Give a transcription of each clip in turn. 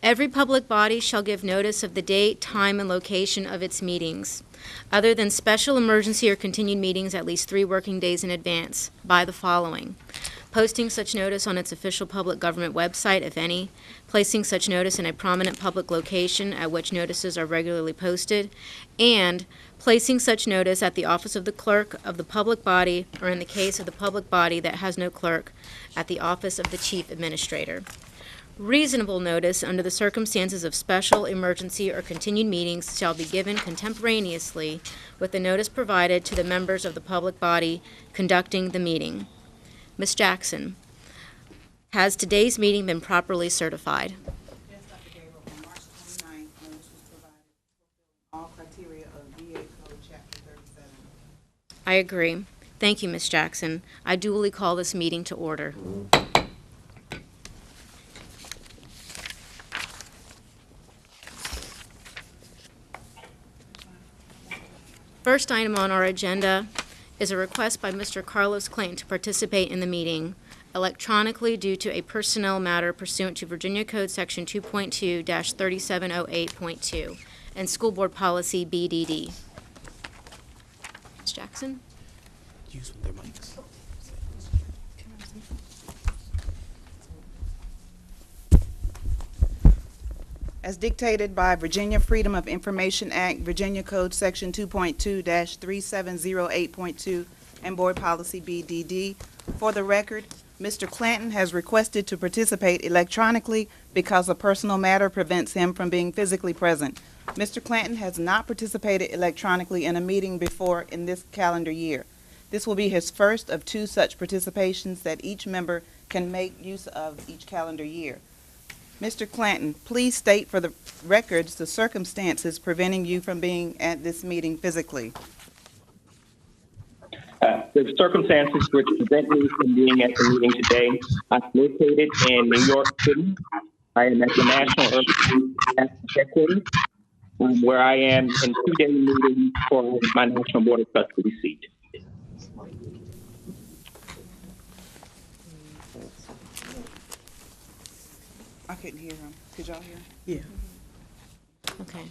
Every public body shall give notice of the date, time, and location of its meetings, other than special emergency or continued meetings at least 3 working days in advance, by the following: posting such notice on its official public government website, if any, placing such notice in a prominent public location at which notices are regularly posted, and placing such notice at the office of the clerk of the public body, or in the case of the public body that has no clerk, at the office of the chief administrator. Reasonable notice under the circumstances of special, emergency, or continued meetings shall be given contemporaneously with the notice provided to the members of the public body conducting the meeting. Ms. Jackson, has today's meeting been properly certified? Yes, Dr. Gabriel, on March 29th, notice was provided fulfilling all criteria of VA Code Chapter 37. I agree. Thank you, Ms. Jackson. I duly call this meeting to order. First item on our agenda is a request by Mr. Carlos Clayton to participate in the meeting electronically due to a personnel matter pursuant to Virginia Code Section 2.2-3708.2 and School Board Policy BDD. Ms. Jackson? Use their mics. As dictated by Virginia Freedom of Information Act, Virginia Code Section 2.2-3708.2, and Board Policy BDD, for the record, Mr. Clanton has requested to participate electronically because a personal matter prevents him from being physically present. Mr. Clanton has not participated electronically in a meeting before in this calendar year. This will be his first of 2 such participations that each member can make use of each calendar year. Mr. Clanton, please state for the records the circumstances preventing you from being at this meeting physically. The circumstances which prevent me from being at the meeting today, I'm located in New York City. I am at the National Urban headquarters, where I am in 2-day meeting for my National Board of Custody seat. I couldn't hear him. Could y'all hear him? Yeah. Okay.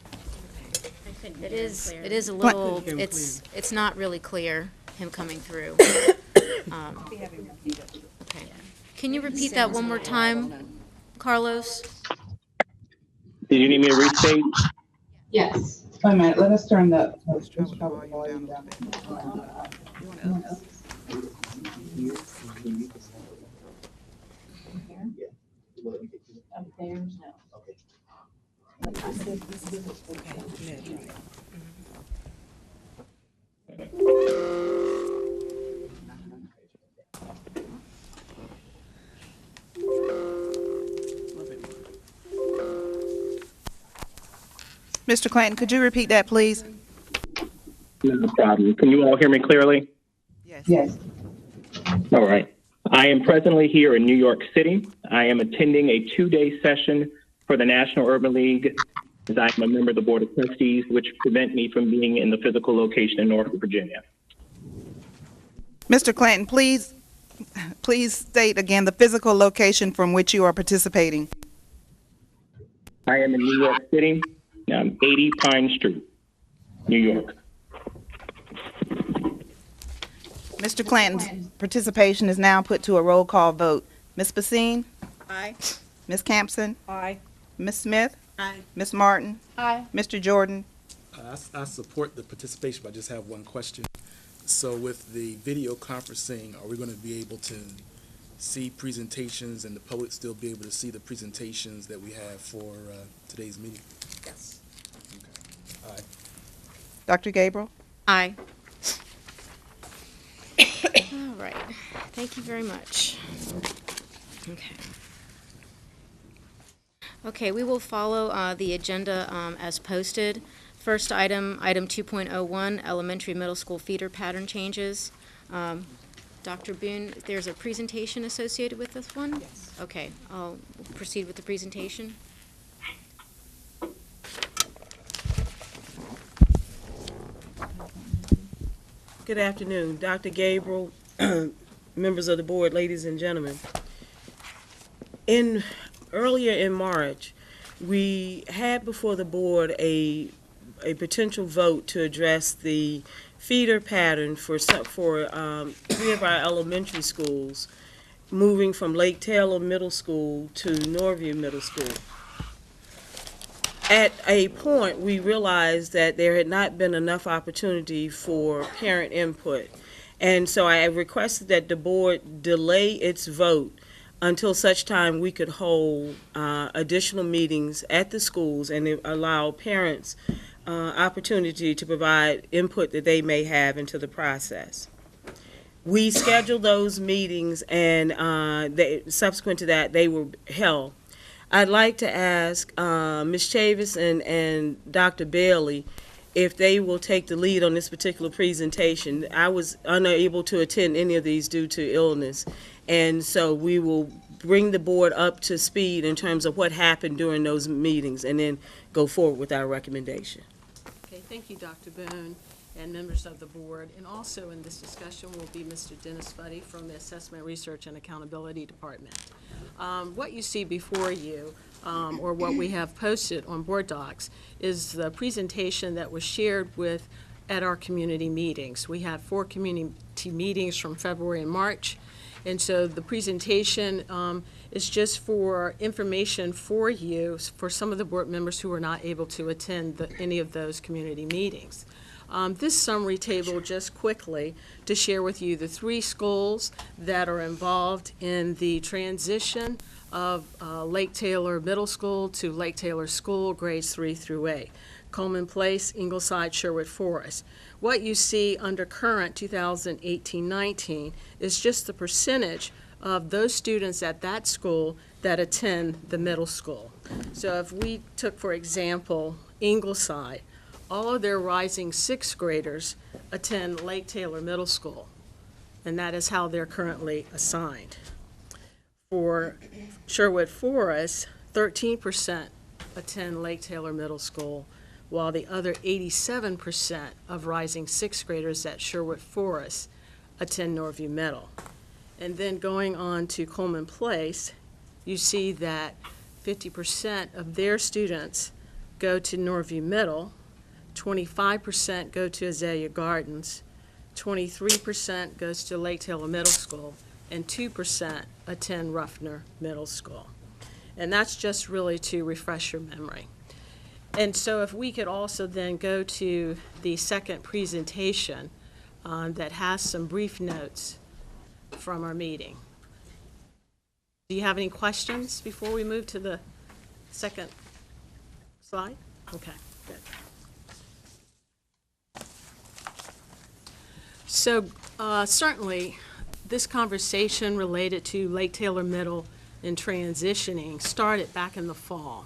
It is a little, Him it's not really clear, him coming through. Okay. Can you repeat that one more time, Carlos? Did you need me to restate? Yes. Wait a minute, let us turn the Volume down a bit. You want to- Upstairs, no. Mr. Clanton, could you repeat that, please? No problem. Can you all hear me clearly? Yes. Yes. All right. I am presently here in New York City. I am attending a 2-day session for the National Urban League, as I am a member of the Board of Trustees, which prevent me from being in the physical location in Norfolk, Virginia. Mr. Clanton, please state again the physical location from which you are participating. I am in New York City, 80 Pine Street, New York. Mr. Clanton's participation is now put to a roll call vote. Ms. Basine? Aye. Ms. Campson? Aye. Ms. Smith? Aye. Ms. Martin? Aye. Mr. Jordan? I support the participation, but I just have one question. So with the video conferencing, are we going to be able to see presentations and the public still be able to see the presentations that we have for today's meeting? Yes. Okay. Aye. Dr. Gabriel? Aye. All right. Thank you very much. Okay. Okay, we will follow the agenda as posted. First item 2.01, elementary middle school feeder pattern changes. Dr. Boone, there's a presentation associated with this one? Yes. Okay, I'll proceed with the presentation. Good afternoon, Dr. Gabriel, members of the board, ladies and gentlemen. Earlier in March, we had before the board a potential vote to address the feeder pattern for 3 of our elementary schools, moving from Lake Taylor Middle School to Norview Middle School. At a point, we realized that there had not been enough opportunity for parent input. And so I requested that the board delay its vote until such time we could hold additional meetings at the schools and allow parents opportunity to provide input that they may have into the process. We scheduled those meetings, and subsequent to that, they were held. I'd like to ask Ms. Chavis and Dr. Bailey if they will take the lead on this particular presentation. I was unable to attend any of these due to illness, and so we will bring the board up to speed in terms of what happened during those meetings and then go forward with our recommendation. Okay, thank you, Dr. Boone and members of the board. And also in this discussion will be Mr. Dennis Fuddy from the Assessment Research and Accountability Department. What you see before you, or what we have posted on board docs, is the presentation that was shared at our community meetings. We had 4 community meetings from February and March, and so the presentation is just for information for you, for some of the board members who were not able to attend any of those community meetings. This summary table, just quickly to share with you the 3 schools that are involved in the transition of Lake Taylor Middle School to Lake Taylor School, grades 3 through 8. Coleman Place, Ingleside, Sherwood Forest. What you see under current 2018-19 is just the percentage of those students at that school that attend the middle school. So if we took, for example, Ingleside, all of their rising 6th graders attend Lake Taylor Middle School, and that is how they're currently assigned. For Sherwood Forest, 13% attend Lake Taylor Middle School, while the other 87% of rising 6th graders at Sherwood Forest attend Norview Middle. And then going on to Coleman Place, you see that 50% of their students go to Norview Middle, 25% go to Azalea Gardens, 23% goes to Lake Taylor Middle School, and 2% attend Ruffner Middle School. And that's just really to refresh your memory. And so if we could also then go to the second presentation that has some brief notes from our meeting. Do you have any questions before we move to the second slide? Okay, good. So certainly this conversation related to Lake Taylor Middle and transitioning started back in the fall.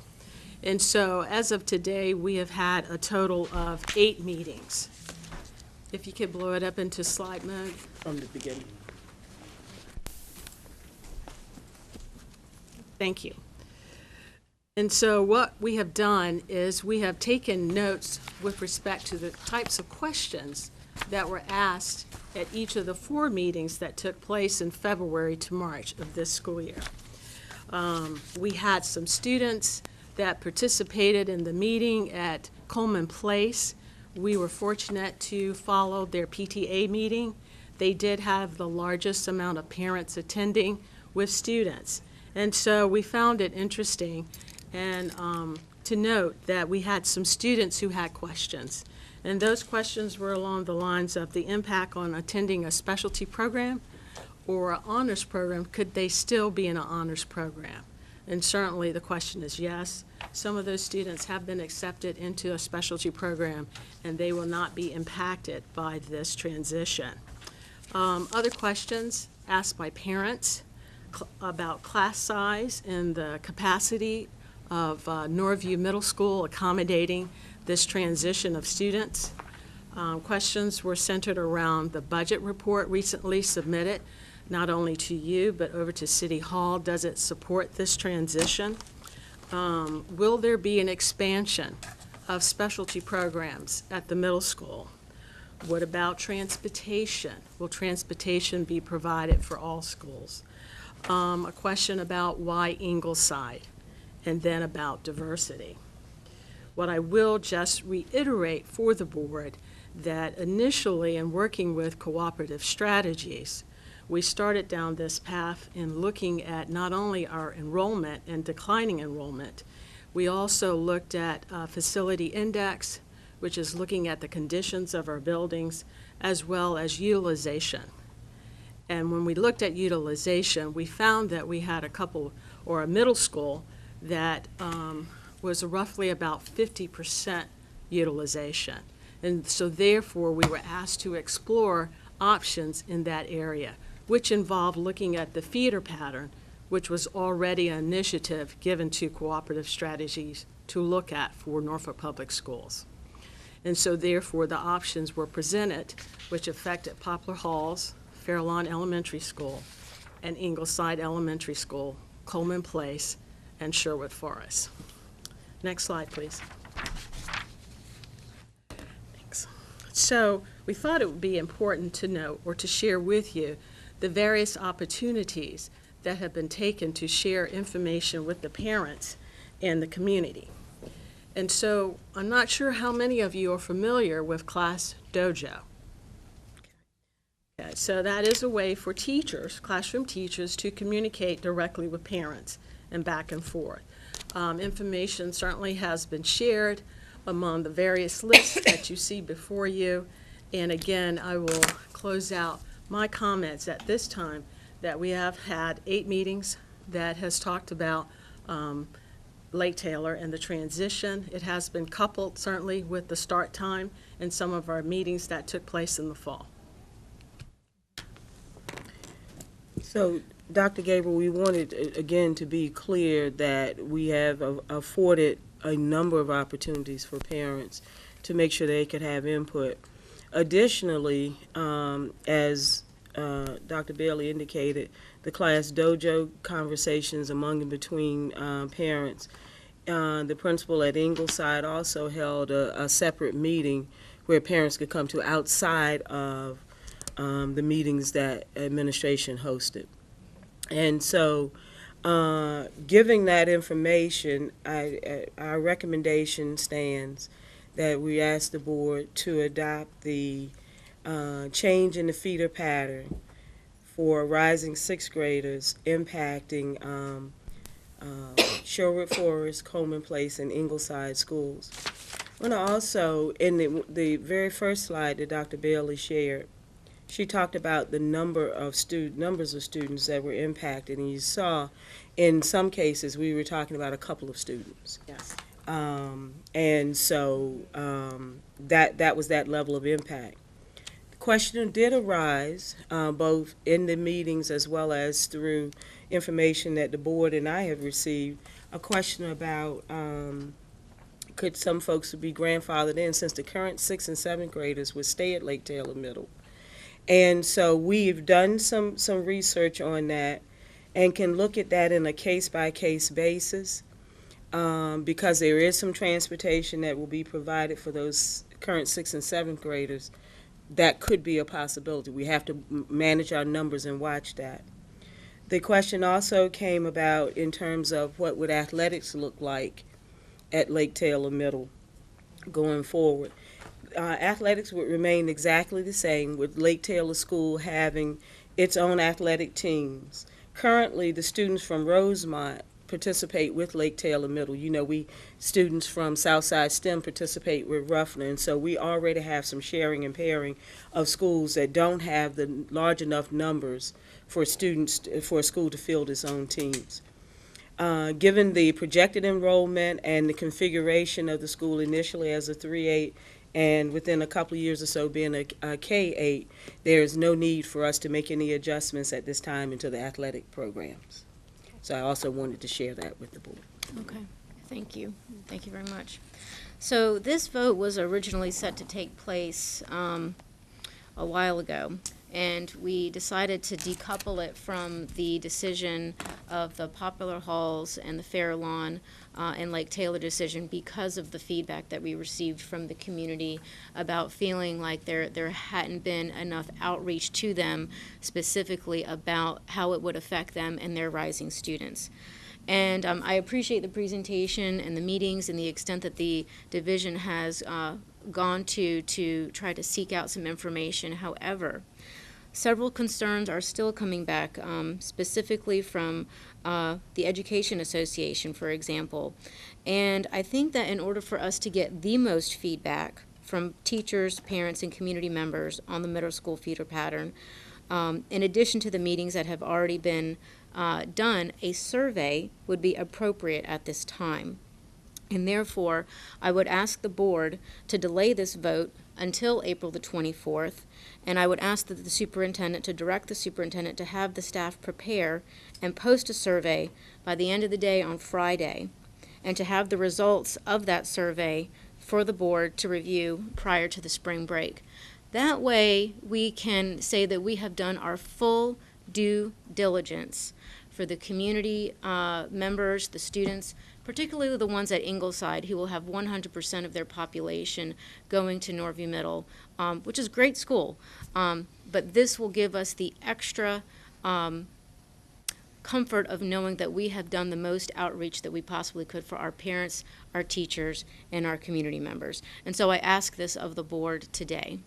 And so as of today, we have had a total of 8 meetings. If you could blow it up into slide mode. From the beginning. Thank you. And so what we have done is we have taken notes with respect to the types of questions that were asked at each of the 4 meetings that took place in February to March of this school year. We had some students that participated in the meeting at Coleman Place. We were fortunate to follow their PTA meeting. They did have the largest amount of parents attending with students. And so we found it interesting and to note that we had some students who had questions. And those questions were along the lines of the impact on attending a specialty program or an honors program. Could they still be in an honors program? And certainly the question is yes. Some of those students have been accepted into a specialty program and they will not be impacted by this transition. Other questions asked by parents about class size and the capacity of Norview Middle School accommodating this transition of students. Questions were centered around the budget report recently submitted, not only to you, but over to City Hall. Does it support this transition? Will there be an expansion of specialty programs at the middle school? What about transportation? Will transportation be provided for all schools? A question about why Ingleside? and then about diversity. What I will just reiterate for the board that initially in working with cooperative strategies, we started down this path in looking at not only our enrollment and declining enrollment, we also looked at facility index, which is looking at the conditions of our buildings, as well as utilization. And when we looked at utilization, we found that we had a middle school that was roughly about 50% utilization. And so therefore, we were asked to explore options in that area, which involved looking at the feeder pattern, which was already an initiative given to cooperative strategies to look at for Norfolk Public Schools. And so therefore, the options were presented, which affected Poplar Halls, Fairlawn Elementary School, and Ingleside Elementary School, Coleman Place, and Sherwood Forest. Next slide, please. Thanks. So we thought it would be important to note or to share with you the various opportunities that have been taken to share information with the parents and the community. And so I'm not sure how many of you are familiar with Class Dojo. Okay, so that is a way for teachers, classroom teachers, to communicate directly with parents and back and forth. Information certainly has been shared among the various lists that you see before you. And again, I will close out my comments at this time that we have had 8 meetings that has talked about Lake Taylor and the transition. It has been coupled certainly with the start time and some of our meetings that took place in the fall. So, Dr. Gabriel, we wanted, again, to be clear that we have afforded a number of opportunities for parents to make sure they could have input. Additionally, as Dr. Bailey indicated, the Class Dojo conversations among and between parents. The principal at Ingleside also held a separate meeting where parents could come to outside of the meetings that administration hosted. And so, giving that information, our recommendation stands that we ask the board to adopt the change in the feeder pattern for rising 6th graders impacting Sherwood Forest, Coleman Place, and Ingleside schools. I want to also, in the very first slide that Dr. Bailey shared, she talked about the numbers of students that were impacted, and you saw in some cases we were talking about a couple of students. Yes. And so that was that level of impact. The question did arise both in the meetings as well as through information that the board and I have received, a question about could some folks be grandfathered in since the current 6th and 7th graders would stay at Lake Taylor Middle. And so we've done some research on that and can look at that in a case-by-case basis because there is some transportation that will be provided for those current 6th and 7th graders. That could be a possibility. We have to manage our numbers and watch that. The question also came about in terms of what would athletics look like at Lake Taylor Middle going forward. Athletics would remain exactly the same, with Lake Taylor School having its own athletic teams. Currently, the students from Rosemont participate with Lake Taylor Middle. You know, students from Southside STEM participate with Ruffner, and so we already have some sharing and pairing of schools that don't have the large enough numbers for a school to field its own teams. Given the projected enrollment and the configuration of the school initially as a 3-8, and within a couple of years or so being a K-8, there is no need for us to make any adjustments at this time into the athletic programs. So I also wanted to share that with the board. Okay, thank you. Thank you very much. So this vote was originally set to take place a while ago, and we decided to decouple it from the decision of the Poplar Halls and the Fairlawn and Lake Taylor decision because of the feedback that we received from the community about feeling like there hadn't been enough outreach to them specifically about how it would affect them and their rising students. And I appreciate the presentation and the meetings and the extent that the division has gone to try to seek out some information. However, several concerns are still coming back, specifically from the Education Association, for example. And I think that in order for us to get the most feedback from teachers, parents, and community members on the middle school feeder pattern, in addition to the meetings that have already been done, a survey would be appropriate at this time. And therefore, I would ask the board to delay this vote until April the 24th, and I would ask that the superintendent to direct the superintendent to have the staff prepare and post a survey by the end of the day on Friday, and to have the results of that survey for the board to review prior to the spring break. That way, we can say that we have done our full due diligence for the community members, the students, particularly the ones at Ingleside, who will have 100% of their population going to Norview Middle, which is a great school. But this will give us the extra comfort of knowing that we have done the most outreach that we possibly could for our parents, our teachers, and our community members. And so I ask this of the board today.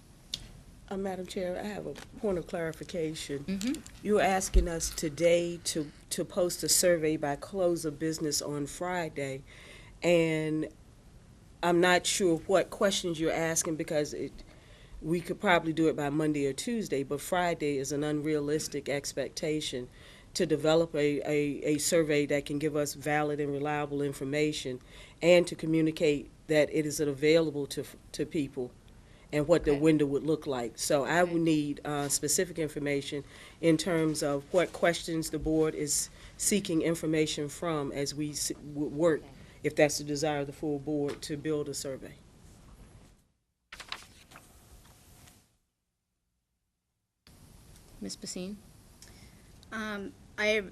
Madam Chair, I have a point of clarification. Mm-hmm. You're asking us today to post a survey by close of business on Friday, and I'm not sure what questions you're asking because we could probably do it by Monday or Tuesday, but Friday is an unrealistic expectation to develop a survey that can give us valid and reliable information and to communicate that it is available to people and what the window would look like. So I would need specific information in terms of what questions the board is seeking information from as we work, if that's the desire of the full board, to build a survey. Ms. Basine? I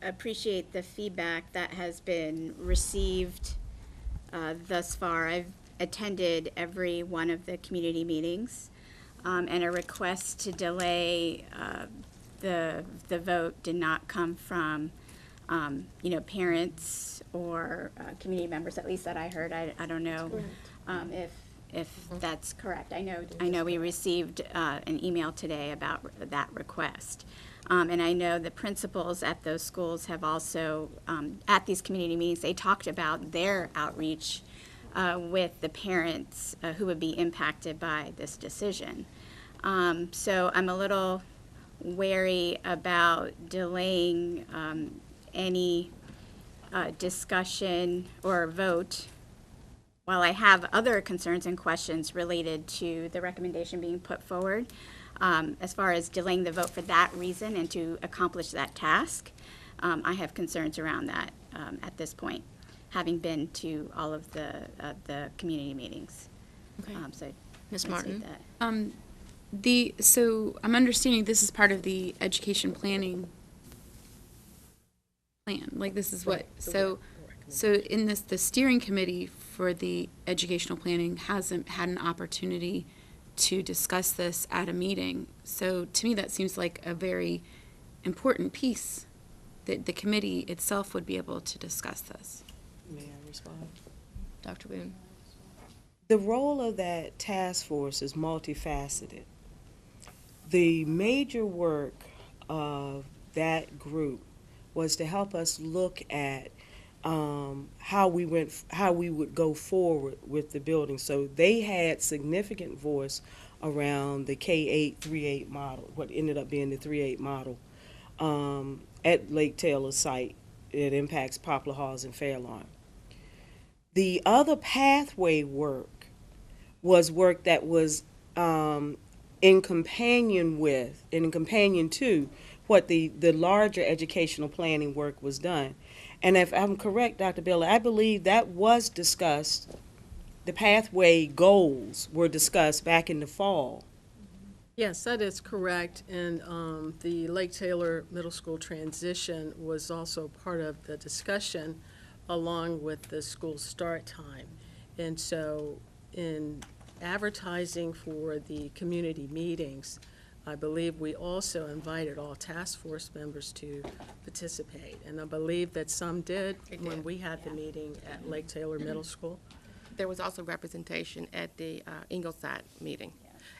appreciate the feedback that has been received thus far. I've attended every one of the community meetings, and a request to delay the vote did not come from parents or community members, at least that I heard. I don't know if that's correct. I know we received an email today about that request. And I know the principals at those schools have also, at these community meetings, they talked about their outreach with the parents who would be impacted by this decision. So I'm a little wary about delaying any discussion or vote while I have other concerns and questions related to the recommendation being put forward. As far as delaying the vote for that reason and to accomplish that task, I have concerns around that at this point, having been to all of the community meetings. Okay. So Ms. I'd say Martin? that. So I'm understanding this is part of the education planning plan. Like this is what, so in this, the steering committee for the educational planning hasn't had an opportunity to discuss this at a meeting. So to me, that seems like a very important piece that the committee itself would be able to discuss this. May I respond? Dr. Boone? The role of that task force is multifaceted. The major work of that group was to help us look at how we would go forward with the building. So they had significant voice around the K-8, 3-8 model, what ended up being the 3-8 model at Lake Taylor site. It impacts Poplar Halls and Fairlawn. The other pathway work was work that was in companion to what the larger educational planning work was done. And if I'm correct, Dr. Bailey, I believe that was discussed, the pathway goals were discussed back in the fall. Yes, that is correct, and the Lake Taylor Middle School transition was also part of the discussion along with the school start time. And so in advertising for the community meetings, I believe we also invited all task force members to participate, and I believe that some did when we had the meeting at Lake Taylor Middle School. There was also representation at the Ingleside meeting.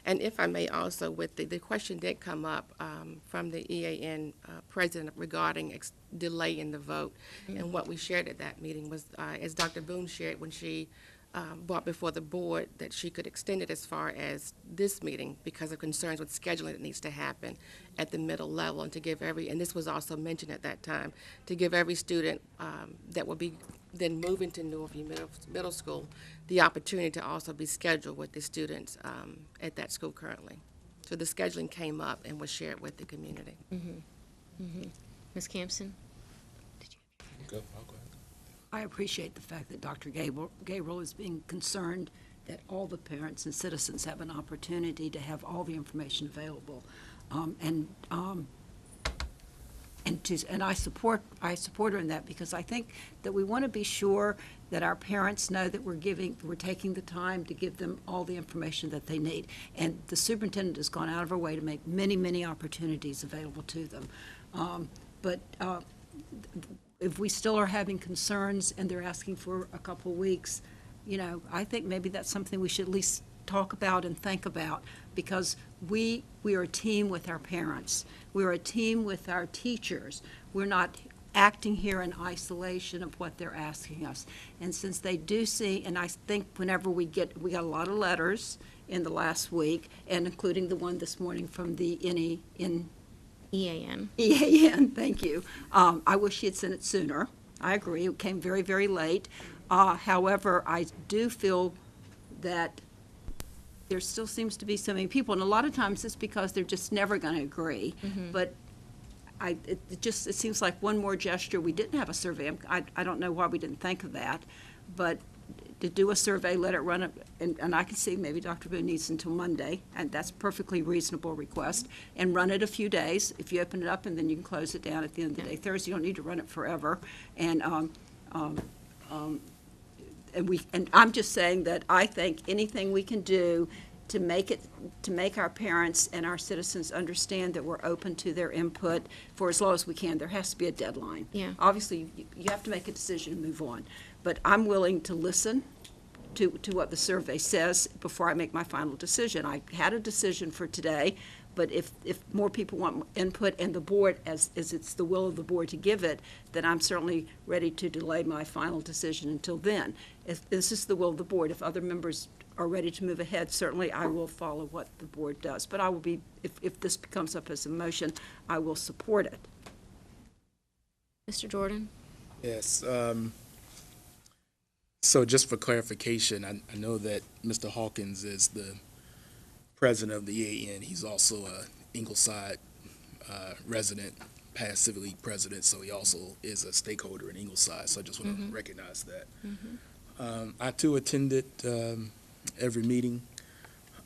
And if I may also, with the question did come up from the EAN president regarding delay in the vote. And what we shared at that meeting was, as Dr. Boone shared when she brought before the board, that she could extend it as far as this meeting because of concerns with scheduling that needs to happen at the middle level, and to give and this was also mentioned at that time, to give every student that will be then moving to Norfolk Middle School the opportunity to also be scheduled with the students at that school currently. So the scheduling came up and was shared with the community. Ms. Campson? Go, I'll go ahead. I appreciate the fact that Dr. Gabriel is being concerned that all the parents and citizens have an opportunity to have all the information available. And I support her in that, because I think that we want to be sure that our parents know that we're taking the time to give them all the information that they need. And the superintendent has gone out of her way to make many, many opportunities available to them. If we still are having concerns and they're asking for a couple weeks, I think maybe that's something we should at least talk about and think about, because we are a team with our parents. We're a team with our teachers. We're not acting here in isolation of what they're asking us. And since they do see, and I think whenever we got a lot of letters in the last week, and including the one this morning from the EAN. EAN, thank you. I wish he had sent it sooner. I agree, it came very, very late. However, I do feel that there still seems to be so many people, and a lot of times it's because they're just never going to agree. But it seems like one more gesture. We didn't have a survey. I don't know why we didn't think of that, but to do a survey, let it run, and I can see maybe Dr. Boone needs until Monday, and that's a perfectly reasonable request, and run it a few days. If you open it up, and then you can close it down at the end of the day. Thursday, you don't need to run it forever. And I'm just saying that I think anything we can do to make our parents and our citizens understand that we're open to their input for as long as we can. There has to be a deadline. Yeah. Obviously, you have to make a decision and move on. But I'm willing to listen to what the survey says before I make my final decision. I had a decision for today, but if more people want input and the board, as it's the will of the board to give it, then I'm certainly ready to delay my final decision until then. If this is the will of the board, if other members are ready to move ahead, certainly I will follow what the board does. But I will be, if this comes up as a motion, I will support it. Mr. Jordan? Yes. So just for clarification, I know that Mr. Hawkins is the president of the EAN. He's also a Ingleside resident, past Civic League president, so he also is a stakeholder in Ingleside. So I just want to recognize that. I too attended every meeting.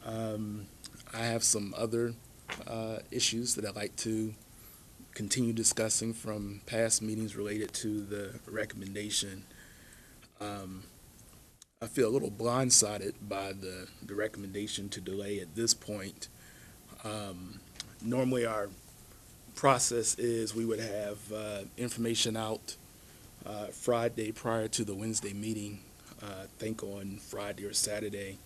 I have some other issues that I'd like to continue discussing from past meetings related to the recommendation. I feel a little blindsided by the recommendation to delay at this point. Normally our process is we would have information out Friday prior to the Wednesday meeting, I think on Friday or Saturday.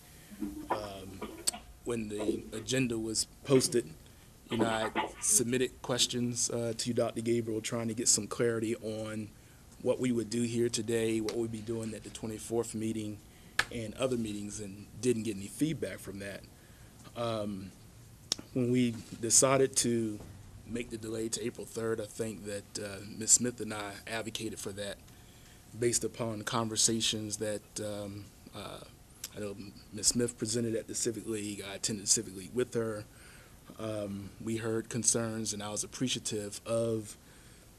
When the agenda was posted, I submitted questions to you, Dr. Gabriel, trying to get some clarity on what we would do here today, what we'd be doing at the 24th meeting and other meetings, and didn't get any feedback from that. When we decided to make the delay to April 3rd, I think that Ms. Smith and I advocated for that based upon conversations that I know Ms. Smith presented at the Civic League. I attended the Civic League with her. We heard concerns, and I was appreciative of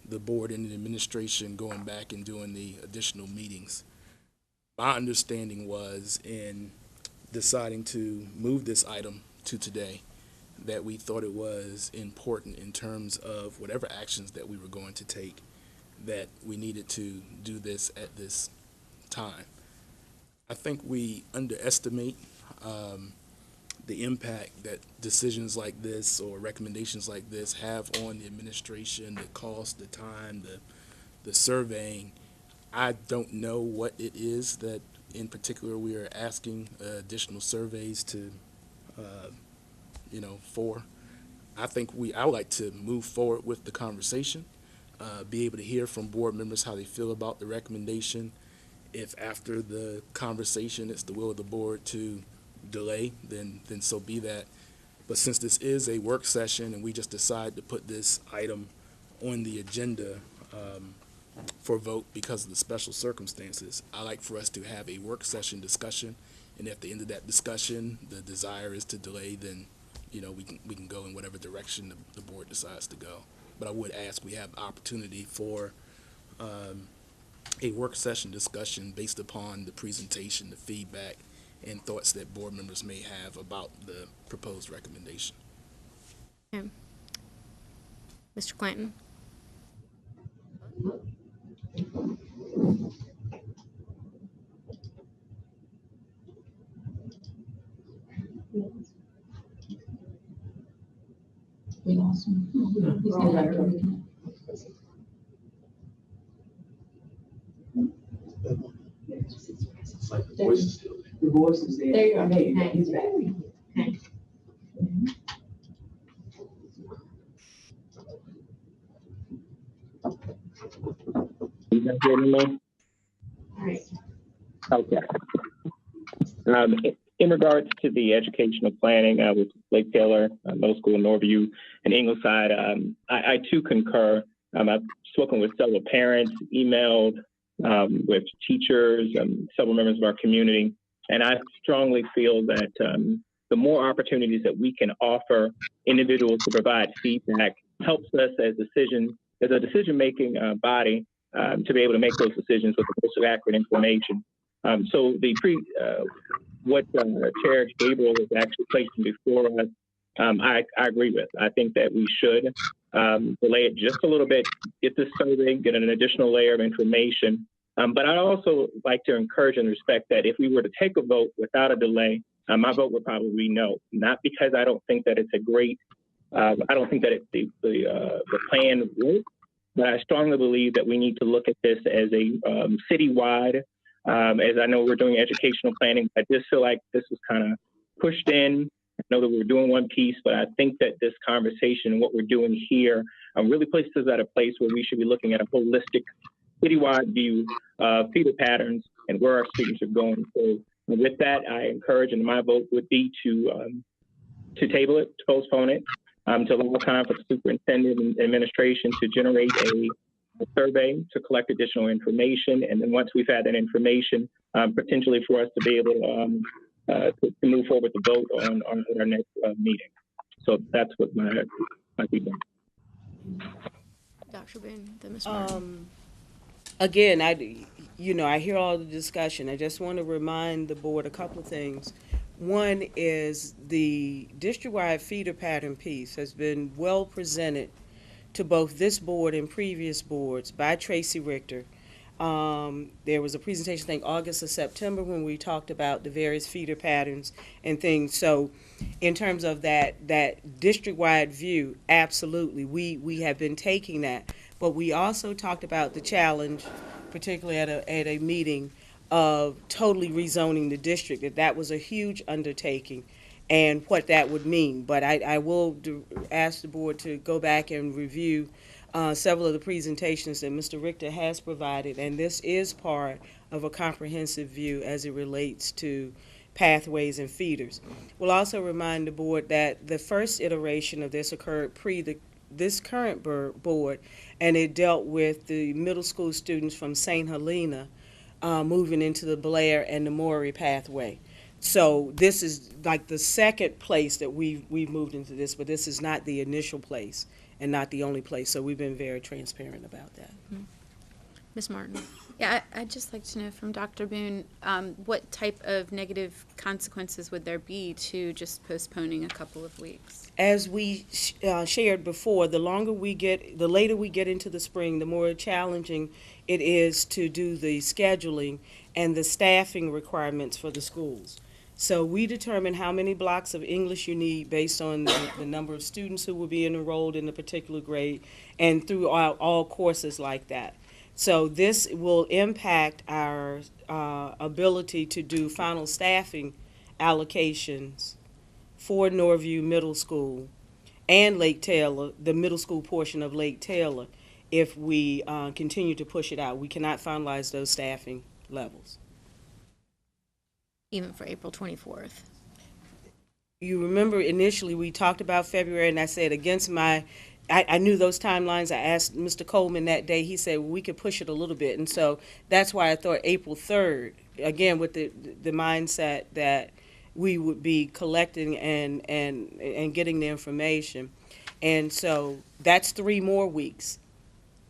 the board and the administration going back and doing the additional meetings. My understanding was, in deciding to move this item to today, that we thought it was important in terms of whatever actions that we were going to take, that we needed to do this at this time. I think we underestimate the impact that decisions like this or recommendations like this have on the administration, the cost, the time, the surveying. I don't know what it is that in particular we are asking additional surveys to, for. I think I would like to move forward with the conversation, be able to hear from board members how they feel about the recommendation. If after the conversation it's the will of the board to delay, then so be that. But since this is a work session and we just decide to put this item on the agenda for vote because of the special circumstances, I like for us to have a work session discussion, and at the end of that discussion, the desire is to delay, then we can go in whatever direction the board decides to go. But I would ask we have opportunity for a work session discussion based upon the presentation, the feedback, and thoughts that board members may have about the proposed recommendation. Okay. Mr. Clanton? We lost him. He's not there. The voice is there. There you are. Okay, he's back. Okay. You guys hear me? All right. Okay. In regards to the educational planning with Lake Taylor Middle School, Norview, and Ingleside, I too concur. I've spoken with several parents, emailed with teachers, several members of our community, and I strongly feel that the more opportunities that we can offer individuals to provide feedback helps us as a decision-making body to be able to make those decisions with the most accurate information. So what Chair Gabriel is actually placing before us, I agree with. I think that we should delay it just a little bit, get this survey, get an additional layer of information. But I'd also like to encourage and respect that if we were to take a vote without a delay, my vote would probably be no. Not because I don't think that it's a great, I don't think that the plan works, but I strongly believe that we need to look at this as a citywide. As I know we're doing educational planning, I just feel like this was kind of pushed in. I know that we're doing one piece, but I think that this conversation and what we're doing here really places us at a place where we should be looking at a holistic citywide view of feeder patterns and where our students are going. So with that, I encourage, and my vote would be to table it, to postpone it, to allow time for the superintendent and administration to generate a survey to collect additional information, and then once we've had that information, potentially for us to be able to move forward with the vote on our next meeting. So that's what my feedback. Dr. Boone, then Ms. Martin. Again, I hear all the discussion. I just want to remind the board a couple of things. One is the district-wide feeder pattern piece has been well presented to both this board and previous boards by Tracy Richter. There was a presentation, I think August or September, when we talked about the various feeder patterns and things. So in terms of that district-wide view, absolutely, we have been taking that. But we also talked about the challenge, particularly at a meeting, of totally rezoning the district, that was a huge undertaking and what that would mean. But I will ask the board to go back and review several of the presentations that Mr. Richter has provided, and this is part of a comprehensive view as it relates to pathways and feeders. We'll also remind the board that the first iteration of this occurred this current board, and it dealt with the middle school students from St. Helena moving into the Blair and the Maury pathway. So this is like the second place that we've moved into this, but this is not the initial place and not the only place. So we've been very transparent about that. Ms. Martin. Yeah, I'd just like to know from Dr. Boone, what type of negative consequences would there be to just postponing a couple of weeks? As we shared before, the later we get into the spring, the more challenging it is to do the scheduling and the staffing requirements for the schools. So we determine how many blocks of English you need based on the number of students who will be enrolled in a particular grade and throughout all courses like that. So this will impact our ability to do final staffing allocations for Norview Middle School and Lake Taylor, the middle school portion of Lake Taylor, if we continue to push it out. We cannot finalize those staffing levels. Even for April 24th. You remember initially we talked about February, and I said against I knew those timelines. I asked Mr. Coleman that day. He said, well, we could push it a little bit. And so that's why I thought April 3rd, again, with the mindset that we would be collecting and getting the information. And so that's 3 more weeks.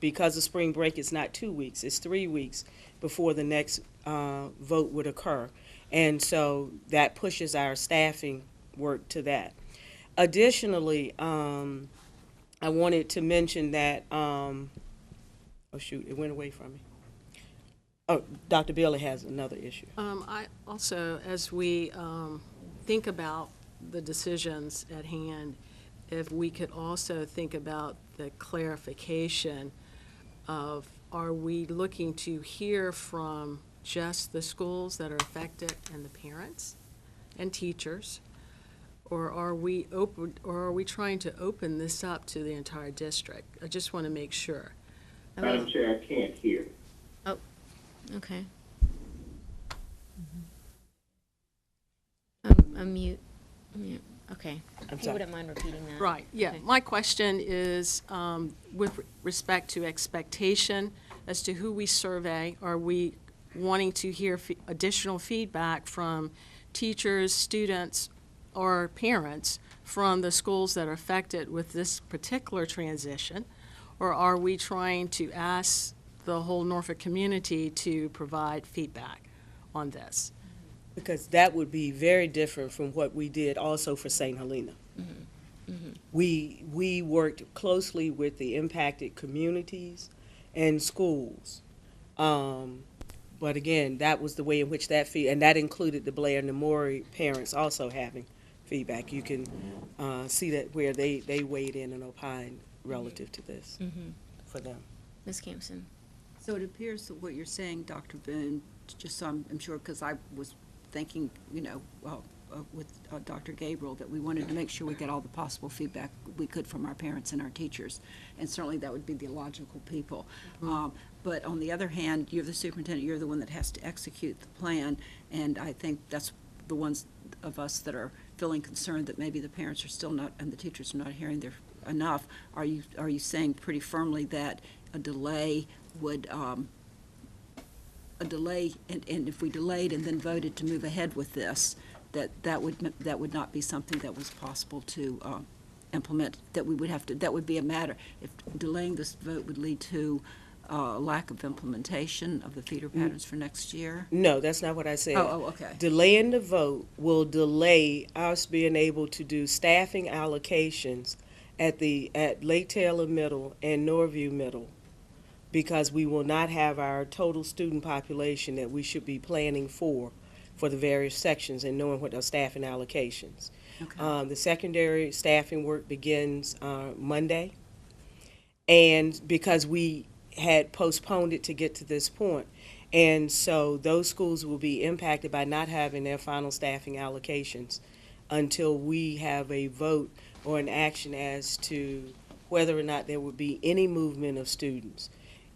Because of spring break, it's not 2 weeks, it's 3 weeks before the next vote would occur. And so that pushes our staffing work to that. Additionally, I wanted to mention that, oh shoot, it went away from me. Oh, Dr. Bailey has another issue. I also, as we think about the decisions at hand, if we could also think about the clarification of, are we looking to hear from just the schools that are affected and the parents and teachers, or are we trying to open this up to the entire district? I just want to make sure. Madam Chair, I can't hear. Oh, okay. I'm mute. Okay. If you wouldn't mind repeating that. Right, yeah. Okay. My question is, with respect to expectation as to who we survey, are we wanting to hear additional feedback from teachers, students, or parents from the schools that are affected with this particular transition? Or are we trying to ask the whole Norfolk community to provide feedback on this? Because that would be very different from what we did also for St. Helena. Mm-hmm. Mm-hmm. We worked closely with the impacted communities and schools. But again, that was the way in which and that included the Blair and the Morey parents also having feedback. You can see that where they weighed in and opined relative to this for them. Ms. Campson. So it appears that what you're saying, Dr. Boone, just so I'm sure, because I was thinking, with Dr. Gabriel, that we wanted to make sure we got all the possible feedback we could from our parents and our teachers, and certainly that would be the logical people. But on the other hand, you're the superintendent, you're the one that has to execute the plan, and I think that's the ones of us that are feeling concerned that maybe the parents are still not, and the teachers are not hearing enough. Are you saying pretty firmly that a delay would, and if we delayed and then voted to move ahead with this, that would not be something that was possible to implement, that would be a matter, if delaying this vote would lead to lack of implementation of the feeder patterns for next year? No, that's not what I said. Oh, okay. Delaying the vote will delay us being able to do staffing allocations at Lake Taylor Middle and Norview Middle, because we will not have our total student population that we should be planning for the various sections and knowing what those staffing allocations. Okay. The secondary staffing work begins Monday, and because we had postponed it to get to this point, and so those schools will be impacted by not having their final staffing allocations until we have a vote or an action as to whether or not there would be any movement of students.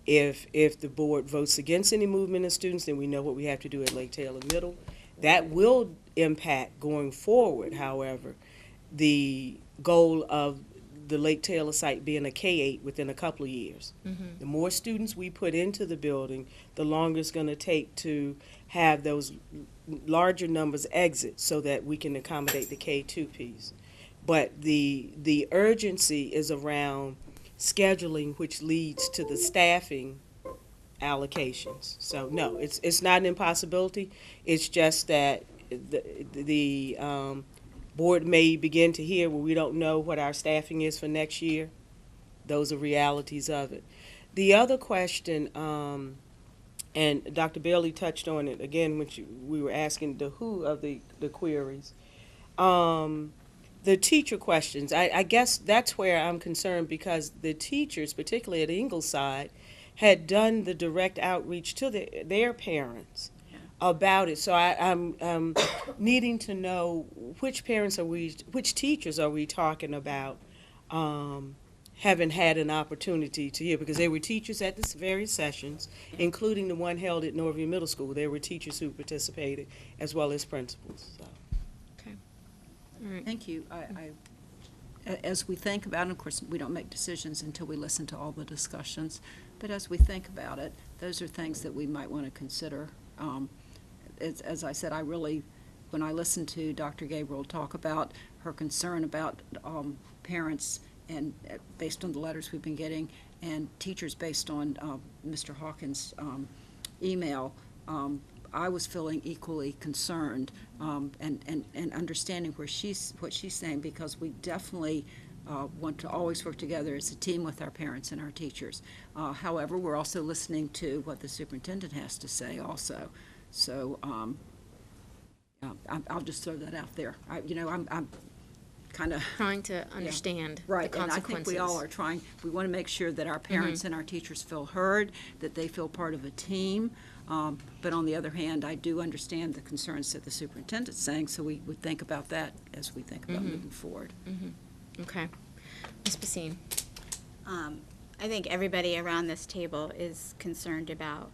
If the board votes against any movement of students, then we know what we have to do at Lake Taylor Middle. That will impact going forward, however, the goal of the Lake Taylor site being a K-8 within a couple of years. Mm-hmm. The more students we put into the building, the longer it's going to take to have those larger numbers exit so that we can accommodate the K-2 piece. But the urgency is around scheduling, which leads to the staffing allocations. So no, it's not an impossibility. It's just that the board may begin to hear, well, we don't know what our staffing is for next year. Those are realities of it. The other question And Dr. Bailey touched on it again when we were asking the who of the queries. The teacher questions, I guess that's where I'm concerned, because the teachers, particularly at Ingleside, had done the direct outreach to their parents about it. So I'm needing to know which teachers are we talking about haven't had an opportunity to hear, because there were teachers at this very sessions, including the one held at Norview Middle School. There were teachers who participated as well as principals. So. Okay. All right. Thank you. As we think about it, of course, we don't make decisions until we listen to all the discussions, but as we think about it, those are things that we might want to consider. As I said, when I listened to Dr. Gabriel talk about her concern about parents, and based on the letters we've been getting, and teachers based on Mr. Hawkins' email, I was feeling equally concerned and understanding what she's saying, because we definitely want to always work together as a team with our parents and our teachers. However, we're also listening to what the superintendent has to say also. So I'll just throw that out there. I'm kind of Trying to understand right, the and I consequences. think we all are trying. We want to make sure that our parents and our teachers feel heard, that they feel part of a team. But on the other hand, I do understand the concerns that the superintendent's saying, so we would think about that as we think about moving forward. Okay. Ms. Basine. I think everybody around this table is concerned about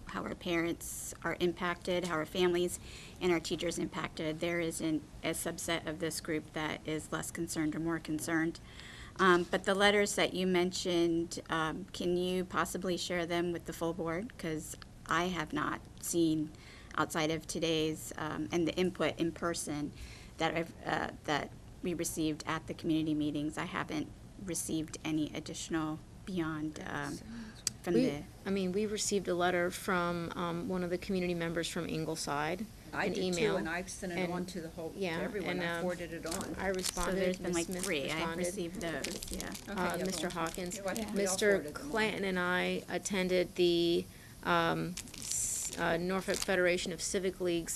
how our parents are impacted, how our families and our teachers impacted. There isn't a subset of this group that is less concerned or more concerned. But the letters that you mentioned, can you possibly share them with the full board? Because I have not seen, outside of today's and the input in person that we received at the community meetings, I haven't received any additional beyond from we received a letter from one of the community members from Ingleside. I an did email, too, and I sent it on to the whole, to everyone. I forwarded it on. I responded. So there's been Ms. like Smith 3. I have responded. received those, yeah. Okay, yeah, Mr. Hawkins. Yeah, we all Mr. forwarded them on. Clanton and I attended the Norfolk Federation of Civic League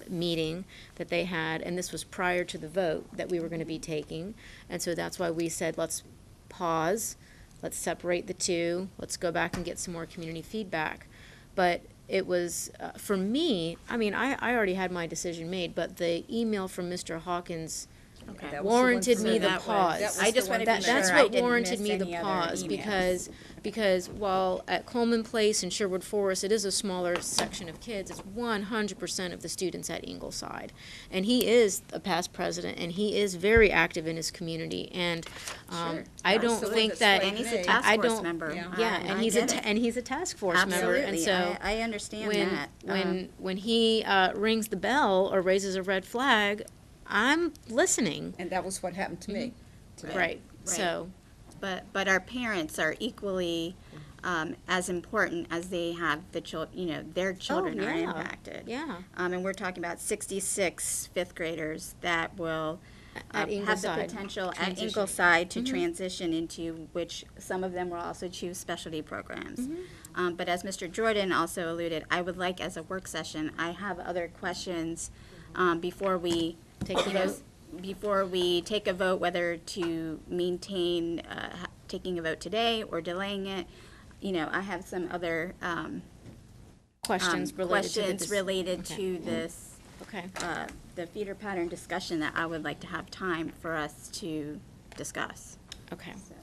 meeting that they had, and this was prior to the vote that we were going to be taking. And so that's why we said, let's pause, let's separate the two, let's go back and get some more community feedback. But it was, for me, I already had my decision made, but the email from Mr. Hawkins Okay. warranted me the That was- pause. I just wanted to be sure That's I what didn't warranted miss me the any other pause, emails. because while at Coleman Place and Sherwood Forest, it is a smaller section of kids, it's 100% of the students at Ingleside. And he is a past president, and he is very active in his community, and I don't Absolutely. think that. And he's a I task force don't- member. Yeah, and he's a task force member, and Absolutely. so. I understand that. When he rings the bell or raises a red flag, I'm listening. And that was what happened to me today. Right. So, But our parents are equally as important as they have their children are yeah. impacted. yeah. And we're talking about 66 fifth graders that will At have the Ingleside. potential at Transition. Ingleside to transition into which some of them will also choose specialty programs. But as Mr. Jordan also alluded, I would like, as a work session, I have other questions before we Take the vote? Before we take a vote, whether to maintain taking a vote today or delaying it. I have some other Questions related to this, Okay. the feeder pattern discussion that I would like to have time for us to discuss. Okay. So,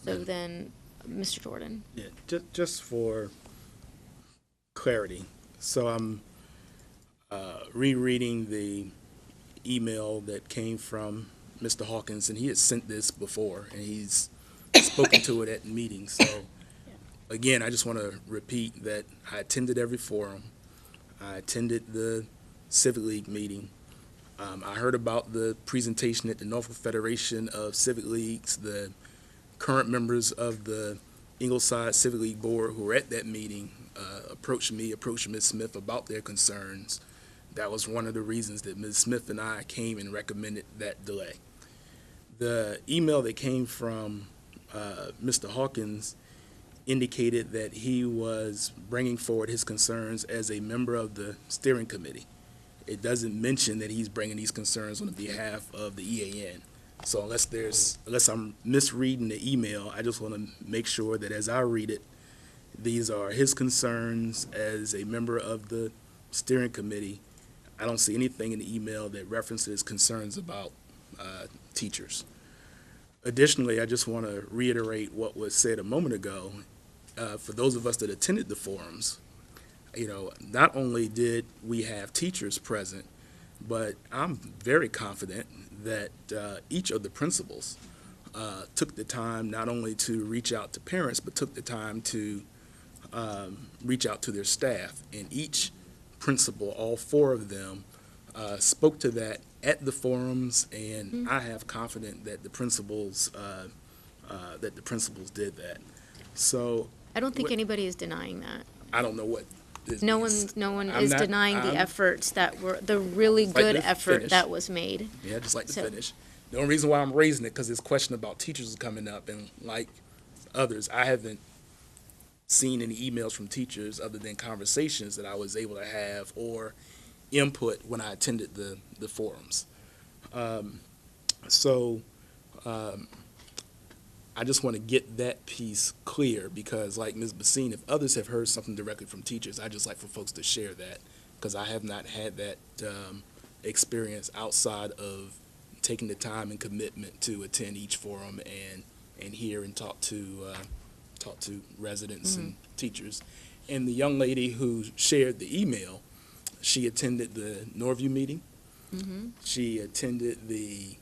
So then, Mr. Jordan. Yeah, just for clarity. So I'm rereading the email that came from Mr. Hawkins, and he had sent this before, and he's spoken to it at meetings. So again, I just want to repeat that I attended every forum. I attended the Civic League meeting. I heard about the presentation at the Norfolk Federation of Civic Leagues. The current members of the Ingleside Civic League Board who were at that meeting approached Ms. Smith about their concerns. That was one of the reasons that Ms. Smith and I came and recommended that delay. The email that came from Mr. Hawkins indicated that he was bringing forward his concerns as a member of the steering committee. It doesn't mention that he's bringing these concerns on behalf of the EAN. So unless I'm misreading the email, I just want to make sure that as I read it, these are his concerns as a member of the steering committee. I don't see anything in the email that references concerns about teachers. Additionally, I just want to reiterate what was said a moment ago. For those of us that attended the forums, not only did we have teachers present, but I'm very confident that each of the principals took the time not only to reach out to parents, but took the time to reach out to their staff. And each principal, all 4 of them, spoke to that at the forums, and I have confidence that the principals did that. So I don't think anybody is denying that. I don't know what. No one is denying the efforts that were, the really good effort that was made. Yeah, I'd just like to finish. The only reason why I'm raising it, because this question about teachers is coming up, and like others, I haven't seen any emails from teachers other than conversations that I was able to have or input when I attended the forums. I just want to get that piece clear, because like Ms. Bassine, if others have heard something directly from teachers, I'd just like for folks to share that, because I have not had that experience outside of taking the time and commitment to attend each forum and hear and talk to residents and teachers. And the young lady who shared the email, she attended the Norview meeting. She attended the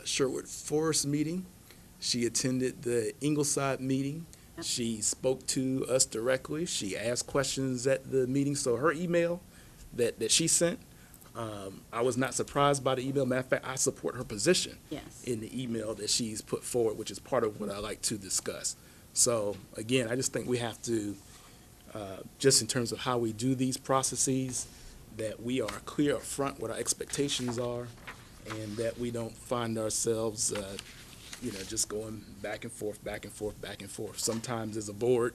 Sherwood Forest meeting. She attended the Ingleside meeting. She spoke to us directly. She asked questions at the meeting. So her email that she sent, I was not surprised by the email. Matter of fact, I support her position in the email that she's put forward, which is part of what I like to discuss. So again, I just think we have to, just in terms of how we do these processes, that we are clear up front what our expectations are, and that we don't find ourselves just going back and forth, back and forth, back and forth. Sometimes as a board,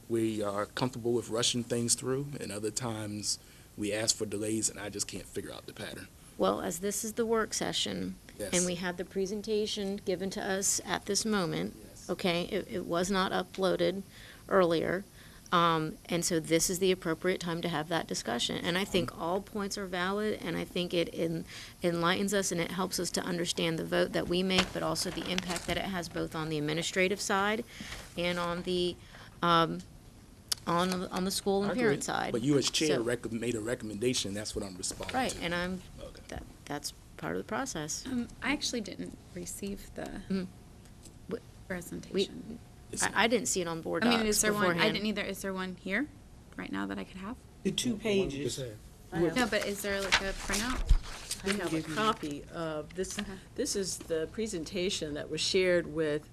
we are comfortable with rushing things through, and other times we ask for delays, and I just can't figure out the pattern. Well, as this is the work session, and we had the presentation given to us at this moment, okay, it was not uploaded earlier, and so this is the appropriate time to have that discussion. And I think all points are valid, and I think it enlightens us and it helps us to understand the vote that we make, but also the impact that it has both on the administrative side and on the on the school and parent side. But you as chair made a recommendation. That's what I'm responding right, to. And I'm that's part of the process. I actually didn't receive the presentation. I didn't see it on board I docs mean, is there one? I beforehand. didn't either. Is there one here right now that I could have? The 2 pages. No, but is there like a printout? I have a copy of this. This is the presentation that was shared with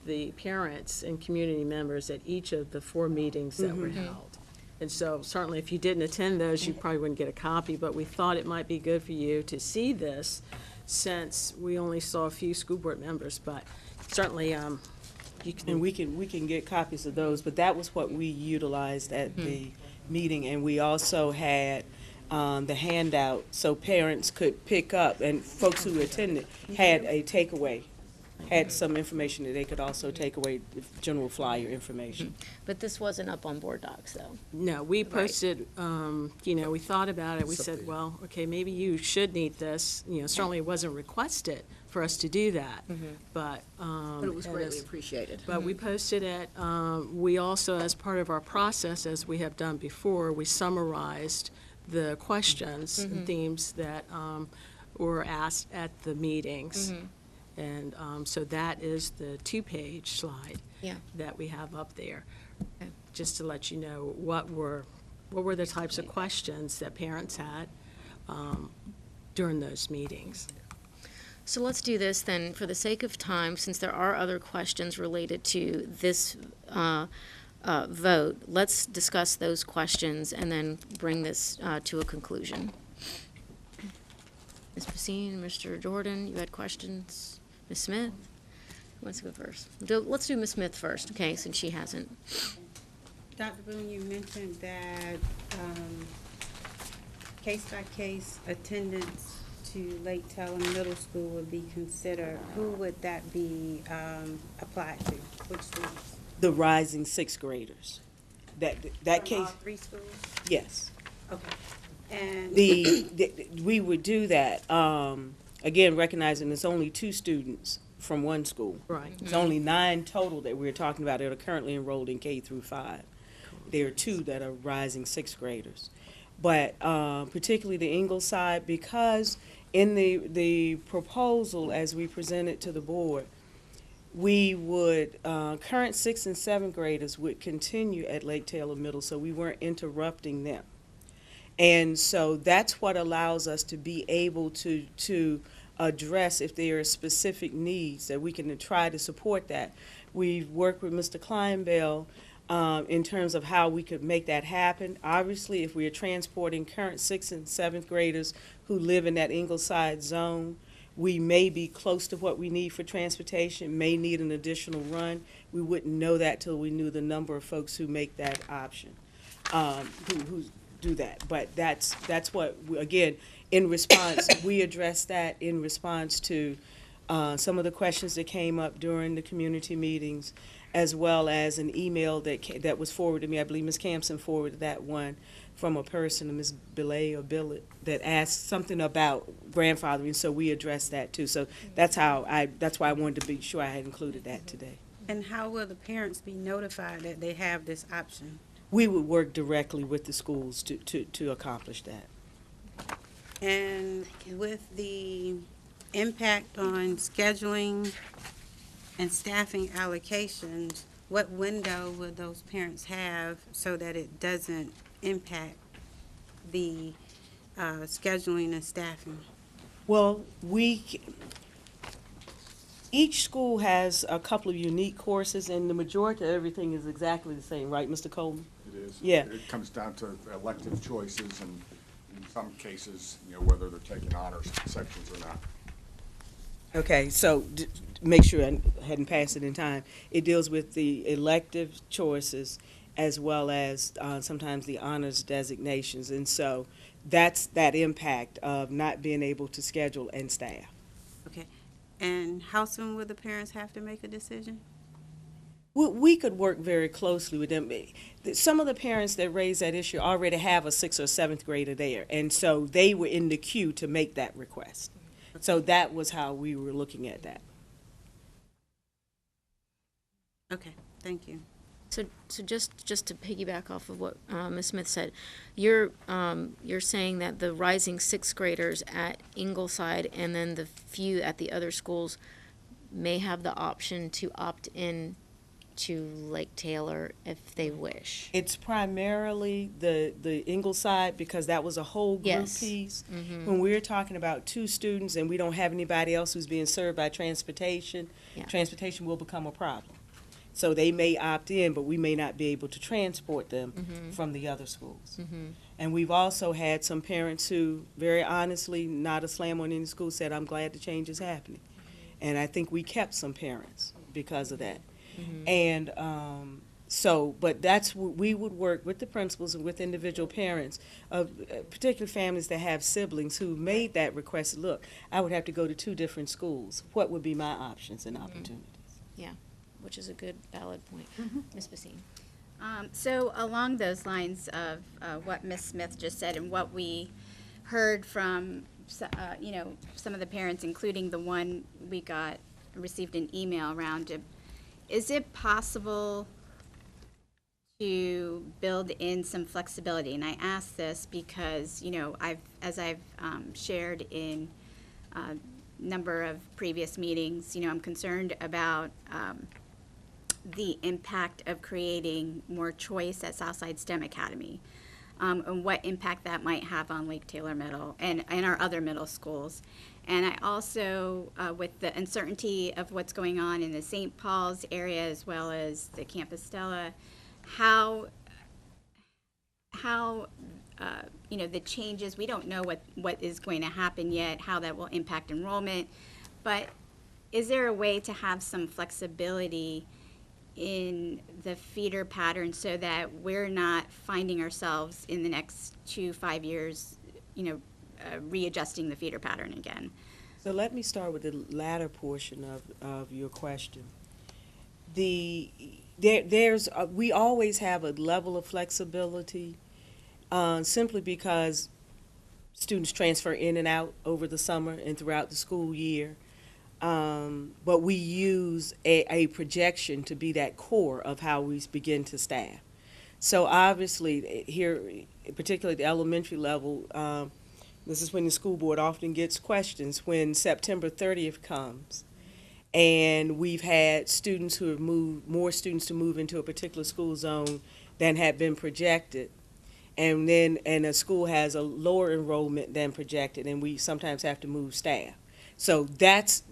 the parents and community members at each of the 4 meetings that were held. And so certainly if you didn't attend those, you probably wouldn't get a copy, but we thought it might be good for you to see this, since we only saw a few school board members, but certainly And we can get copies of those, but that was what we utilized at the meeting, and we also had the handout so parents could pick up, and folks who attended had a takeaway, had some information that they could also take away, general flyer information. But this wasn't up on board docs, though. no, we posted, we thought about it. We said, well, okay, maybe you should need this. Certainly it wasn't requested for us to do that, but But it was greatly appreciated. But we posted it. We also, as part of our process, as we have done before, we summarized the questions and themes that were asked at the meetings. And so that is the 2-page slide that we have up there, just to let you know what were the types of questions that parents had during those meetings. So let's do this then, for the sake of time, since there are other questions related to this vote, let's discuss those questions and then bring this to a conclusion. Ms. Pacine, Mr. Jordan, you had questions? Ms. Smith? wants to go first? Let's do Ms. Smith first, okay, since she hasn't. Dr. Boone, you mentioned that case-by-case attendance to Lake Taylor Middle School would be considered. Who would that be applied to? Which students? The rising sixth graders. That From case, all three schools? yes. Okay. And We would do that, again, recognizing it's only 2 students from one school. Right. It's only 9 total that we're talking about that are currently enrolled in K through 5. There are 2 that are rising sixth graders. But particularly the Ingleside, because in the proposal as we presented to the board, we would, current 6th and 7th graders would continue at Lake Taylor Middle, so we weren't interrupting them. And so that's what allows us to be able to address if there are specific needs that we can try to support that. We've worked with Mr. Kleinbell in terms of how we could make that happen. Obviously, if we are transporting current 6th and 7th graders who live in that Ingleside zone, we may be close to what we need for transportation, may need an additional run. We wouldn't know that till we knew the number of folks who make that option, who do that. But that's what, again, in response, we addressed that in response to some of the questions that came up during the community meetings, as well as an email that was forwarded to me. I believe Ms. Campson forwarded that one from a person, Ms. Billet, that asked something about grandfathering, so we addressed that too. So that's why I wanted to be sure I had included that today. and how will the parents be notified that they have this option? We would work directly with the schools to accomplish that. And with the impact on scheduling and staffing allocations, what window would those parents have so that it doesn't impact the scheduling and staffing? Well, each school has a couple of unique courses, and the majority of everything is exactly the same, right, Mr. Coleman? It is. Yeah. It comes down to elective choices, and in some cases, whether they're taking honors sections or not. Okay, so make sure I hadn't passed it in time. It deals with the elective choices as well as sometimes the honors designations. And so that's that impact of not being able to schedule and staff. Okay. And how soon will the parents have to make a decision? We could work very closely with them. Some of the parents that raise that issue already have a 6th or 7th grader there, and so they were in the queue to make that request. So that was how we were looking at that. Okay, thank you. So just to piggyback off of what Ms. Smith said, you're saying that the rising 6th graders at Ingleside and then the few at the other schools may have the option to opt in to Lake Taylor if they wish. It's primarily the Ingleside, because that was a whole group Yes. piece. Mhm. When we're talking about 2 students and we don't have anybody else who's being served by transportation, Yeah. transportation will become a problem. So they may opt in, but we may not be able to transport them from the other schools. And we've also had some parents who, very honestly, not a slam on any school, said, I'm glad the change is happening. And I think we kept some parents because of that. And but we would work with the principals and with individual parents of particular families that have siblings who made that request. Look, I would have to go to 2 different schools. What would be my options and opportunities? Yeah, which is a good, valid point. Ms. Basine. So along those lines of what Ms. Smith just said and what we heard from, some of the parents, including the one we received an email around, is it possible to build in some flexibility? And I ask this because, as I've shared in a number of previous meetings, I'm concerned about the impact of creating more choice at Southside STEM Academy, and what impact that might have on Lake Taylor Middle and our other middle schools. And I also, with the uncertainty of what's going on in the St. Paul's area as well as the Campus Stella, how the changes, we don't know what is going to happen yet, how that will impact enrollment, but is there a way to have some flexibility in the feeder pattern so that we're not finding ourselves in the next 5 years, readjusting the feeder pattern again? So let me start with the latter portion of your question. We always have a level of flexibility simply because students transfer in and out over the summer and throughout the school year. But we use a projection to be that core of how we begin to staff. So obviously here, particularly at the elementary level, this is when the school board often gets questions when September 30th comes. And we've had students who have more students to move into a particular school zone than had been projected. And a school has a lower enrollment than projected, and we sometimes have to move staff. So yes,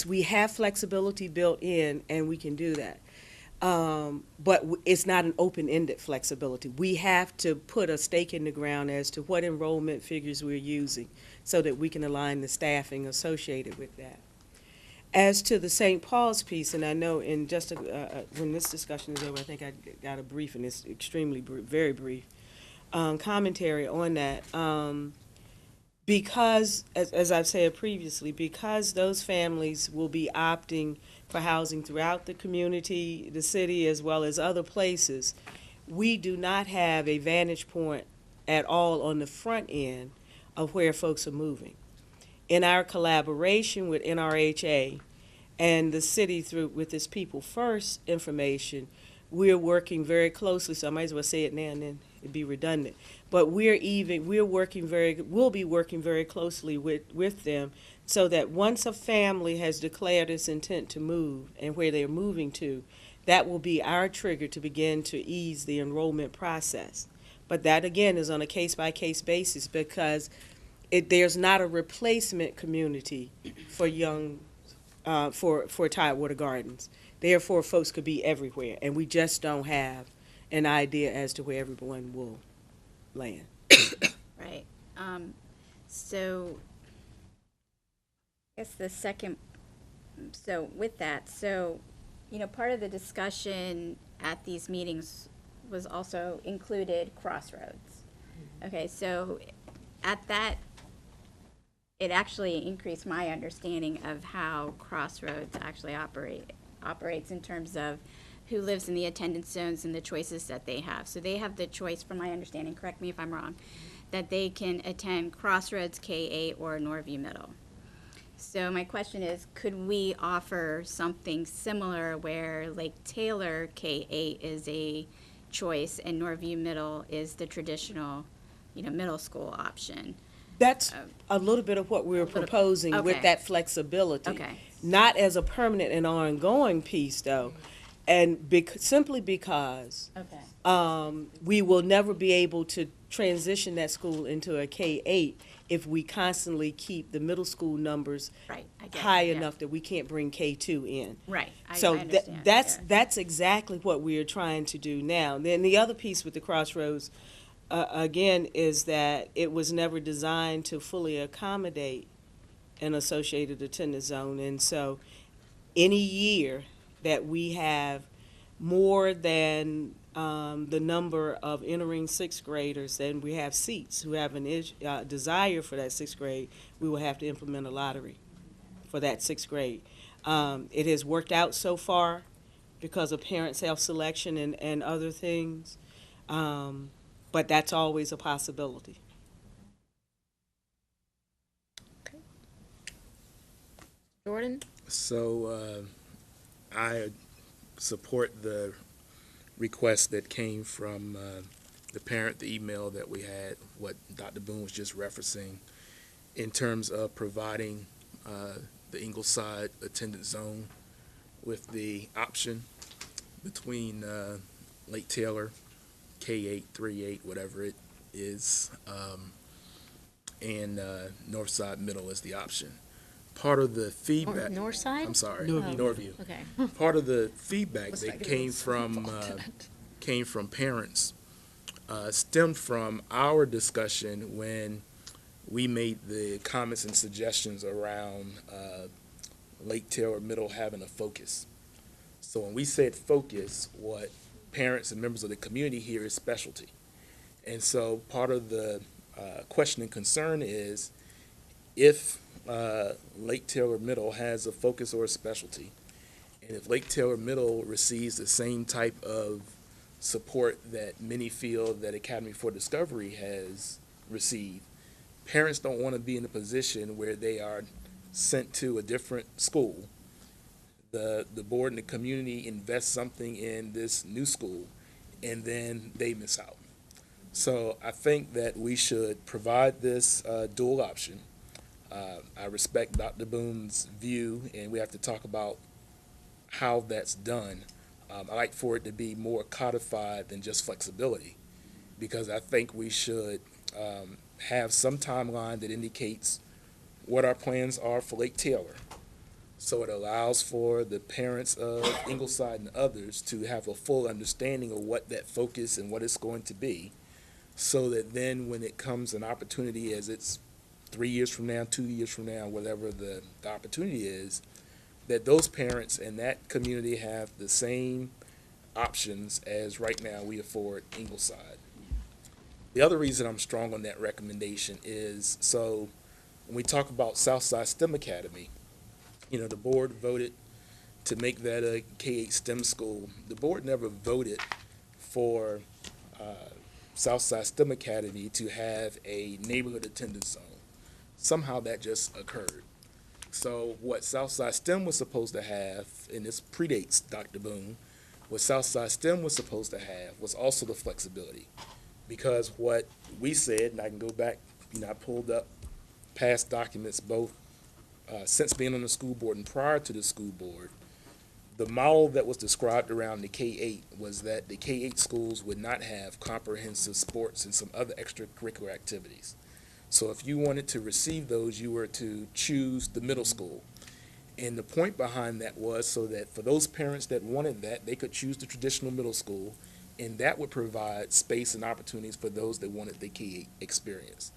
we have flexibility built in, and we can do that. But it's not an open-ended flexibility. We have to put a stake in the ground as to what enrollment figures we're using so that we can align the staffing associated with that. As to the St. Paul's piece, and I know in just when this discussion is over, I think I got a brief, and it's extremely very brief, commentary on that. Because, as I've said previously, because those families will be opting for housing throughout the community, the city, as well as other places, we do not have a vantage point at all on the front end of where folks are moving. In our collaboration with NRHA and the city with this People First information, we're working very closely, so I might as well say it now and then it'd be redundant, but we'll be working very closely with them so that once a family has declared its intent to move and where they're moving to, that will be our trigger to begin to ease the enrollment process. But that again is on a case-by-case basis because there's not a replacement community for for Tidewater Gardens. Therefore, folks could be everywhere, and we just don't have an idea as to where everyone will land. Right. So I guess the second, so with that, part of the discussion at these meetings was also included Crossroads. Okay, so at that, it actually increased my understanding of how Crossroads actually operates in terms of who lives in the attendance zones and the choices that they have. So they have the choice, from my understanding, correct me if I'm wrong, that they can attend Crossroads K-8 or Norview Middle. So my question is, could we offer something similar where Lake Taylor K-8 is a choice and Norview Middle is the traditional, middle school option? That's a little bit of what we were proposing with that flexibility. Okay. Not as a permanent and ongoing piece, though, and simply because we will never be able to transition that school into a K-8 if we constantly keep the middle school numbers high enough that we can't bring K-2 in. Right. I understand. That's exactly what we are trying to do now. Then the other piece with the Crossroads, again, is that it was never designed to fully accommodate an associated attendance zone. And so any year that we have more than the number of entering sixth graders than we have seats who have a desire for that sixth grade, we will have to implement a lottery for that sixth grade. It has worked out so far because of parent self-selection and other things. But that's always a possibility. Okay. Jordan? So I support the request that came from the parent, the email that we had, what Dr. Boone was just referencing, in terms of providing the Ingleside attendance zone with the option between Lake Taylor, K-8, 3-8, whatever it is, and Northside Middle is the option. Part of the feedback. Northside? I'm sorry, Norview. Norview. Okay. Part of the feedback that came from parents stemmed from our discussion when we made the comments and suggestions around Lake Taylor Middle having a focus. So when we said focus, what parents and members of the community hear is specialty. And so part of the question and concern is if Lake Taylor Middle has a focus or a specialty, and if Lake Taylor Middle receives the same type of support that many feel that Academy for Discovery has received, parents don't want to be in a position where they are sent to a different school. The board and the community invest something in this new school, and then they miss out. So I think that we should provide this dual option. I respect Dr. Boone's view, and we have to talk about how that's done. I like for it to be more codified than just flexibility, because I think we should have some timeline that indicates what our plans are for Lake Taylor. So it allows for the parents of Ingleside and others to have a full understanding of what that focus and what it's going to be, so that then when it comes an opportunity, as it's 3 years from now, 2 years from now, whatever the opportunity is, that those parents and that community have the same options as right now we afford Ingleside. The other reason I'm strong on that recommendation is, so when we talk about Southside STEM Academy, you know, the board voted to make that a K-8 STEM school. The board never voted for Southside STEM Academy to have a neighborhood attendance zone. Somehow that just occurred. So what Southside STEM was supposed to have, and this predates Dr. Boone, what Southside STEM was supposed to have was also the flexibility. Because what we said, and I can go back, you know, I pulled up past documents both since being on the school board and prior to the school board, the model that was described around the K-8 was that the K-8 schools would not have comprehensive sports and some other extracurricular activities. So if you wanted to receive those, you were to choose the middle school. And the point behind that was so that for those parents that wanted that, they could choose the traditional middle school, and that would provide space and opportunities for those that wanted the K-8 experience.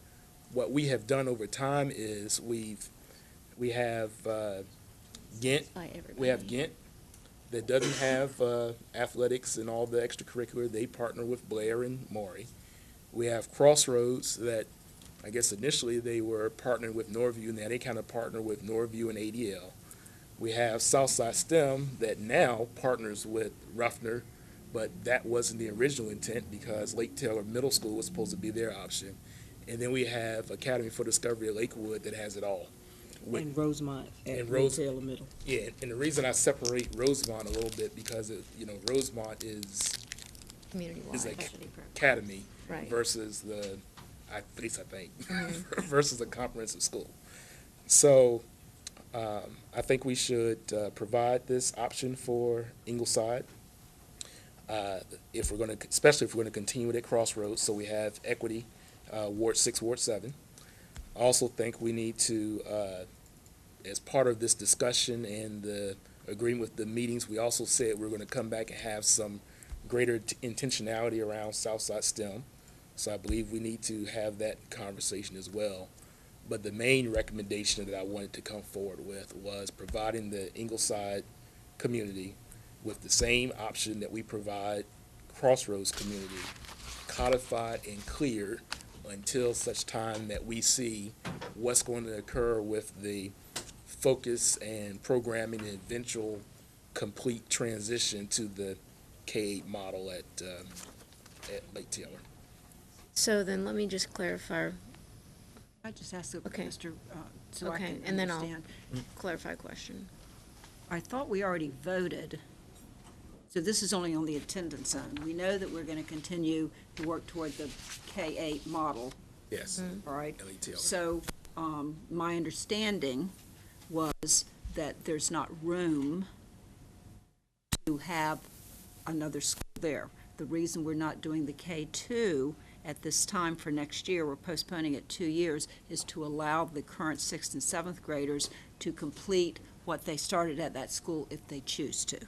What we have done over time is we have Ghent, that doesn't have athletics and all the extracurricular. They partner with Blair and Maury. We have Crossroads that I guess initially they were partnering with Norview, now they kind of partner with Norview and ADL. We have Southside STEM that now partners with Ruffner, but that wasn't the original intent because Lake Taylor Middle School was supposed to be their option. And then we have Academy for Discovery at Lakewood that has it all. And Rosemont at Lake Taylor Middle. Yeah, and the reason I separate Rosemont a little bit because Rosemont is like academy Right. versus at least I think, versus a comprehensive school. So I think we should provide this option for Ingleside, especially if we're going to continue it at Crossroads, so we have equity, Ward 6, Ward 7. I also think we need to, as part of this discussion and the agreement with the meetings, we also said we're going to come back and have some greater intentionality around Southside STEM. So I believe we need to have that conversation as well. But the main recommendation that I wanted to come forward with was providing the Ingleside community with the same option that we provide Crossroads community, codified and clear until such time that we see what's going to occur with the focus and programming and eventual complete transition to the K-8 model at Lake Taylor. So then let me just clarify. I just asked Okay. Mr., so I Okay, can and then I'll understand. clarify question. I thought we already voted, so this is only on the attendance zone. We know that we're going to continue to work toward the K-8 model, Yes. all right? at Lake Taylor. So my understanding was that there's not room to have another school there. The reason we're not doing the K-2 at this time for next year, we're postponing it 2 years, is to allow the current 6th and 7th graders to complete what they started at that school if they choose to.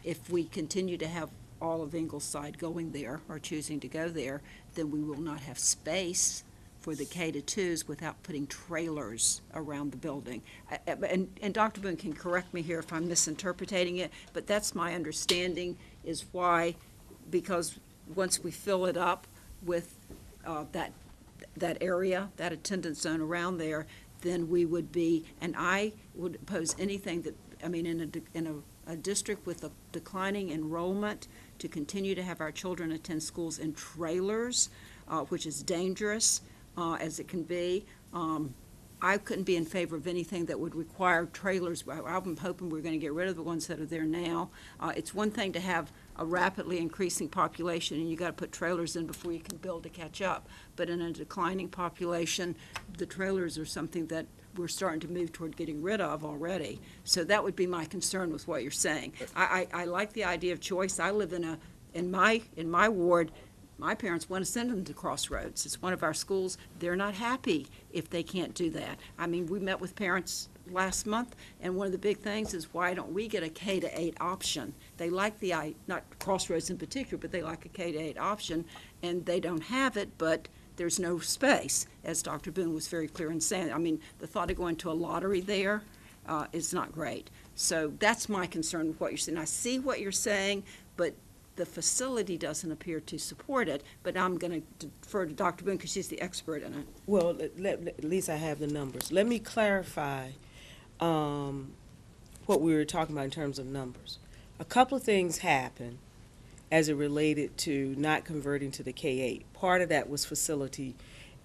If we continue to have all of Ingleside going there or choosing to go there, then we will not have space for the K-2s without putting trailers around the building. And Dr. Boone can correct me here if I'm misinterpreting it, but that's my understanding is why, because once we fill it up with that area, that attendance zone around there, then we would be, and I would oppose anything that, I mean, in a district with a declining enrollment, to continue to have our children attend schools in trailers, which is dangerous as it can be. I couldn't be in favor of anything that would require trailers. I'm hoping we're going to get rid of the ones that are there now. It's one thing to have a rapidly increasing population, and you got to put trailers in before you can build to catch up. But in a declining population, the trailers are something that we're starting to move toward getting rid of already. So that would be my concern with what you're saying. I like the idea of choice. I live in my ward. My parents want to send them to Crossroads. It's one of our schools. They're not happy if they can't do that. I mean, we met with parents last month, and one of the big things is, why don't we get a K-8 option? They like not Crossroads in particular, but they like a K-8 option, and they don't have it, but there's no space, as Dr. Boone was very clear in saying. I mean, the thought of going to a lottery there is not great. So that's my concern with what you're saying. I see what you're saying, but the facility doesn't appear to support it, but I'm going to defer to Dr. Boone because she's the expert in it. Well, at least I have the numbers. Let me clarify what we were talking about in terms of numbers. A couple of things happened as it related to not converting to the K-8. Part of that was facility,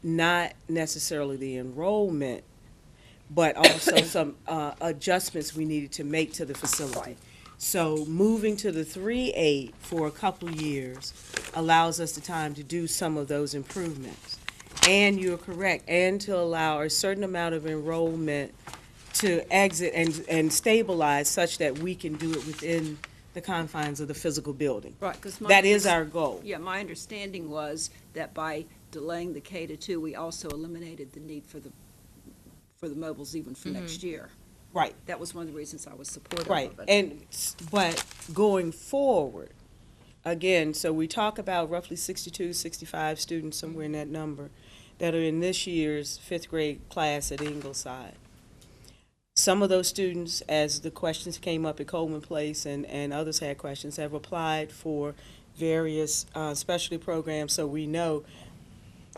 not necessarily the enrollment, but also some adjustments we needed to make to the facility. Right. So moving to the 3-8 for a couple of years allows us the time to do some of those improvements. And you're correct, and to allow a certain amount of enrollment to exit and stabilize such that we can do it within the confines of the physical building. Right, because that is our goal. Yeah, my understanding was that by delaying the K-2, we also eliminated the need for the mobiles even for next year. Right. That was one of the reasons I was supportive right. of it. And but going forward, again, so we talk about roughly 62, 65 students, somewhere in that number, that are in this year's 5th grade class at Ingleside. Some of those students, as the questions came up at Coleman Place and others had questions, have applied for various specialty programs, so we know,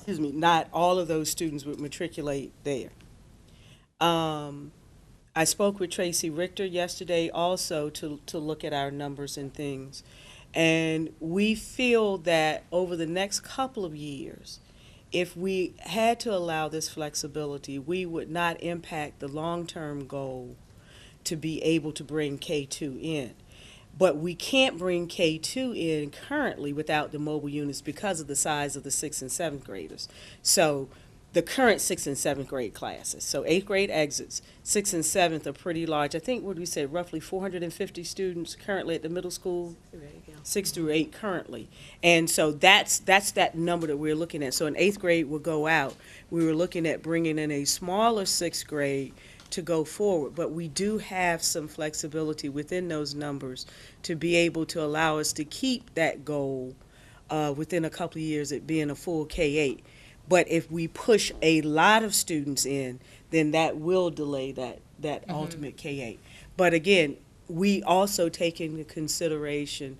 not all of those students would matriculate there. I spoke with Tracy Richter yesterday also to look at our numbers and things, and we feel that over the next couple of years, if we had to allow this flexibility, we would not impact the long-term goal to be able to bring K-2 in. But we can't bring K-2 in currently without the mobile units because of the size of the 6th and 7th graders. So the current 6th and 7th grade classes. So 8th grade exits, 6th and 7th are pretty large. I think, what do we say, roughly 450 students currently at the middle school? 6 through 8 currently. And so that's that number that we're looking at. So in 8th grade will go out. We were looking at bringing in a smaller 6th grade to go forward, but we do have some flexibility within those numbers to be able to allow us to keep that goal within a couple of years at being a full K-8. But if we push a lot of students in, then that will delay that ultimate K-8. But again, we also take into consideration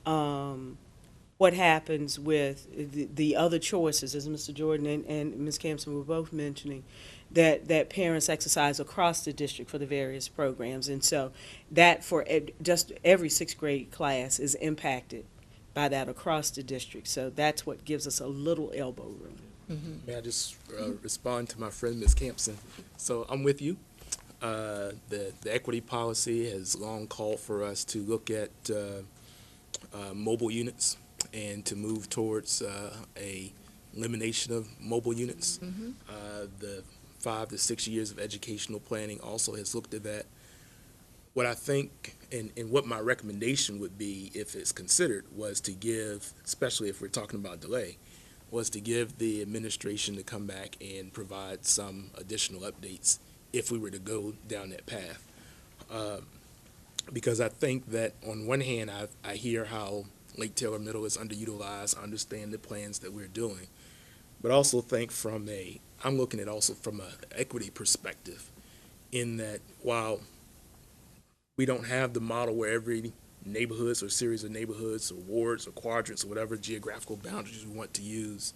what happens with the other choices, as Mr. Jordan and Ms. Campson were both mentioning, that parents exercise across the district for the various programs. And so that for just every 6th grade class is impacted by that across the district. So that's what gives us a little elbow room. May I just respond to my friend, Ms. Campson? So I'm with you. The equity policy has long called for us to look at mobile units and to move towards a elimination of mobile units. The 5 to 6 years of educational planning also has looked at that. What I think and what my recommendation would be, if it's considered, was to give, especially if we're talking about delay, was to give the administration to come back and provide some additional updates if we were to go down that path. Because I think that on one hand, I hear how Lake Taylor Middle is underutilized. I understand the plans that we're doing. but also think I'm looking at also from an equity perspective, in that while we don't have the model where every neighborhoods or series of neighborhoods or wards or quadrants or whatever geographical boundaries we want to use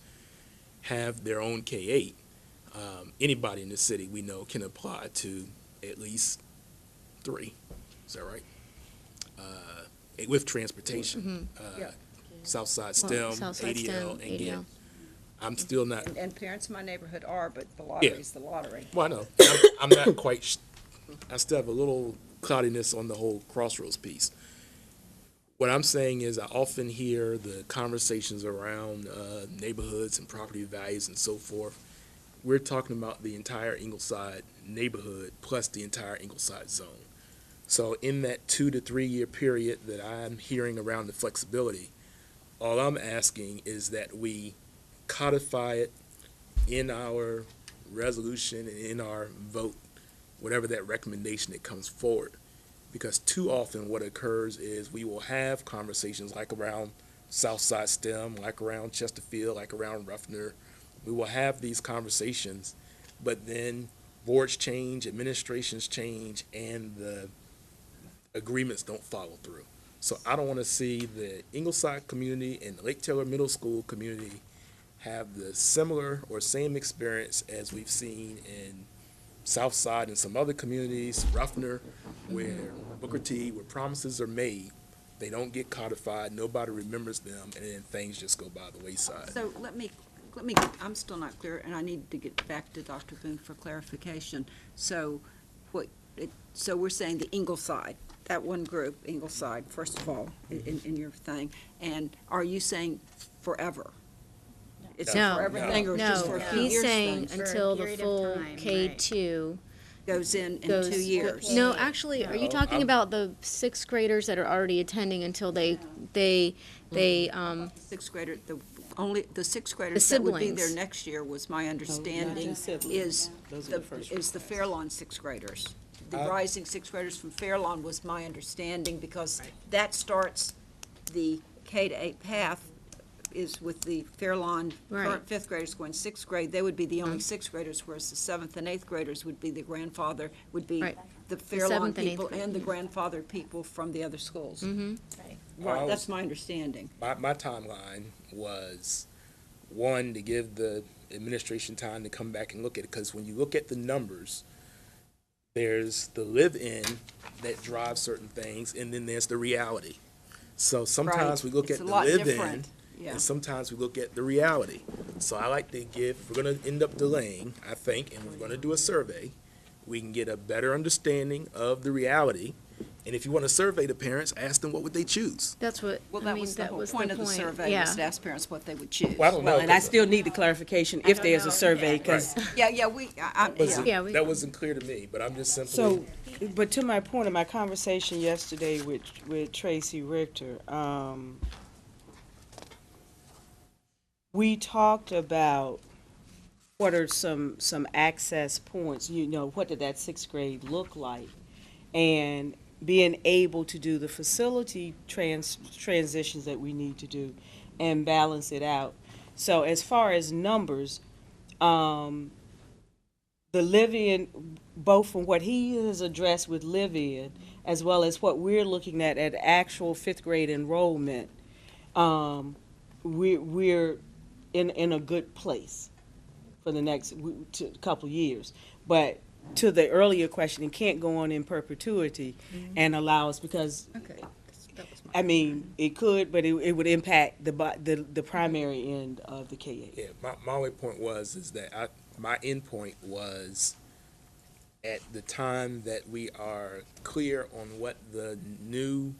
have their own K-8, anybody in the city we know can apply to at least 3. Is that right? With transportation, Southside STEM, Southside ADL, STEM, and ADL. again, I'm still not. And parents in my neighborhood are, but the lottery's the lottery. Well, I know. I'm not quite. I still have a little cloudiness on the whole crossroads piece. What I'm saying is I often hear the conversations around neighborhoods and property values and so forth. We're talking about the entire Ingleside neighborhood plus the entire Ingleside zone. So in that 2 to 3 year period that I'm hearing around the flexibility, all I'm asking is that we codify it in our resolution and in our vote, whatever that recommendation that comes forward. Because too often what occurs is we will have conversations like around Southside STEM, like around Chesterfield, like around Ruffner. We will have these conversations, but then boards change, administrations change, and the agreements don't follow through. So I don't want to see the Ingleside community and the Lake Taylor Middle School community have the similar or same experience as we've seen in Southside and some other communities, Ruffner, where Booker T, where promises are made, they don't get codified, nobody remembers them, and then things just go by the wayside. So let me, I'm still not clear, and I need to get back to Dr. Boone for clarification. So so we're saying the Ingleside, that one group, Ingleside, first of all, in your thing, and are you saying forever? It's No, for everything, or it's just for a few years? He's saying thing? until the period of full time, K2 Goes in goes. 2 years. No, actually, are you talking about the 6th graders that are already attending until they Sixth grader, the sixth graders The that would be there siblings. next year was my understanding is the Fairlawn sixth graders. The rising sixth graders from Fairlawn was my understanding, because that starts the K-8 path is with the Fairlawn Right. current fifth graders going sixth grade. They would be the only sixth graders, whereas the 7th and 8th graders would be the grandfather, would be Right. the seventh Fairlawn and eighth people grade. and the grandfather people from the other schools. Mm-hmm. Right, that's my understanding. My timeline was, one, to give the administration time to come back and look at it, because when you look at the numbers, there's the live-in that drives certain things, and then there's the reality. So sometimes Right. we look It's at a the lot live-in, different. Yeah. and sometimes we look at the reality. So I like to give, if we're gonna end up delaying, I think, and we're gonna do a survey, we can get a better understanding of the reality. And if you want to survey the parents, ask them what would they choose. That's what, Well, I that mean, was the that whole was point the of the point. survey, Yeah. was to ask parents what they would choose. Well, I don't know. Well, and I still need the clarification if there's a survey, because, Yeah, Yeah, we- That wasn't clear to me, but I'm just simply. so, but to my point of my conversation yesterday with Tracy Richter, we talked about what are some access points, what did that 6th grade look like? And being able to do the facility transitions that we need to do and balance it out. So as far as numbers, the live-in, both from what he has addressed with live-in, as well as what we're looking at actual 5th grade enrollment, we're in a good place for the next couple years. But to the earlier question, it can't go on in perpetuity and allow us, because, I mean, it could, but it would impact the primary end of the K-8. Yeah, my only point is that my end point was at the time that we are clear on what the new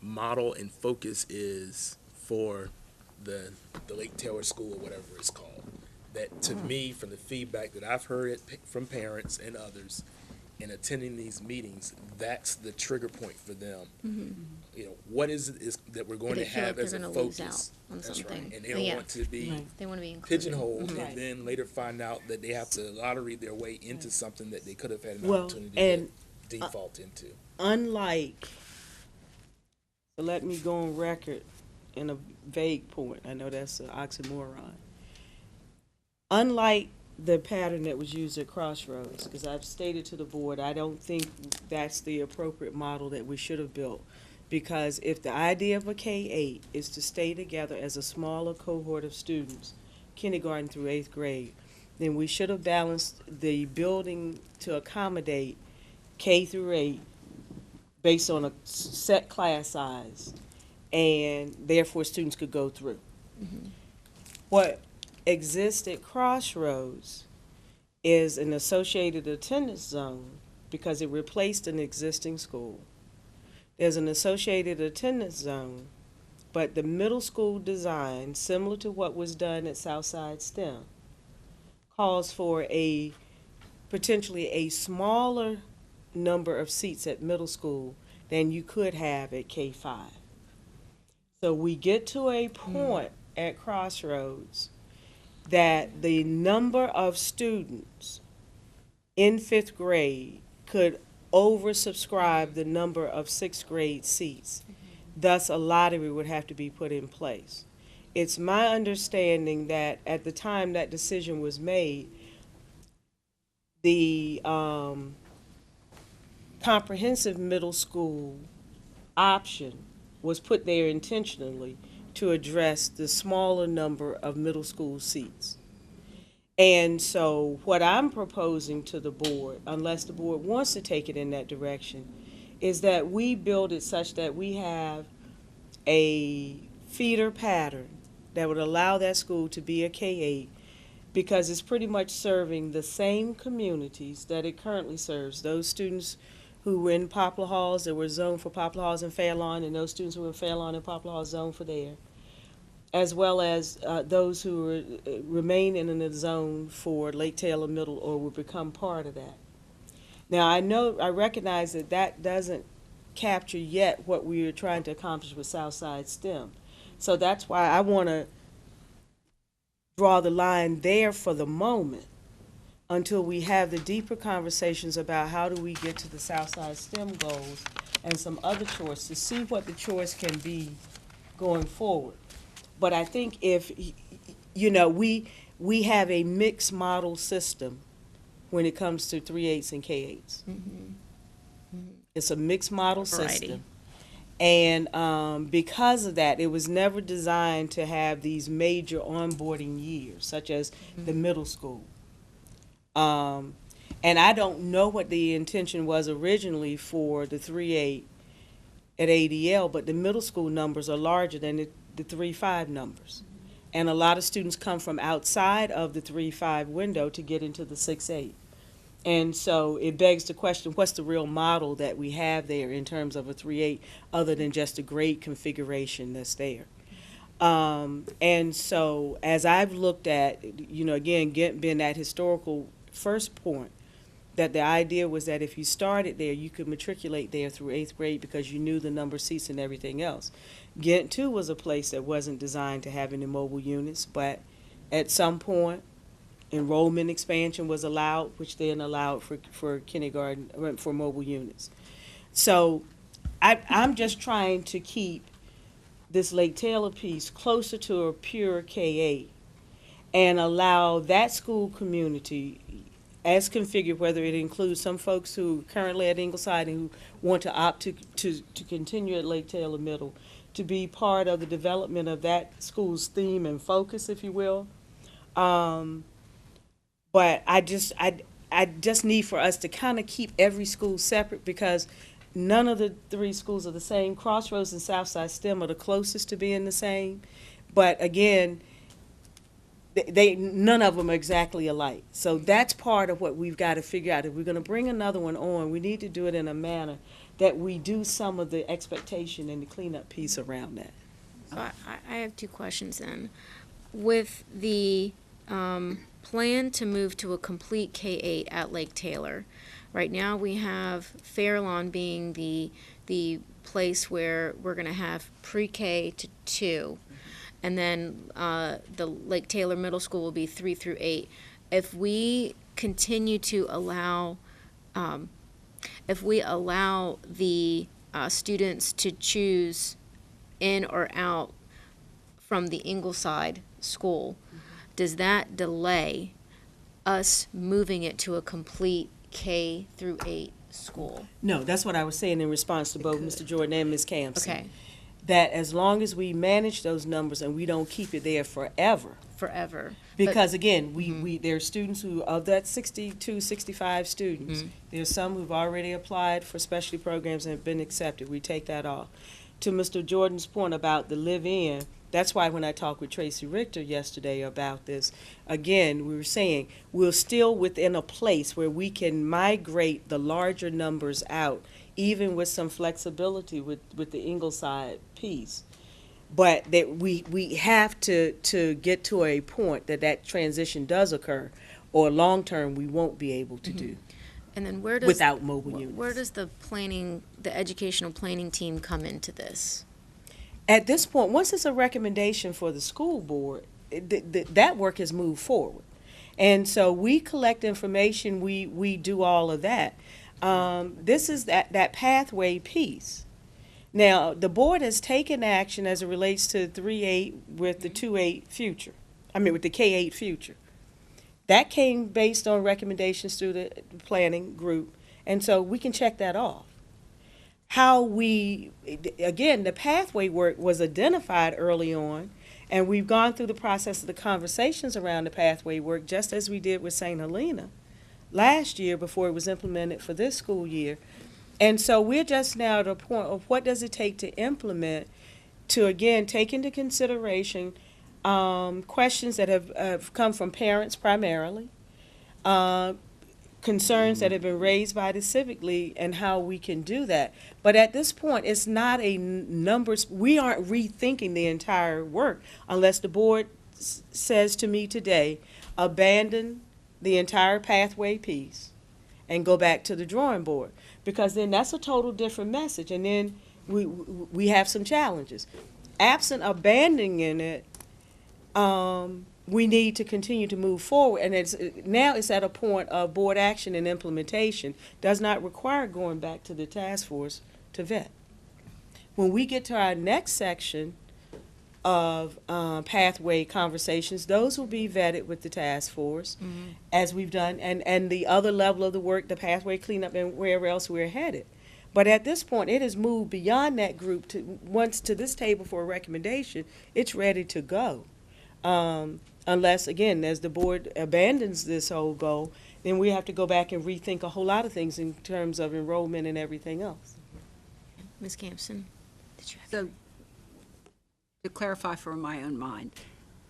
model and focus is for the Lake Taylor School or whatever it's called. That to me, from the feedback that I've heard from parents and others in attending these meetings, that's the trigger point for them. You know, what is it that we're going They to feel like have they're as a gonna lose focus? out on That's something. right. And they don't Yeah. want to be They want to be included. pigeonholed Mhm. and then later find out that they have to lottery their way into something that they could have had an Well, opportunity and, to default into. Unlike, so let me go on record in a vague point, I know that's an oxymoron. unlike the pattern that was used at Crossroads, because I've stated to the board, I don't think that's the appropriate model that we should have built. Because if the idea of a K-8 is to stay together as a smaller cohort of students, kindergarten through 8th grade, then we should have balanced the building to accommodate K through 8 based on a set class size, and therefore students could go through. What exists at Crossroads is an associated attendance zone because it replaced an existing school. There's an associated attendance zone, but the middle school design, similar to what was done at Southside STEM, calls for potentially a smaller number of seats at middle school than you could have at K-5. So we get to a point at Crossroads that the number of students in 5th grade could oversubscribe the number of 6th grade seats. Thus, a lottery would have to be put in place. It's my understanding that at the time that decision was made, the comprehensive middle school option was put there intentionally to address the smaller number of middle school seats. And so what I'm proposing to the board, unless the board wants to take it in that direction, is that we build it such that we have a feeder pattern that would allow that school to be a K-8, because it's pretty much serving the same communities that it currently serves. Those students who were in Poplar Halls, that were zoned for Poplar Halls and Fairlawn, and those students who were in Fairlawn and Poplar Halls zoned for there, as well as those who remain in a zone for Lake Taylor Middle or will become part of that. Now, I recognize that that doesn't capture yet what we are trying to accomplish with Southside STEM. So that's why I want to draw the line there for the moment until we have the deeper conversations about how do we get to the Southside STEM goals and some other choice to see what the choice can be going forward. But I think if, we have a mixed model system when it comes to 3/8s and K-8s. It's a mixed model system. And because of that, it was never designed to have these major onboarding years, such as the middle school. And I don't know what the intention was originally for the 3/8 at ADL, but the middle school numbers are larger than the 3/5 numbers. And a lot of students come from outside of the 3/5 window to get into the 6/8. And so it begs the question, what's the real model that we have there in terms of a 3/8 other than just a grade configuration that's there? And so as I've looked at, again, being that historical first point, that the idea was that if you started there, you could matriculate there through 8th grade because you knew the number of seats and everything else. Ghent, too, was a place that wasn't designed to have any mobile units, but at some point, enrollment expansion was allowed, which then allowed for kindergarten, for mobile units. So I'm just trying to keep this Lake Taylor piece closer to a pure K-8 and allow that school community, as configured, whether it includes some folks who currently at Ingleside and who want to opt to continue at Lake Taylor Middle, to be part of the development of that school's theme and focus, if you will. But I just need for us to kind of keep every school separate, because none of the 3 schools are the same. Crossroads and Southside STEM are the closest to being the same. But again, none of them are exactly alike. So that's part of what we've got to figure out. If we're going to bring another one on, we need to do it in a manner that we do some of the expectation and the cleanup piece around that. So I have 2 questions then. With the plan to move to a complete K-8 at Lake Taylor, right now we have Fairlawn being the place where we're going to have pre-K to 2. And then the Lake Taylor Middle School will be 3 through 8. If we continue to allow, the students to choose in or out from the Ingleside school, does that delay us moving it to a complete K through 8 school? No, that's what I was saying in response to both Mr. Jordan and Ms. Campson. Okay. That as long as we manage those numbers and we don't keep it there forever. Forever. Because again, there are students who, of that 62, 65 students, there's some who've already applied for specialty programs and have been accepted. We take that off. To Mr. Jordan's point about the live-in, that's why when I talked with Tracy Richter yesterday about this, again, we were saying we're still within a place where we can migrate the larger numbers out, even with some flexibility with the Ingleside piece. But that we have to get to a point that transition does occur, or long-term we won't be able to do. And then where does without mobile units. Where does the educational planning team come into this? At this point, once it's a recommendation for the school board, that work has moved forward. And so we collect information, we do all of that. This is that pathway piece. Now, the board has taken action as it relates to 3-8 with the 2-8 future. With the K-8 future. That came based on recommendations through the planning group, and so we can check that off. Again, the pathway work was identified early on, and we've gone through the process of the conversations around the pathway work, just as we did with St. Helena last year before it was implemented for this school year. And so we're just now at a point of what does it take to implement to, again, take into consideration questions that have come from parents primarily, concerns that have been raised by the Civic League, and how we can do that. But at this point, it's not a numbers, we aren't rethinking the entire work unless the board says to me today, abandon the entire pathway piece and go back to the drawing board. Because then that's a total different message, and then we have some challenges. Absent abandoning it, we need to continue to move forward, and now it's at a point of board action and implementation. Does not require going back to the task force to vet. When we get to our next section of pathway conversations, those will be vetted with the task force, as we've done, and the other level of the work, the pathway cleanup and wherever else we're headed. But at this point, it has moved beyond that group to once to this table for a recommendation. It's ready to go. Unless, again, as the board abandons this whole goal, then we have to go back and rethink a whole lot of things in terms of enrollment and everything else. Ms. Campson, did you have? So, to clarify for my own mind,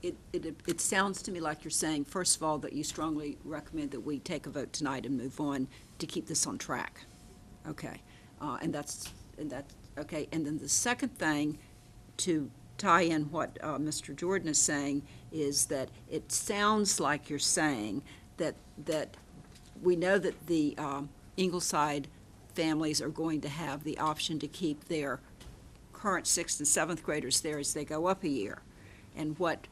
it sounds to me like you're saying, first of all, that you strongly recommend that we take a vote tonight and move on to keep this on track. Okay, and that's okay. And then the second thing, to tie in what Mr. Jordan is saying, is that it sounds like you're saying that we know that the Ingleside families are going to have the option to keep their current 6th and 7th graders there as they go up a year. And what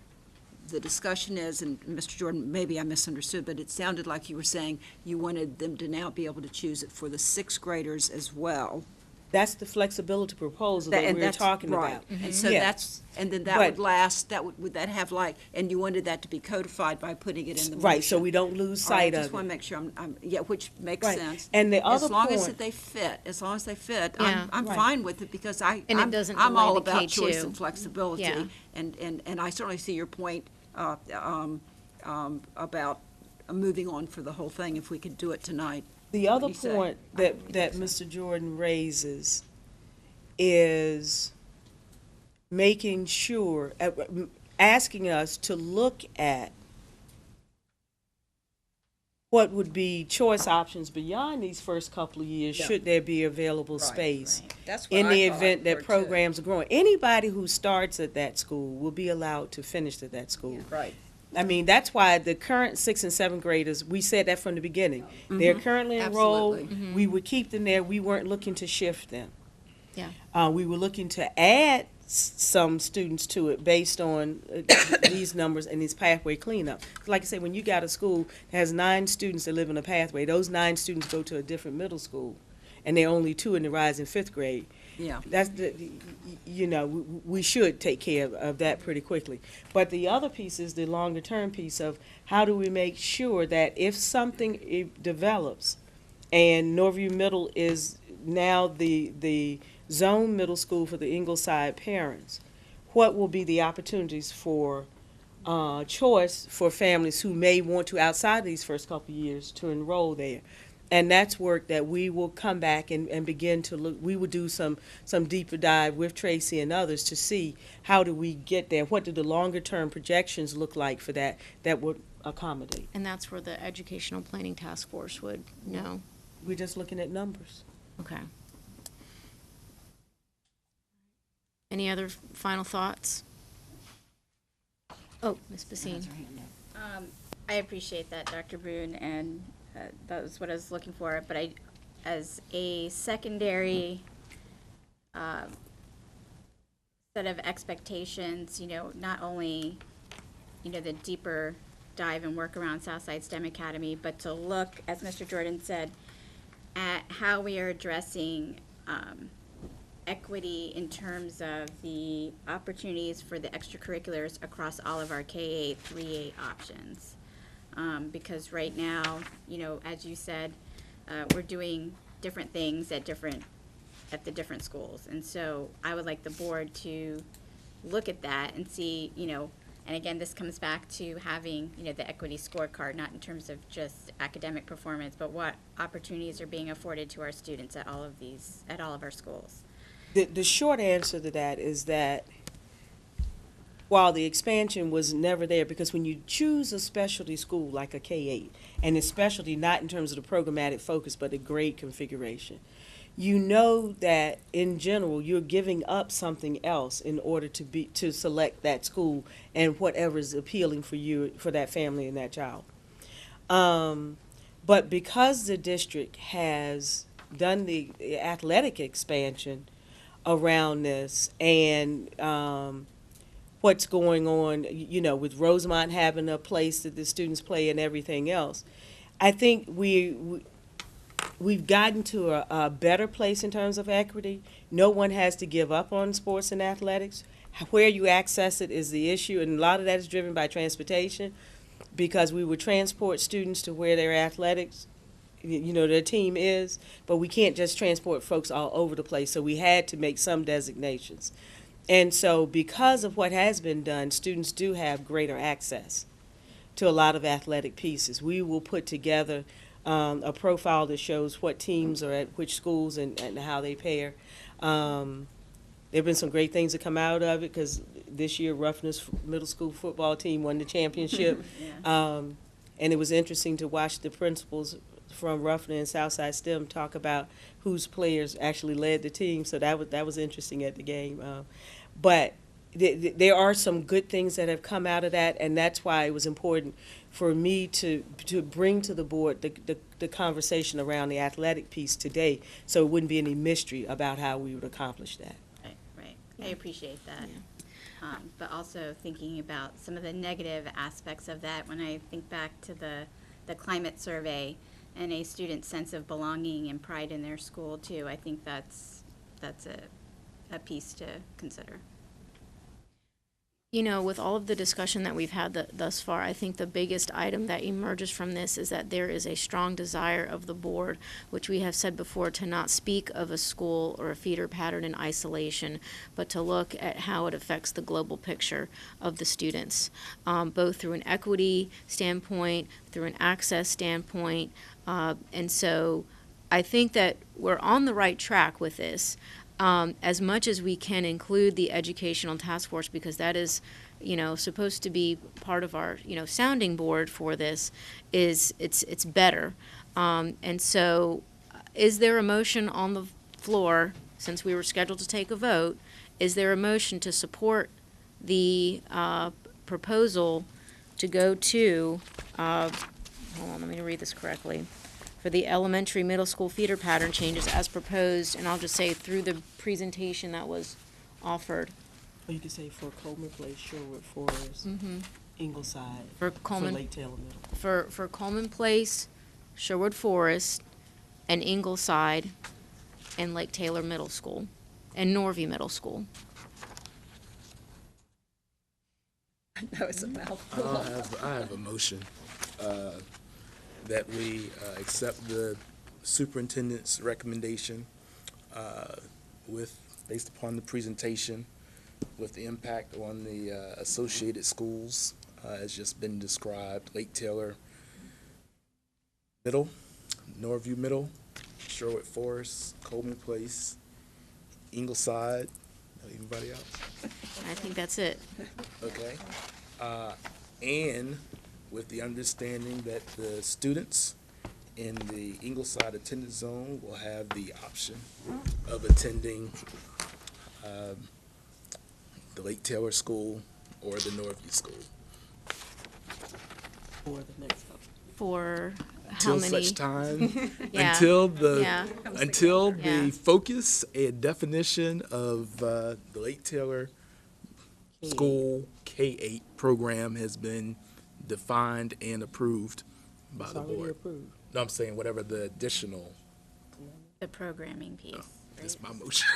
the discussion is, and Mr. Jordan, maybe I misunderstood, but it sounded like you were saying you wanted them to now be able to choose it for the 6th graders as well. That's the flexibility proposal that we were talking about. And so that's, and then that would last, would that have and you wanted that to be codified by putting it in the motion? Right, so we don't lose sight of it. I just want to make sure which makes sense. And the other as long point, as they fit, Yeah. I'm fine with it, because I'm all about choice and flexibility. Yeah. And I certainly see your point about moving on for the whole thing if we could do it tonight. the other point that Mr. Jordan raises is making sure, asking us to look at what would be choice options beyond these first couple of years, should there be available space in the event that programs are growing. Anybody who starts at that school will be allowed to finish at that school. Right. I mean, that's why the current 6th and 7th graders, we said that from the beginning. They're currently enrolled. Absolutely. We would keep them there. We weren't looking to shift them. Yeah. We were looking to add some students to it based on these numbers and this pathway cleanup. Like I said, when you got a school that has 9 students that live in a pathway, those 9 students go to a different middle school. and there are only 2 in the rising 5th grade. Yeah. That's we should take care of that pretty quickly. But the other piece is the longer term piece of how do we make sure that if something develops, and Norview Middle is now the zone middle school for the Ingleside parents, what will be the opportunities for choice for families who may want to, outside these first couple of years, to enroll there? And that's work that we will come back and begin to look. We will do some deeper dive with Tracy and others to see how do we get there. What do the longer term projections look like for that would accommodate? And that's where the Educational Planning Task Force would know. We're just looking at numbers. Okay. Any other final thoughts? Oh, Ms. Basine. I appreciate that, Dr. Boone, and that was what I was looking for. But as a secondary set of expectations, not only, the deeper dive and work around Southside STEM Academy, but to look, as Mr. Jordan said, at how we are addressing equity in terms of the opportunities for the extracurriculars across all of our K-8, 3A options. Because right now, as you said, we're doing different things at the different schools. And so I would like the board to look at that and see, and again, this comes back to having, the equity scorecard, not in terms of just academic performance, but what opportunities are being afforded to our students at all of our schools. The short answer to that is that while the expansion was never there, because when you choose a specialty school like a K-8, and a specialty not in terms of the programmatic focus, but the grade configuration, you know that in general you're giving up something else in order to select that school and whatever is appealing for you, for that family and that child. But because the district has done the athletic expansion around this, and what's going on, with Rosemont having a place that the students play and everything else, I think we've gotten to a better place in terms of equity. No one has to give up on sports and athletics. Where you access it is the issue, and a lot of that is driven by transportation, because we would transport students to where their athletics, their team is, but we can't just transport folks all over the place, so we had to make some designations. And so because of what has been done, students do have greater access to a lot of athletic pieces. We will put together a profile that shows what teams are at which schools and how they pair. There have been some great things that come out of it, because this year Ruffner's middle school football team won the championship. Yeah. And it was interesting to watch the principals from Ruffner and Southside STEM talk about whose players actually led the team. So that was interesting at the game. But there are some good things that have come out of that, and that's why it was important for me to bring to the board the conversation around the athletic piece today, so it wouldn't be any mystery about how we would accomplish that. Right. Yeah. I appreciate that. Yeah. But also thinking about some of the negative aspects of that, when I think back to the climate survey and a student's sense of belonging and pride in their school too, I think that's a piece to consider. With all of the discussion that we've had thus far, I think the biggest item that emerges from this is that there is a strong desire of the board, which we have said before, to not speak of a school or a feeder pattern in isolation, but to look at how it affects the global picture of the students, both through an equity standpoint, through an access standpoint. And so I think that we're on the right track with this. As much as we can include the educational task force, because that is, supposed to be part of our, sounding board for this, it's better. And so, is there a motion on the floor, since we were scheduled to take a vote, is there a motion to support the proposal to go to, hold on, let me read this correctly, for the elementary middle school feeder pattern changes as proposed, and I'll just say through the presentation that was offered. Or you could say for Coleman Place, Sherwood Forest, Ingleside, for Lake Taylor Middle. For Coleman Place, Sherwood Forest, and Ingleside, and Lake Taylor Middle School and Norview Middle School. That was a mouthful. I have a motion that we accept the superintendent's recommendation based upon the presentation with the impact on the associated schools as just been described: Lake Taylor Middle, Norview Middle, Sherwood Forest, Coleman Place, Ingleside. Anybody else? I think that's it. Okay. And with the understanding that the students in the Ingleside attendance zone will have the option of attending the Lake Taylor School or the Norview School. For the next vote. For how Until many? such time, Yeah. until the Yeah. focus and definition of the Lake Taylor School K-8 program has been defined and approved by It's the already board. approved. No, I'm saying whatever the additional, The programming piece. that's my motion.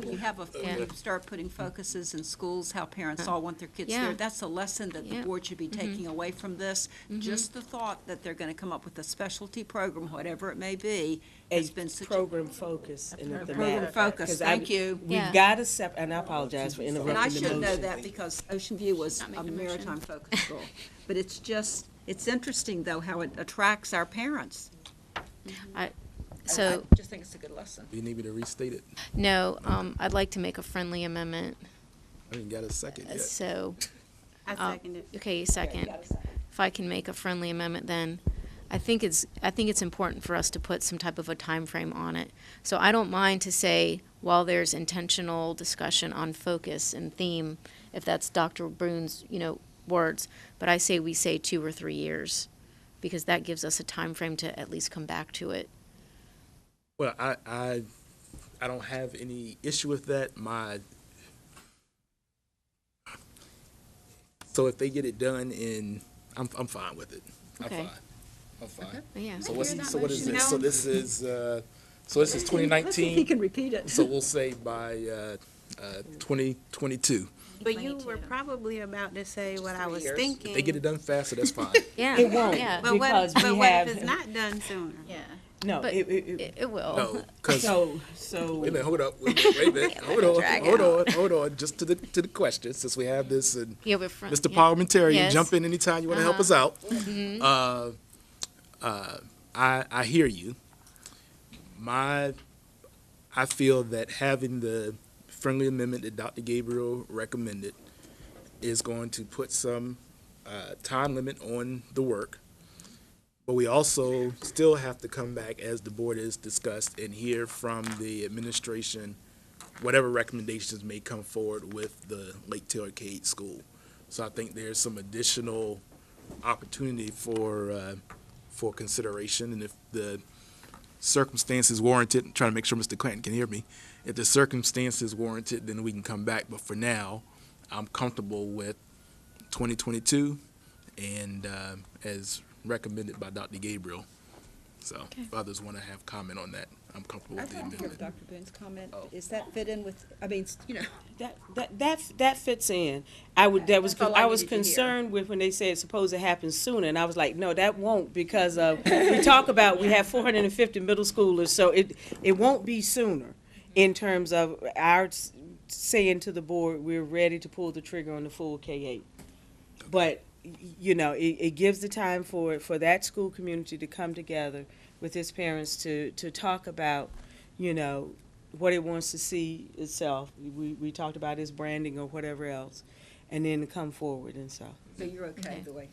We have Yeah. we start putting focuses in schools, how parents all want their kids Yeah. there. That's a lesson that the Yeah. board should be taking away from this. Just the thought that they're going to come up with a specialty program, whatever it may be, has been such a Program focus and a program thematic. focus. 'Cause Thank you. Yeah. We've got to separate, and I apologize for interrupting And I the should know motion. that because Ocean View was Not a making a motion. maritime focused school. But it's just, it's interesting though how it attracts our parents. So, I just think it's a good lesson. Do you need me to restate it? no, I'd like to make a friendly amendment. I didn't got a second yet. So, I second it. okay, second. If I can make a friendly amendment, then I think it's important for us to put some type of a time frame on it. So I don't mind to say, while there's intentional discussion on focus and theme, if that's Dr. Brune's, words, but I say we say 2 or 3 years, because that gives us a time frame to at least come back to it. Well, I don't have any issue with that. So if they get it done I'm fine with it. Okay. I'm fine. Yeah. So what is this? motion. So this is 2019. Let's see if he can repeat it. So we'll say by 2022. But you were probably about to say what I was thinking. If they get it done faster, that's fine. Yeah. It won't. Yeah. But what, because but we what have- if it's not done sooner? Yeah. No, But it, it will. No, because so. wait a minute, hold up, wait a minute, hold on, just to the question, since we have this, and Yeah, we're front. Mr. yeah. Parliamentarian, Yes. jump in anytime you want to help us out. I hear you. I feel that having the friendly amendment that Dr. Gabriel recommended is going to put some time limit on the work. But we also still have to come back, as the board has discussed, and hear from the administration whatever recommendations may come forward with the Lake Taylor K-8 school. So I think there's some additional opportunity for consideration, and if the circumstances warranted, I'm trying to make sure Mr. Clanton can hear me, if the circumstances warranted, then we can come back. But for now, I'm comfortable with 2022 and as recommended by Dr. Gabriel. So if others want to have comment on that, I'm comfortable with the I'd like to hear amendment. Dr. Boone's comment. Is that fit in with, I mean, That fits in. I That's all I was needed to hear. concerned with when they said suppose it happens sooner, and I was like, no, that won't, because we talk about we have 450 middle schoolers, so it won't be sooner in terms of our saying to the board we're ready to pull the trigger on the full K-8. But it gives the time for that school community to come together with its parents to talk about what it wants to see itself. We talked about its branding or whatever else, and then to come forward and so. so you're okay the way,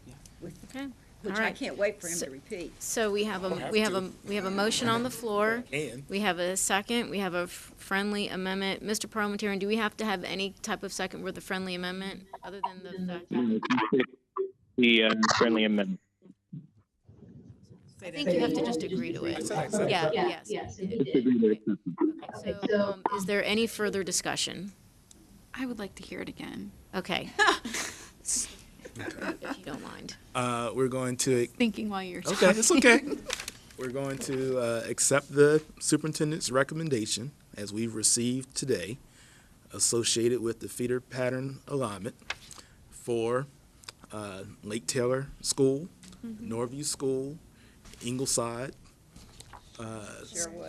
Okay. which All I right. can't wait for him So- to repeat. So we have a motion on the floor. And We have a second. We have a friendly amendment. Mr. Parliamentarian, do we have to have any type of second with the friendly amendment other than the second? The friendly amendment. I think you have to just agree to it. Yeah, yes. Okay, so, is there any further discussion? I would like to hear it again. Okay. If you don't mind. we're going to, Thinking while you're okay, it's okay. we're going to accept the superintendent's recommendation as we've received today associated with the feeder pattern alignment for Lake Taylor School, Norview School, Ingleside,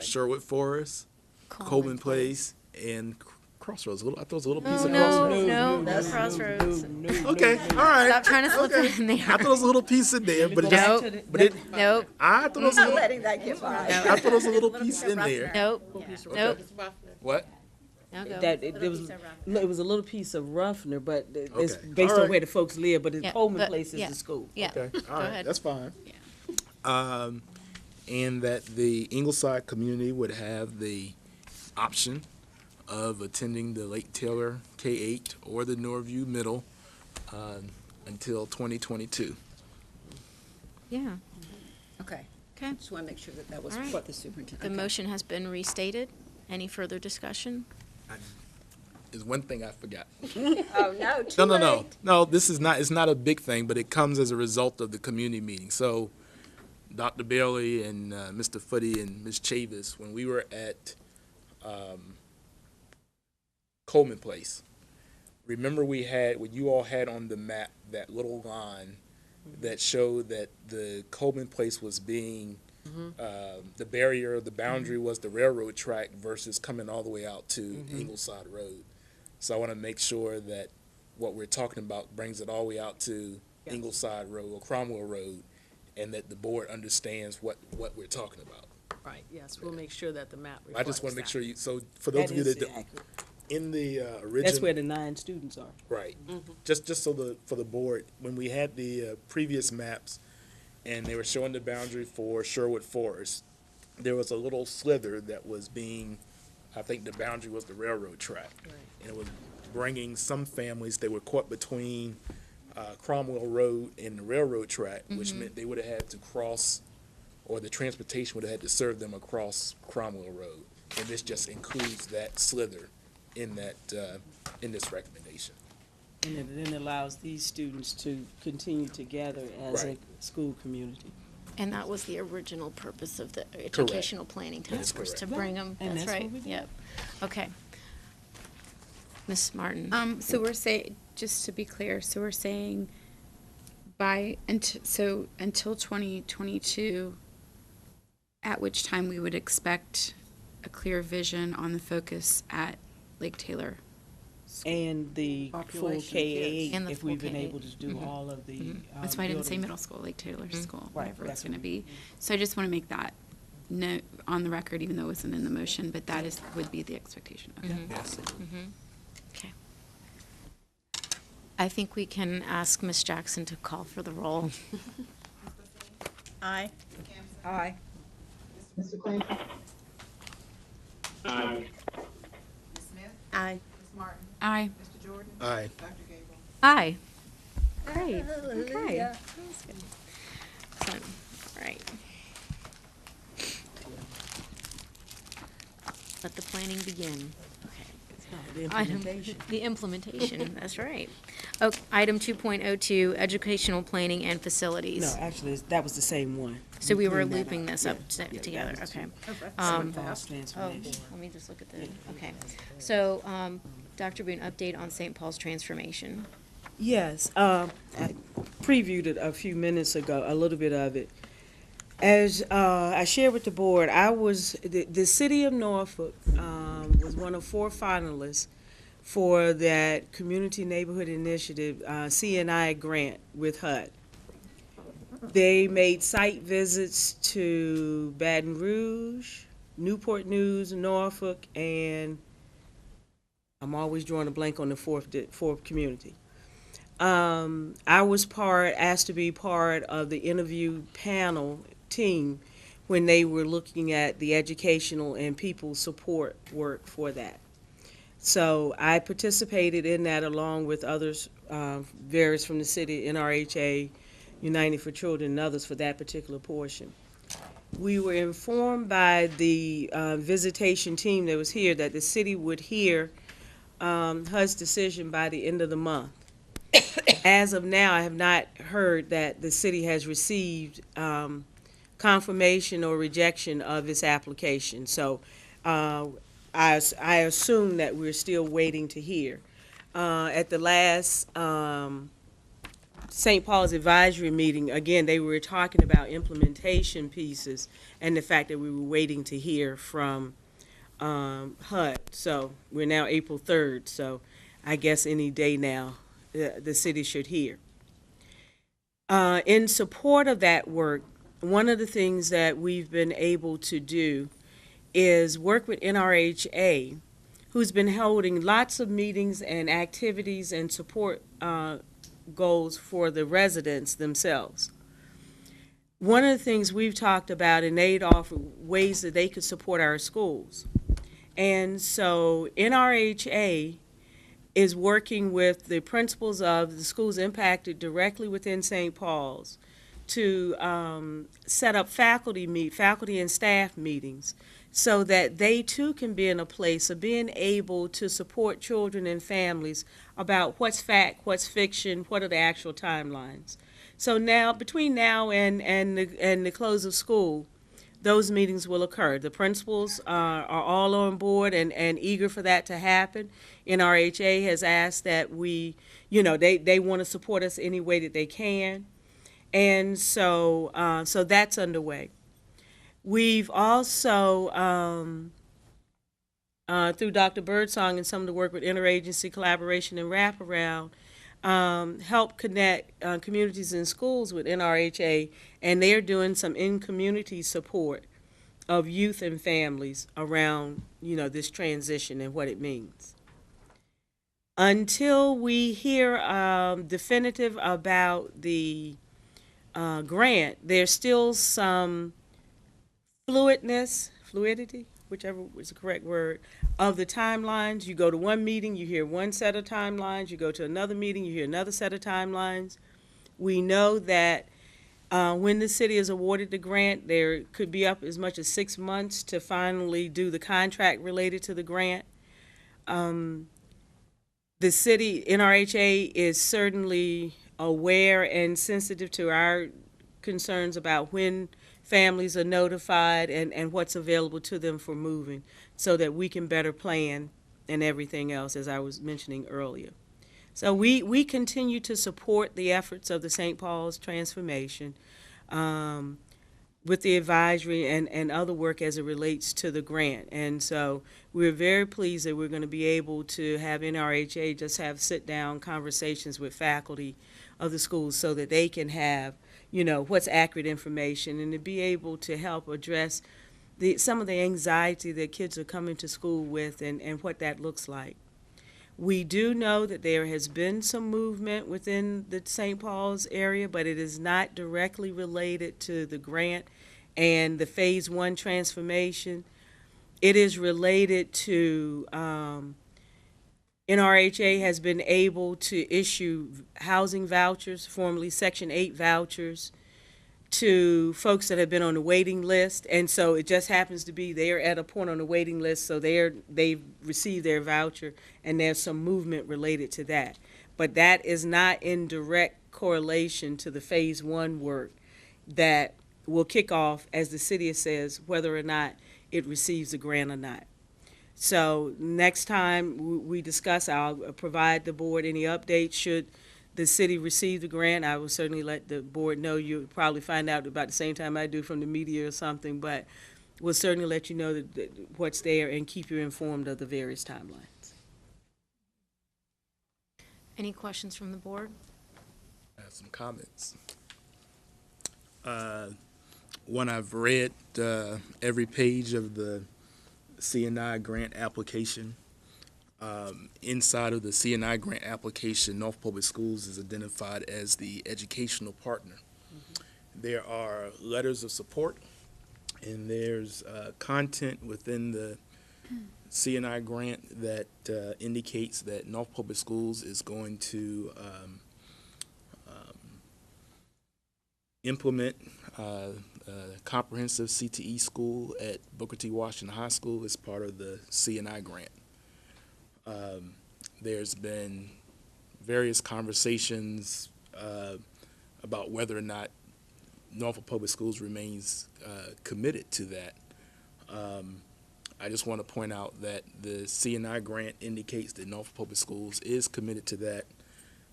Sherwood Forest, Coleman Place, and Crossroads. I thought it was a little piece of Crossroads. No, that's Crossroads. Okay, all right. Stop trying to slip Okay. it in there. I thought it was a little piece in there, but Nope. Nope. I thought it was a little, letting that get by. I thought it was a little piece in there. Nope. Nope. What? Now go. That it was a little piece of Ruffner, but it's Okay. based All on right. where the folks live, but Yeah, Coleman but- Place is yeah. the school. Yeah. Okay, all right, ahead. that's fine. And that the Ingleside community would have the option of attending the Lake Taylor K-8 or the Norview Middle until 2022. Yeah. Okay. Okay. Just want to make sure that that was All right. what the superintendent. The motion has been restated. Any further discussion? Is one thing I forgot. Oh, no, too No. late. No, this is not, it's not a big thing, but it comes as a result of the community meeting. So Dr. Bailey and Mr. Footy and Ms. Chavis, when we were at Coleman Place, remember we had, what you all had on the map, that little line that showed that the Coleman Place was being, the barrier, the boundary was the railroad track versus coming all the way out to Ingleside Road. So I want to make sure that what we're talking about brings it all the way out to Ingleside Road or Cromwell Road, and that the board understands what we're talking about. Right, yes, we'll make sure that the map reflects I just want to make that. sure you, so for those of you that don't, accurate. in the original. That's where the 9 students are. Right. Just so for the board, when we had the previous maps and they were showing the boundary for Sherwood Forest, there was a little slither that was being, I think the boundary was the railroad track. Right. And it was bringing some families, they were caught between Cromwell Road and the railroad track, which meant they would have had to cross, or the transportation would have had to serve them across Cromwell Road. And this just includes that slither in that, in this recommendation. And it then allows these students to continue together as Right. a school community. And that was the original purpose of the educational planning That is task, was to correct. bring them, And that's that's right, what we did. yep. Okay. Ms. Martin? So we're saying, just to be clear, so we're saying until 2022, at which time we would expect a clear vision on the focus at Lake Taylor. And the full Population, K-8, And the if full we've been K-8. able to do all of the That's why I didn't say buildings. middle school, Lake Taylor School, Right, whatever it's that's gonna what- be. So I just wanna make that note on the record, even though it wasn't in the motion, but that would be the expectation. Okay. Yes. Okay. I think we can ask Ms. Jackson to call for the roll. Aye. Aye. Mr. Clancy? Aye. Aye. Aye. Aye. Aye. Great, okay. That was good. Excellent. All right. Let the planning begin. The Item- implementation. The implementation, that's right. Item 2.02, educational planning and facilities. No, actually, that was the same one. So we were cleaned that looping up. this Yeah. up Yeah, together, that was okay. St. Paul's Oh, transformation. let me just look at the, okay. So, Dr. Boone, update on St. Paul's transformation. Yes, I previewed it a few minutes ago, a little bit of it. As I shared with the board, the city of Norfolk was one of 4 finalists for that Community Neighborhood Initiative CNI grant with HUD. They made site visits to Baton Rouge, Newport News, Norfolk, and I'm always drawing a blank on the fourth community. I was asked to be part of the interview panel team when they were looking at the educational and people support work for that. So I participated in that along with others, various from the city, NRHA, United for Children, and others for that particular portion. We were informed by the visitation team that was here that the city would hear HUD's decision by the end of the month. As of now, I have not heard that the city has received confirmation or rejection of its application. So I assume that we're still waiting to hear. At the last St. Paul's advisory meeting, again, they were talking about implementation pieces and the fact that we were waiting to hear from HUD. So we're now April 3rd, so I guess any day now the city should hear. In support of that work, one of the things that we've been able to do is work with NRHA, who's been holding lots of meetings and activities and support goals for the residents themselves. One of the things we've talked about, and they'd offer ways that they could support our schools. And so NRHA is working with the principals of the schools impacted directly within St. Paul's to set up faculty and staff meetings so that they too can be in a place of being able to support children and families about what's fact, what's fiction, what are the actual timelines. So now, between now and the close of school, those meetings will occur. The principals are all on board and eager for that to happen. NRHA has asked that we, they want to support us any way that they can. And so, so that's underway. We've also, through Dr. Birdsong and some of the work with interagency collaboration and wraparound, help connect communities and schools with NRHA, and they're doing some in-community support of youth and families around, this transition and what it means. Until we hear definitive about the grant, there's still some fluidity, whichever is the correct word, of the timelines. You go to one meeting, you hear one set of timelines. You go to another meeting, you hear another set of timelines. We know that when the city is awarded the grant, there could be up as much as 6 months to finally do the contract related to the grant. The city, NRHA, is certainly aware and sensitive to our concerns about when families are notified and what's available to them for moving so that we can better plan and everything else, as I was mentioning earlier. So we continue to support the efforts of the St. Paul's transformation with the advisory and other work as it relates to the grant. And so we're very pleased that we're going to be able to have NRHA just have sit-down conversations with faculty of the schools so that they can have what's accurate information and to be able to help address some of the anxiety that kids are coming to school with and what that looks like. We do know that there has been some movement within the St. Paul's area, but it is not directly related to the grant and the Phase 1 transformation. It is related to NRHA has been able to issue housing vouchers, formerly Section 8 vouchers, to folks that have been on the waiting list. And so it just happens to be they're at a point on the waiting list, so they've received their voucher, and there's some movement related to that. But that is not in direct correlation to the Phase 1 work that will kick off, as the city says, whether or not it receives a grant or not. So next time we discuss, I'll provide the board any updates. Should the city receive the grant, I will certainly let the board know. You'll probably find out about the same time I do from the media or something, but we'll certainly let you know that what's there and keep you informed of the various timelines. Any questions from the board? I have some comments. One, I've read every page of the C&I grant application. Inside of the C&I grant application, North Public Schools is identified as the educational partner. There are letters of support, and there's content within the C&I grant that indicates that North Public Schools is going to implement comprehensive CTE school at Booker T. Washington High School as part of the C&I grant. There's been various conversations about whether or not Norfolk Public Schools remains committed to that. I just want to point out that the C&I grant indicates that Norfolk Public Schools is committed to that.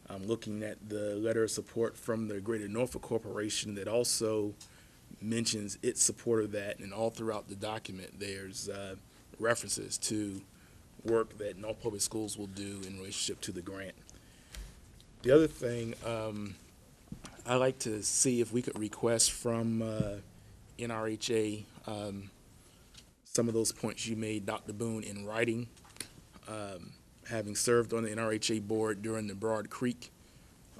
I'm looking at the letter of support from the Greater Norfolk Corporation that also mentions its support of that, and all throughout the document there's references to work that Norfolk Public Schools will do in relationship to the grant. The other thing, I'd like to see if we could request from NRHA some of those points you made, Dr. Boone, in writing. Having served on the NRHA board during the Broad Creek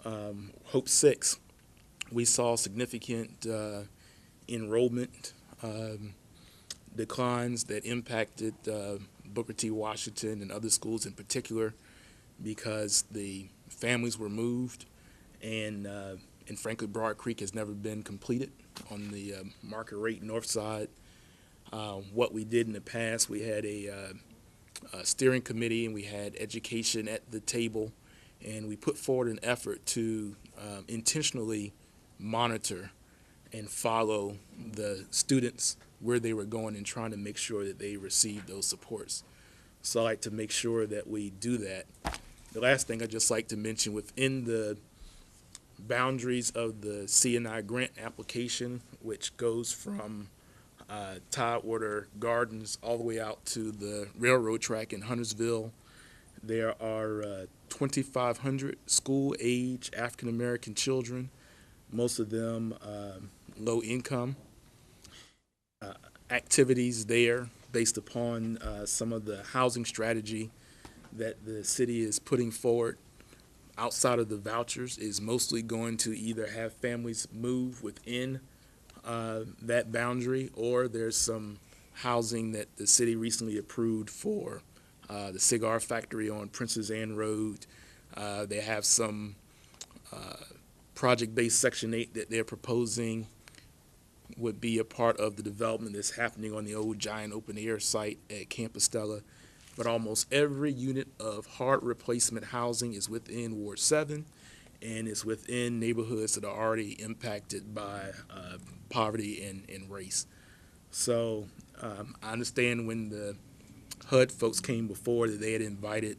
Hope 6, we saw significant enrollment declines that impacted Booker T. Washington and other schools in particular because the families were moved, and frankly Broad Creek has never been completed on the market rate north side. What we did in the past, we had a steering committee and we had education at the table, and we put forward an effort to intentionally monitor and follow the students where they were going and trying to make sure that they received those supports. So I like to make sure that we do that. The last thing I'd just like to mention, within the boundaries of the C&I grant application, which goes from Tidewater Gardens all the way out to the railroad track in Huntersville, there are 2,500 school-age African-American children, most of them low income. Activities there based upon some of the housing strategy that the city is putting forward outside of the vouchers is mostly going to either have families move within that boundary, or there's some housing that the city recently approved for the cigar factory on Princess Anne Road. They have some project-based Section 8 that they're proposing would be a part of the development that's happening on the old giant open air site at Camp Estella. But almost every unit of hard replacement housing is within Ward 7, and it's within neighborhoods that are already impacted by poverty and race. So I understand when the HUD folks came before that they had invited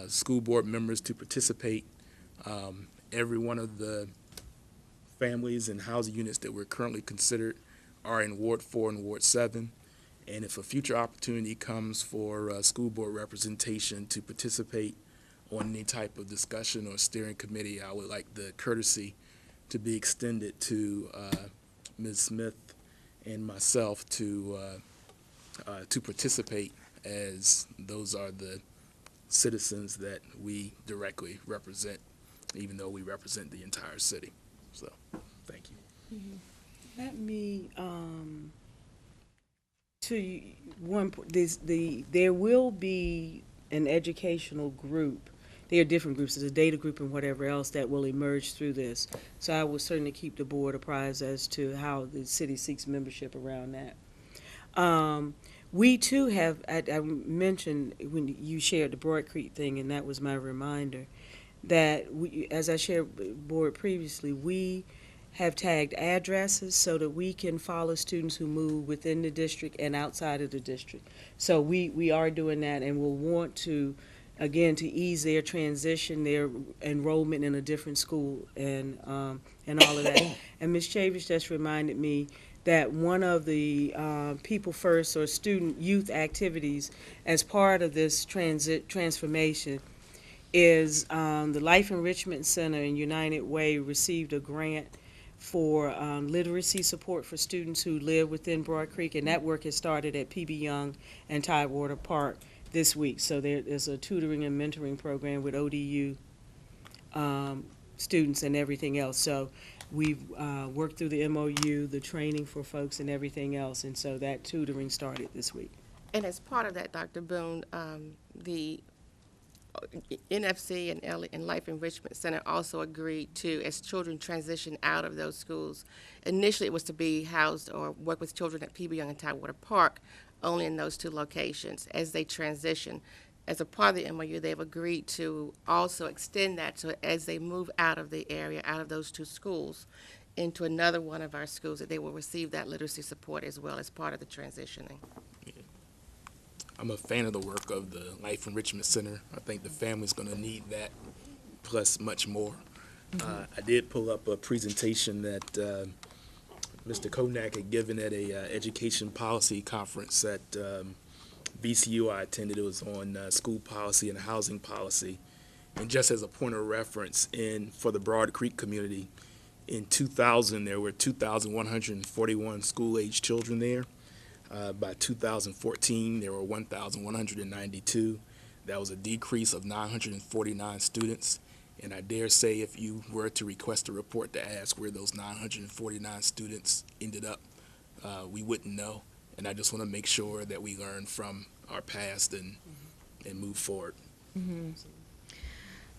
school board members to participate. Every one of the families and housing units that were currently considered are in Ward 4 and Ward 7. And if a future opportunity comes for school board representation to participate on any type of discussion or steering committee, I would like the courtesy to be extended to Ms. Smith and myself to participate, as those are the citizens that we directly represent, even though we represent the entire city. So, thank you. Let me, to one point, there will be an educational group. There are different groups. There's a data group and whatever else that will emerge through this. So I will certainly keep the board apprised as to how the city seeks membership around that. We too have, I mentioned when you shared the Broad Creek thing, and that was my reminder, that we, as I shared with the board previously, we have tagged addresses so that we can follow students who move within the district and outside of the district. So we are doing that, and we'll want to, again, to ease their transition, their enrollment in a different school, and all of that. And Ms. Chavis just reminded me that one of the People First or student youth activities as part of this transformation is the Life Enrichment Center in United Way received a grant for literacy support for students who live within Broad Creek, and that work has started at PB Young and Tidewater Park this week. So there's a tutoring and mentoring program with ODU students and everything else. So we've worked through the MOU, the training for folks and everything else, and so that tutoring started this week. And as part of that, Dr. Boone, the NFC and Life Enrichment Center also agreed to, as children transition out of those schools, initially it was to be housed or work with children at PB Young and Tidewater Park, only in those two locations. As they transition, as a part of the MOU, they've agreed to also extend that so as they move out of the area, out of those two schools, into another one of our schools, that they will receive that literacy support as well as part of the transitioning. I'm a fan of the work of the Life Enrichment Center. I think the family's going to need that, plus much more. I did pull up a presentation that Mr. Konak had given at a education policy conference at VCU I attended. It was on school policy and housing policy. And just as a point of reference, for the Broad Creek community, in 2000 there were 2,141 school-age children there. By 2014, there were 1,192. That was a decrease of 949 students. And I dare say if you were to request a report to ask where those 949 students ended up, we wouldn't know. And I just want to make sure that we learn from our past and move forward. Mm-hmm.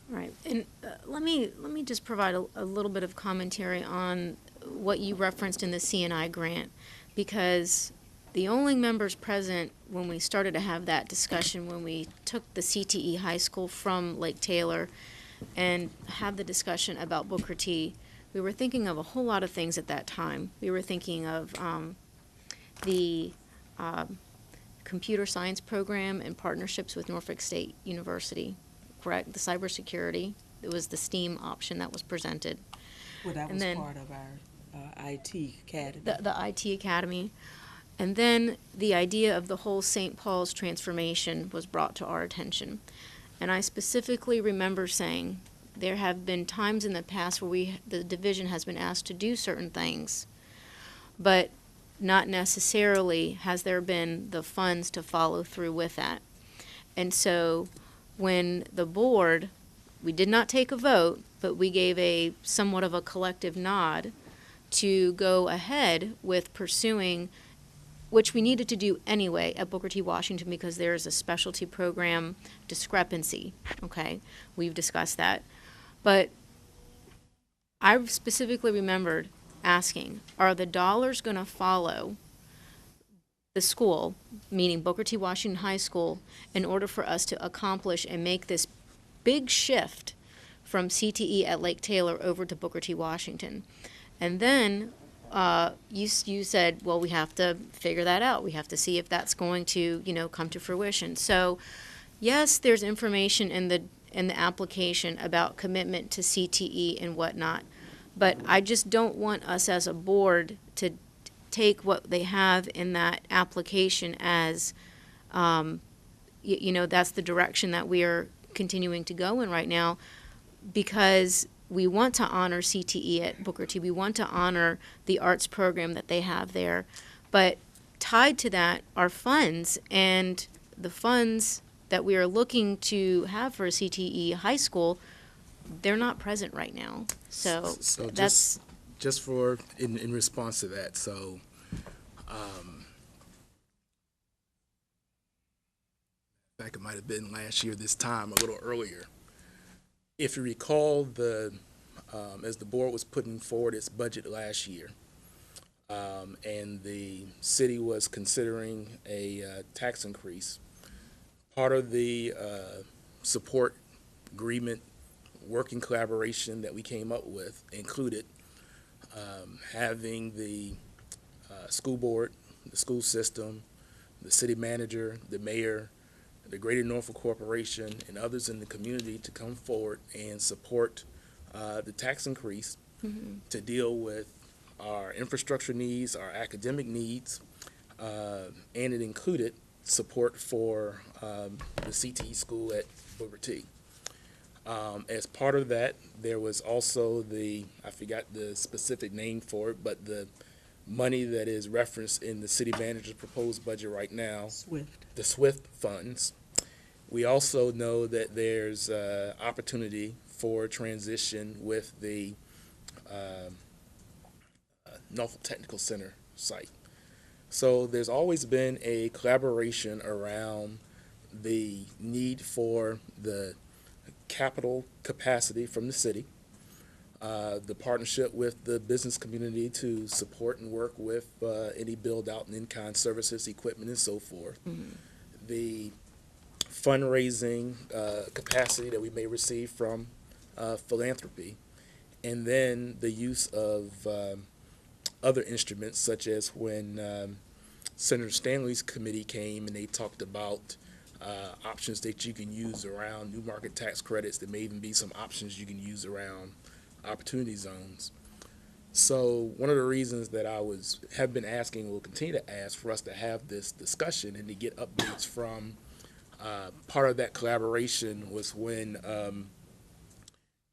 Right. And let me just provide a little bit of commentary on what you referenced in the CNI grant, because the only members present when we started to have that discussion, when we took the CTE high school from Lake Taylor and had the discussion about Booker T, we were thinking of a whole lot of things at that time. We were thinking of the computer science program and partnerships with Norfolk State University, correct? The cybersecurity, it was the STEAM option that was presented. Well, that And was then part of our IT academy. The IT academy. And then the idea of the whole St. Paul's transformation was brought to our attention. And I specifically remember saying there have been times in the past where the division has been asked to do certain things, but not necessarily has there been the funds to follow through with that. And so when the board, we did not take a vote, but we gave a somewhat of a collective nod to go ahead with pursuing, which we needed to do anyway at Booker T. Washington because there is a specialty program discrepancy, okay? We've discussed that. But I specifically remembered asking, are the dollars going to follow the school, meaning Booker T. Washington High School, in order for us to accomplish and make this big shift from CTE at Lake Taylor over to Booker T. Washington? And then you said, well, we have to figure that out. We have to see if that's going to, come to fruition. So, yes, there's information in the application about commitment to CTE and whatnot, but I just don't want us as a board to take what they have in that application as, that's the direction that we are continuing to go in right now, because we want to honor CTE at Booker T. We want to honor the arts program that they have there. But tied to that are funds, and the funds that we are looking to have for CTE high school, they're not present right now. So that's... Just for, in response to that, so in fact, it might have been last year this time, a little earlier. If you recall, as the board was putting forward its budget last year, and the city was considering a tax increase, part of the support agreement, working collaboration that we came up with included having the school board, the school system, the city manager, the mayor, the Greater Norfolk Corporation, and others in the community to come forward and support the tax increase to deal with our infrastructure needs, our academic needs, and it included support for the CTE school at Booker T. As part of that, there was also I forgot the specific name for it, but the money that is referenced in the city manager's proposed budget right now, the SWIFT funds. We also know that there's opportunity for transition with the Norfolk Technical Center site. So there's always been a collaboration around the need for the capital capacity from the city, the partnership with the business community to support and work with any build-out and in-kind services, equipment, and so forth. The fundraising capacity that we may receive from philanthropy, and then the use of other instruments, such as when Senator Stanley's committee came and they talked about options that you can use around new market tax credits. There may even be some options you can use around opportunity zones. So one of the reasons that I have been asking, will continue to ask for us to have this discussion and to get updates from part of that collaboration was when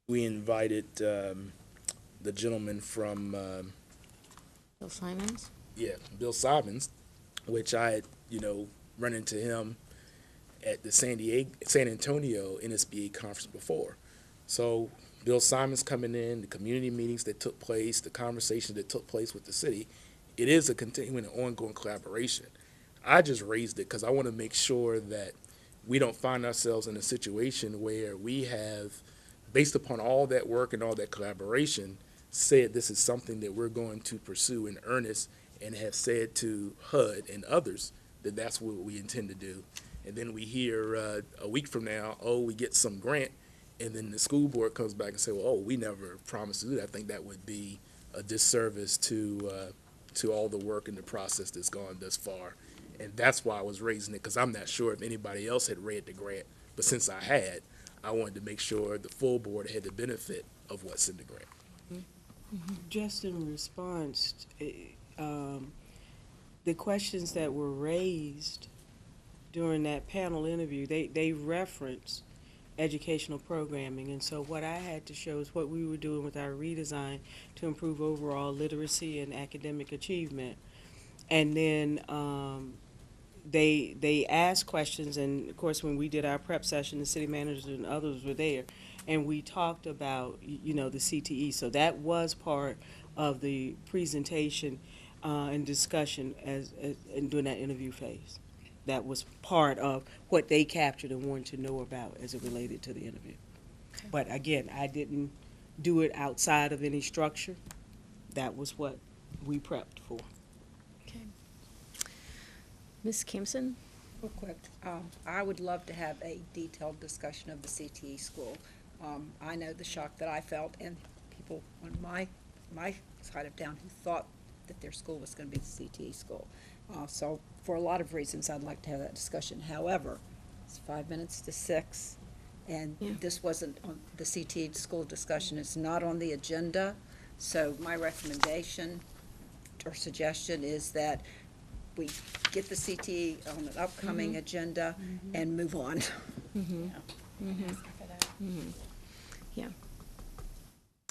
we invited the gentleman from Bill Simons? Bill Simons, which I had, run into him at the San Antonio NSBA conference before. So Bill Simons coming in, the community meetings that took place, the conversations that took place with the city, it is a continuing and ongoing collaboration. I just raised it because I want to make sure that we don't find ourselves in a situation where we have, based upon all that work and all that collaboration, said this is something that we're going to pursue in earnest and have said to HUD and others that that's what we intend to do. And then we hear a week from now, oh, we get some grant, and then the school board comes back and say, well, oh, we never promised to do that. I think that would be a disservice to all the work and the process that's gone thus far. And that's why I was raising it, because I'm not sure if anybody else had read the grant. But since I had, I wanted to make sure the full board had the benefit of what's in the grant. Just in response, the questions that were raised during that panel interview, they reference educational programming. And so what I had to show is what we were doing with our redesign to improve overall literacy and academic achievement. And then they asked questions, and of course when we did our prep session, the city managers and others were there, and we talked about, the CTE. So that was part of the presentation and discussion as during that interview phase. That was part of what they captured and wanted to know about as it related to the interview. Okay. But again, I didn't do it outside of any structure. That was what we prepped for. Okay. Ms. Kimpson? Real quick, I would love to have a detailed discussion of the CTE school. I know the shock that I felt, and people on my side of town who thought that their school was going to be the CTE school. So for a lot of reasons, I'd like to have that discussion. However, it's 5 minutes to 6, and this wasn't on the CTE school discussion. It's not on the agenda. So my recommendation or suggestion is that we get the CTE on an upcoming agenda and move on. Yeah.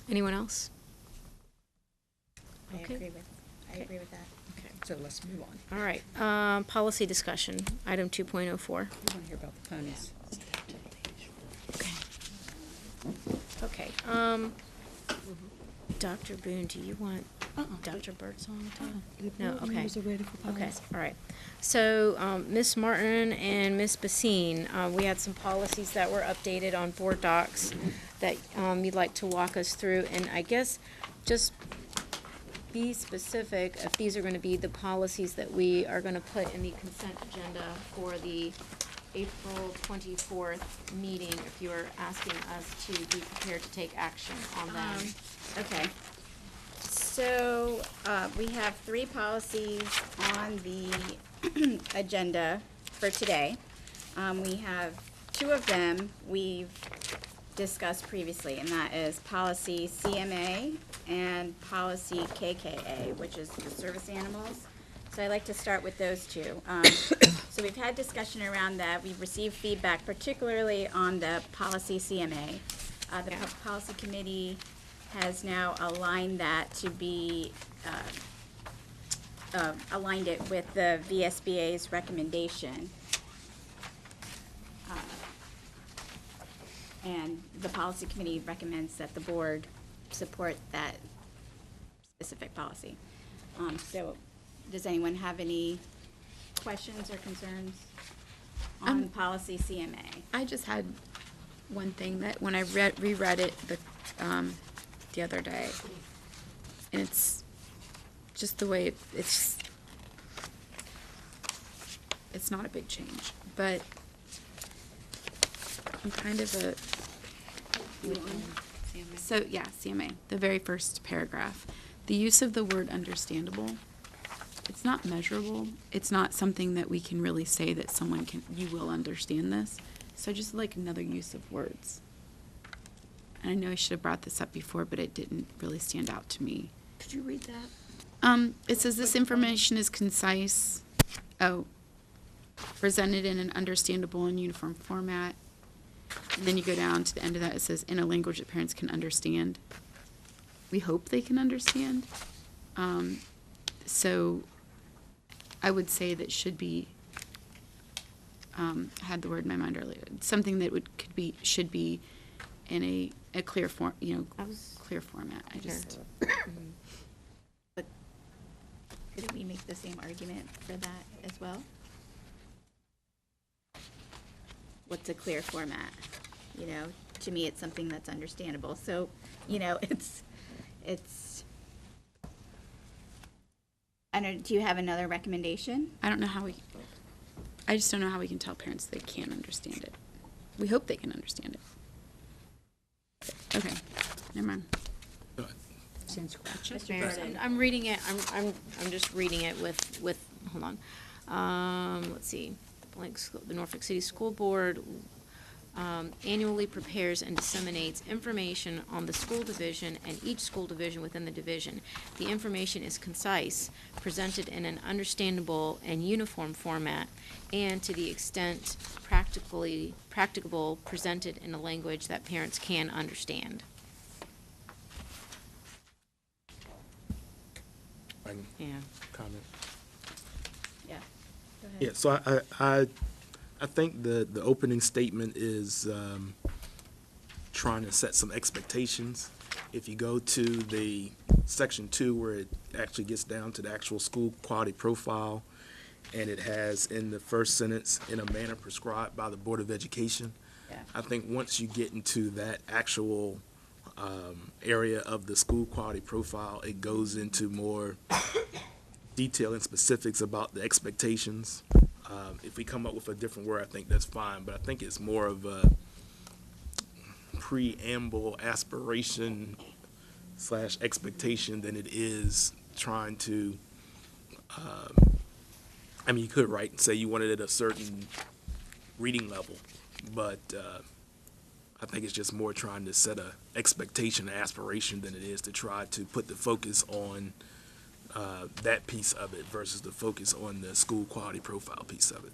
Anyone else? I agree with that. Okay, so let's move on. All right. Policy discussion, item 2.04. We want to hear about the ponies. Okay. Dr. Boone, do you want Dr. Birdsong to? No, okay. Okay, all right. So, Ms. Martin and Ms. Basine, we had some policies that were updated on board docs that you'd like to walk us through. And I guess just be specific if these are going to be the policies that we are going to put in the consent agenda for the April 24th meeting, if you are asking us to be prepared to take action on them. Okay. So we have 3 policies on the agenda for today. We have 2 of them we've discussed previously, and that is policy CMA and policy KKA, which is the service animals. So I'd like to start with those 2. So we've had discussion around that. We've received feedback, particularly on the policy CMA. The policy committee has now aligned that to be, aligned it with the VSBA's recommendation. And the policy committee recommends that the board support that specific policy. So does anyone have any questions or concerns on policy CMA? I just had one thing that when I reread it the other day, and it's just the way it's not a big change, but I'm kind of So, yeah, CMA, the very first paragraph. The use of the word understandable, it's not measurable. It's not something that we can really say that someone can, you will understand this. So just like another use of words. And I know I should have brought this up before, but it didn't really stand out to me. Could you read that? It says this information is concise, presented in an understandable and uniform format. And then you go down to the end of that, it says in a language that parents can understand. We hope they can understand. So I would say that should be, had the word in my mind earlier, something that should be in a clear form, clear format. I just. But couldn't we make the same argument for that as well? What's a clear format? To me, it's something that's understandable. So, it's, I don't, do you have another recommendation? I just don't know how we can tell parents they can't understand it. We hope they can understand it. Okay, never mind. Mayor, I'm reading it, I'm just reading it with, hold on. Let's see, the Norfolk City School Board annually prepares and disseminates information on the school division and each school division within the division. The information is concise, presented in an understandable and uniform format, and to the extent practicable, presented in a language that parents can understand. Yeah. Comment. Yeah. Go ahead. Yeah, so I think the opening statement is trying to set some expectations. If you go to the section 2 where it actually gets down to the actual school quality profile, and it has in the first sentence, in a manner prescribed by the Board of Education. Yeah. I think once you get into that actual area of the school quality profile, it goes into more detail and specifics about the expectations. If we come up with a different word, I think that's fine, but I think it's more of a preamble aspiration / expectation than it is trying to, you could write and say you wanted it at a certain reading level, but I think it's just more trying to set a expectation, aspiration than it is to try to put the focus on that piece of it versus the focus on the school quality profile piece of it.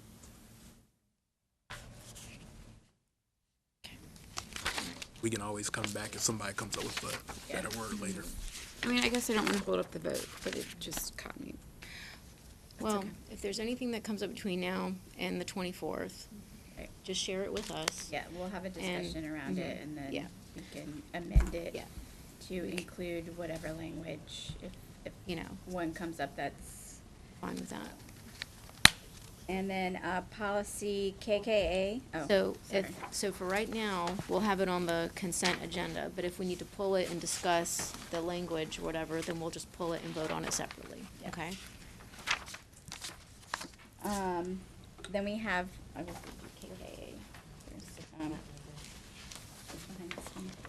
We can always come back if somebody comes up with a better word later. I guess I don't want to hold up the vote, but it just caught me. Well, okay. If there's anything that comes up between now and the 24th, Right. just share it with us. Yeah, we'll have a discussion around it, and then yeah. we can amend it Yeah. to include whatever language, if one comes up that's. Fine with that. And then policy KKA. Oh, So sorry. for right now, we'll have it on the consent agenda, but if we need to pull it and discuss the language or whatever, then we'll just pull it and vote on it separately, Yeah. okay? Then we have, I will do KKA.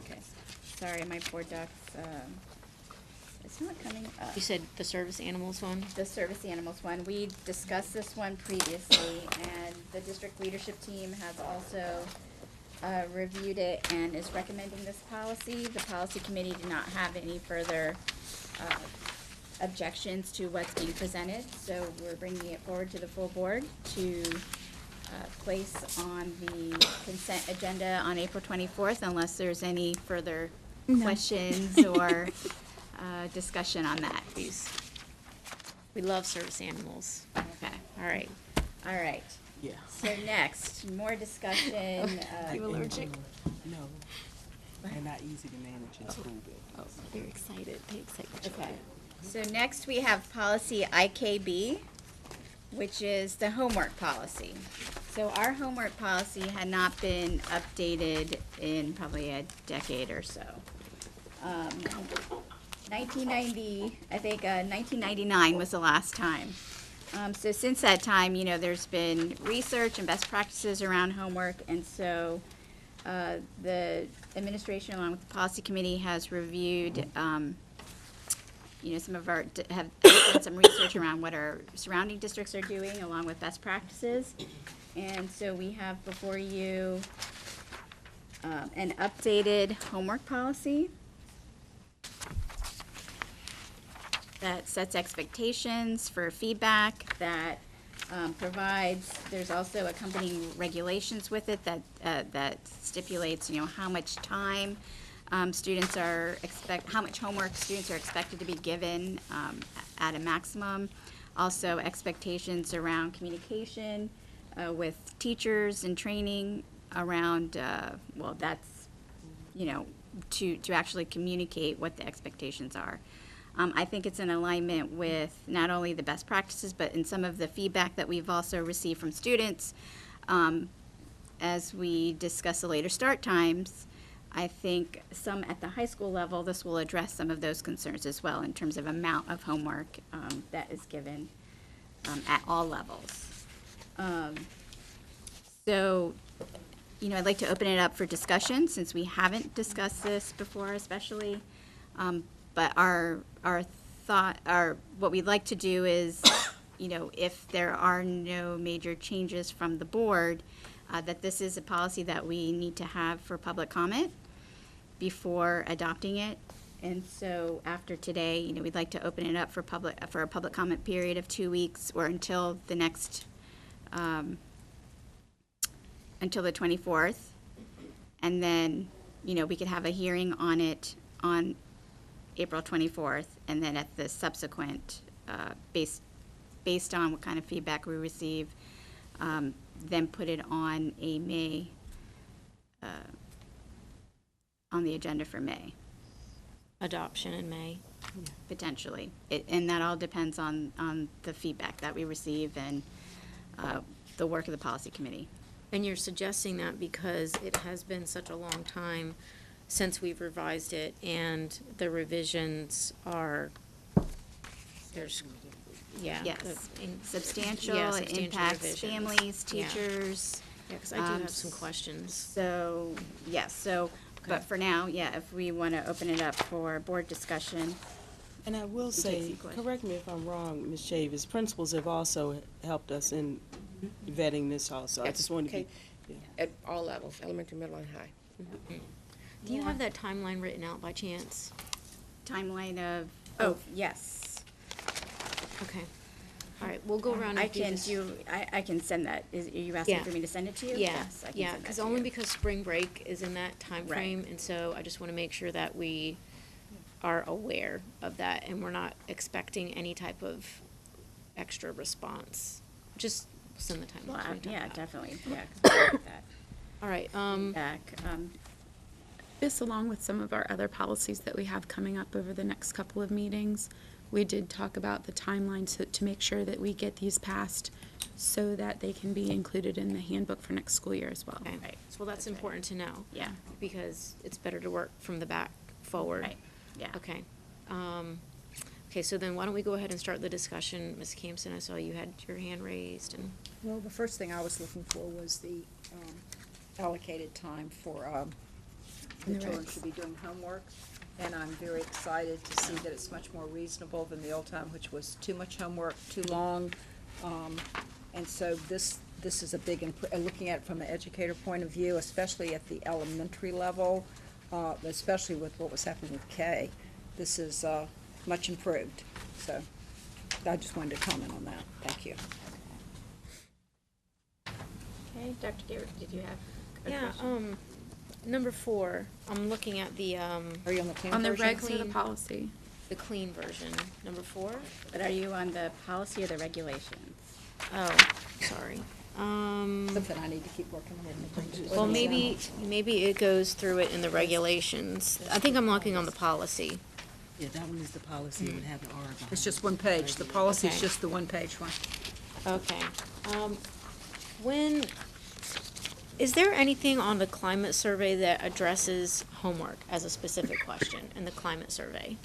Okay, sorry, my board docs, it's not coming up. You said the service animals one? The service animals one. We discussed this one previously, and the district leadership team has also reviewed it and is recommending this policy. The policy committee did not have any further objections to what's being presented, so we're bringing it forward to the full board to place on the consent agenda on April 24th, unless there's any further questions or discussion on that. Please. We love service animals. Okay. All right. All right. Yeah. So next, more discussion. You allergic? No, they're not easy to manage in school buildings. Oh, they're excited. They excite me. Okay. So next we have policy IKB, which is the homework policy. So our homework policy had not been updated in probably a decade or so. 1990, I think 1999 was the last time. So since that time, there's been research and best practices around homework, and so The administration, along with the policy committee, has reviewed, some of our, have done some research around what our surrounding districts are doing, along with best practices. And so we have before you an updated homework policy that sets expectations for feedback, that provides, there's also accompanying regulations with it that stipulates, how much time students are how much homework students are expected to be given at a maximum. Also expectations around communication with teachers and training around, that's, to actually communicate what the expectations are. I think it's in alignment with not only the best practices, but in some of the feedback that we've also received from students. As we discuss the later start times, I think some at the high school level, this will address some of those concerns as well in terms of amount of homework that is given at all levels. So, I'd like to open it up for discussion since we haven't discussed this before, especially. But what we'd like to do is, if there are no major changes from the board, that this is a policy that we need to have for public comment before adopting it. And so after today, we'd like to open it up for a public comment period of 2 weeks or until the next, until the 24th. And then, we could have a hearing on it on April 24th, and then at the subsequent, based on what kind of feedback we receive, then put it on a May, on the agenda for May. Adoption in May. Potentially. And that all depends on the feedback that we receive and the work of the policy committee. And you're suggesting that because it has been such a long time since we've revised it, and the revisions are, Yes. Substantial It impacts revisions. families, Yeah. teachers. Yeah, because I do have some questions. So, yes, but for now, if we want to open it up for board discussion. And I will say, correct me if I'm wrong, Ms. Chavis, principals have also helped us in vetting this also. I just wanted to be. At all levels, elementary, middle, and high. Do you have that timeline written out by chance? Timeline of, yes. Okay. All right, we'll go around and I can send that. Are you asking for me to send it to you? Yes, I can send that because to only you. because spring break is in that time Right. frame, and so I just want to make sure that we are aware of that, and we're not expecting any type of extra response. Just send the timeline. Well, yeah, definitely, yeah. That. All right, Back, This, along with some of our other policies that we have coming up over the next couple of meetings, we did talk about the timeline to make sure that we get these passed so that they can be included in the handbook for next school year as well. okay. Right. Well, that's important to know. Yeah. Because it's better to work from the back forward. Right, yeah. Okay. Okay, so then why don't we go ahead and start the discussion. Ms. Campson, I saw you had your hand raised, and Well, the first thing I was looking for was the allocated time for the children should be doing homework. And I'm very excited to see that it's much more reasonable than the old time, which was too much homework, too long. And so this is a big, looking at it from an educator point of view, especially at the elementary level, especially with what was happening with K, this is much improved. So I just wanted to comment on that. Thank you. Okay, Dr. Garrett, did you have a yeah, question? number 4, I'm looking at the, Are you on the clean On the version? regs or the policy? the clean version. Number 4? But are you on the policy or the regulations? Oh, sorry. Something I need to keep working on. Well, maybe it goes through it in the regulations. I think I'm looking on the policy. Yeah, that one is the policy, it would have an R behind It's just one page. The policy is Okay. just the one-page one. Okay. Is there anything on the climate survey that addresses homework as a specific question in the climate survey?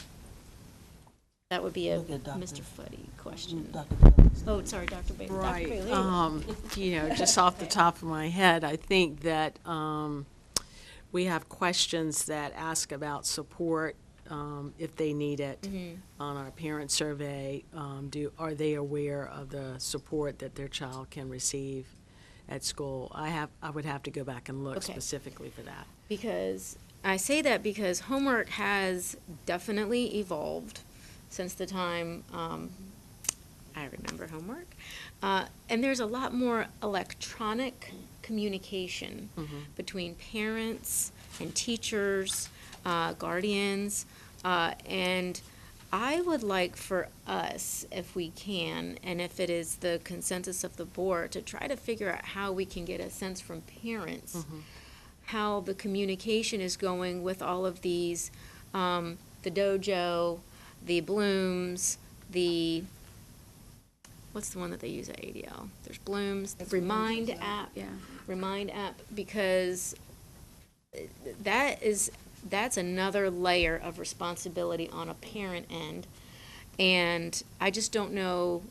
That would be a Look at Dr. Mr. Footy question. Dr. Bailey. Oh, sorry, Dr. Bailey. Dr. Right. Bailey. Just off the top of my head, I think that we have questions that ask about support, if they need it. On our parent survey, are they aware of the support that their child can receive at school? I would have to go back and look Okay. specifically for that. Because I say that because homework has definitely evolved since the time I remember homework. And there's a lot more electronic communication between parents and teachers, guardians, and I would like for us, if we can, and if it is the consensus of the board, to try to figure out how we can get a sense from parents how the communication is going with all of these, the dojo, the Blooms, the, what's the one that they use at ADL? There's Blooms, the Remind app. Yeah. Remind app, because that's another layer of responsibility on a parent end. And I just don't know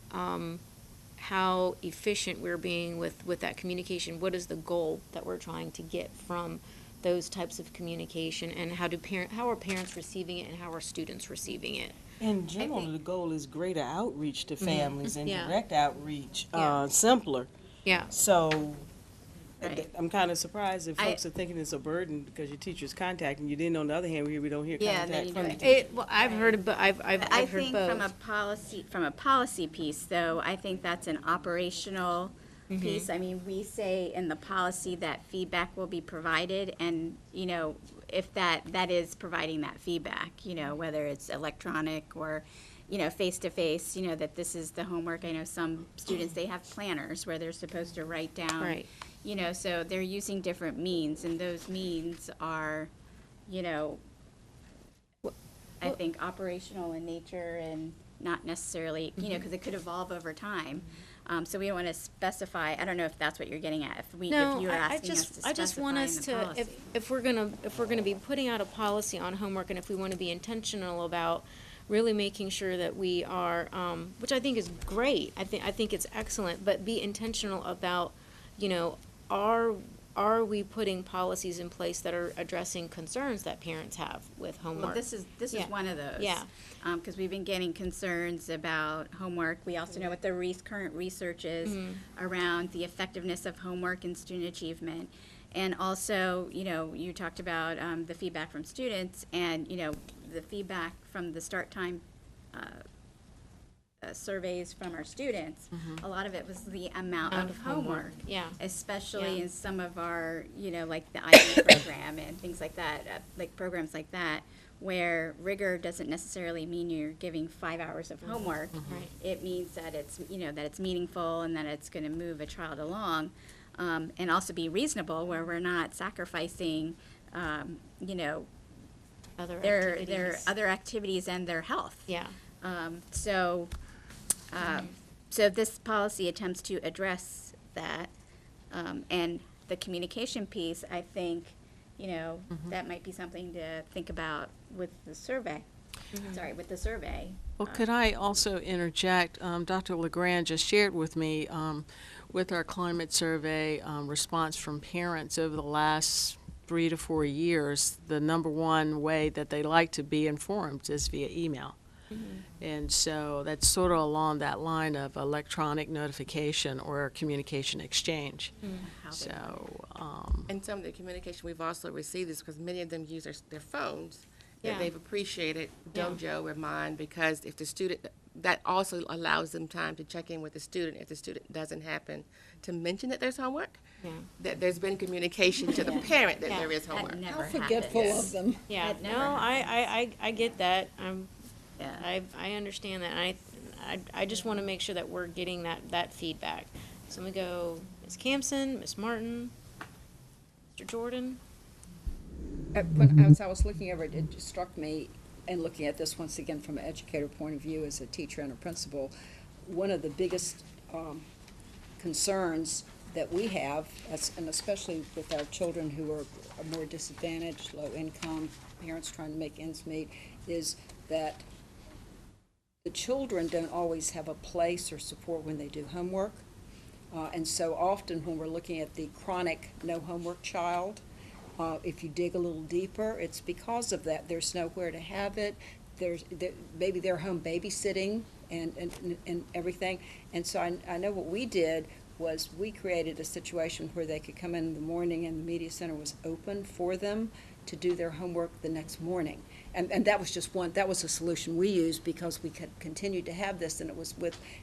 how efficient we're being with that communication. What is the goal that we're trying to get from those types of communication, and how are parents receiving it, and how are students receiving it? In general, the goal is greater outreach to families and Yeah. direct outreach, Yeah. simpler. Yeah. So Right. I'm kind of surprised if I- folks are thinking it's a burden because your teacher's contacting you. Then on the other hand, we don't hear Yeah, then contact you from the don't. teacher. Well, I've heard of, but I've I heard think both. from a policy piece, though, I think that's an operational piece. I mean, we say in the policy that feedback will be provided, and, you know, if that is providing that feedback, you know, whether it's electronic or, you know, face-to-face, you know, that this is the homework. I know some students, they have planners where they're supposed to write down. Right. You know, so they're using different means, and those means are, you know, I think operational in nature and not necessarily, you know, because it could evolve over time. So we don't want to specify, I don't know if that's what you're getting at, if No, you're I asking us to specify I just want us in the to, policy. if we're gonna be putting out a policy on homework, and if we want to be intentional about really making sure that we are, which I think is great, I think it's excellent, but be intentional about, you know, are we putting policies in place that are addressing concerns that parents have with homework? Well, this is Yeah. one of those. Yeah. Because we've been getting concerns about homework. We also know what the current research is around the effectiveness of homework and student achievement. And also, you know, you talked about the feedback from students, and, you know, the feedback from the start time surveys from our students. A lot of it was the amount of homework. Yeah. Especially Yeah. in some of our, you know, like the IB program and things like that, like programs like that, where rigor doesn't necessarily mean you're giving 5 hours of homework. Right. It means that it's, you know, that it's meaningful and that it's going to move a child along, and also be reasonable, where we're not sacrificing, you know, Other their activities. other activities and their health. Yeah. So this policy attempts to address that, and the communication piece, I think, you know, that might be something to think about with the survey. Sorry, with the survey. Well, could I also interject? Dr. LeGrand just shared with me, with our climate survey response from parents over the last 3 to 4 years, the number one way that they like to be informed is via email. And so that's sort of along that line of electronic notification or communication exchange. So, And some of the communication we've also received is because many of them use their phones, that Yeah. they've appreciated Yeah. Dojo Remind, because if the student, that also allows them time to check in with the student if the student doesn't happen to mention that there's homework. Yeah. That there's been communication to the parent that Yeah. there is That homework. never Forgetful happens. of them. Yeah, That no, never I get that. Yeah. I understand that. And I just want to make sure that we're getting that feedback. So I'm going to go Ms. Campson, Ms. Martin, Mr. Jordan. As I was looking over it, it just struck me, and looking at this once again from an educator point of view as a teacher and a principal, one of the biggest concerns that we have, and especially with our children who are more disadvantaged, low income, parents trying to make ends meet, is that the children don't always have a place or support when they do homework. And so often when we're looking at the chronic no homework child, If you dig a little deeper, it's because of that. There's nowhere to have it. Maybe they're home babysitting and everything. And so I know what we did was we created a situation where they could come in the morning and the media center was open for them to do their homework the next morning. And that was just that was a solution we used because we could continue to have this, and it was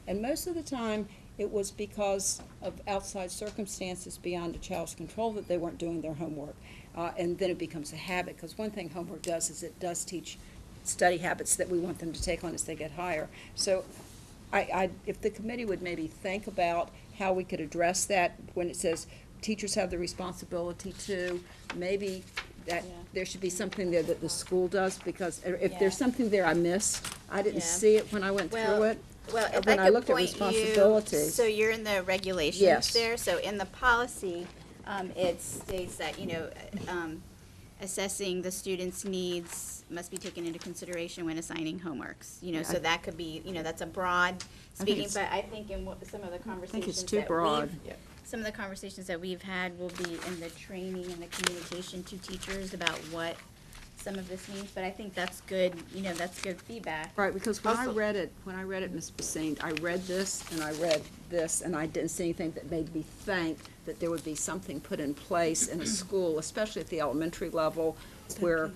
and most of the time it was because of outside circumstances beyond a child's control that they weren't doing their homework. And then it becomes a habit, because one thing homework does is it does teach study habits that we want them to take on as they get higher. So if the committee would maybe think about how we could address that when it says teachers have the responsibility to, maybe that there should be something there that the school does, because if there's something there I missed, I didn't see it when I went through it. Well, if When I I could looked at point responsibilities. so you're in the regulations Yes. there. So in the policy, it states that, assessing the student's needs must be taken into consideration when assigning homeworks. So that could be, that's a broad speaking, but I think in some of the conversations too broad. some of the conversations that we've had will be in the training and the communication to teachers about what some of this means, but I think that's good, that's good feedback. Right, because when I read it, Ms. Basine, I read this and I read this, and I didn't see anything that made me think that there would be something put in place in a school, especially at the elementary level, where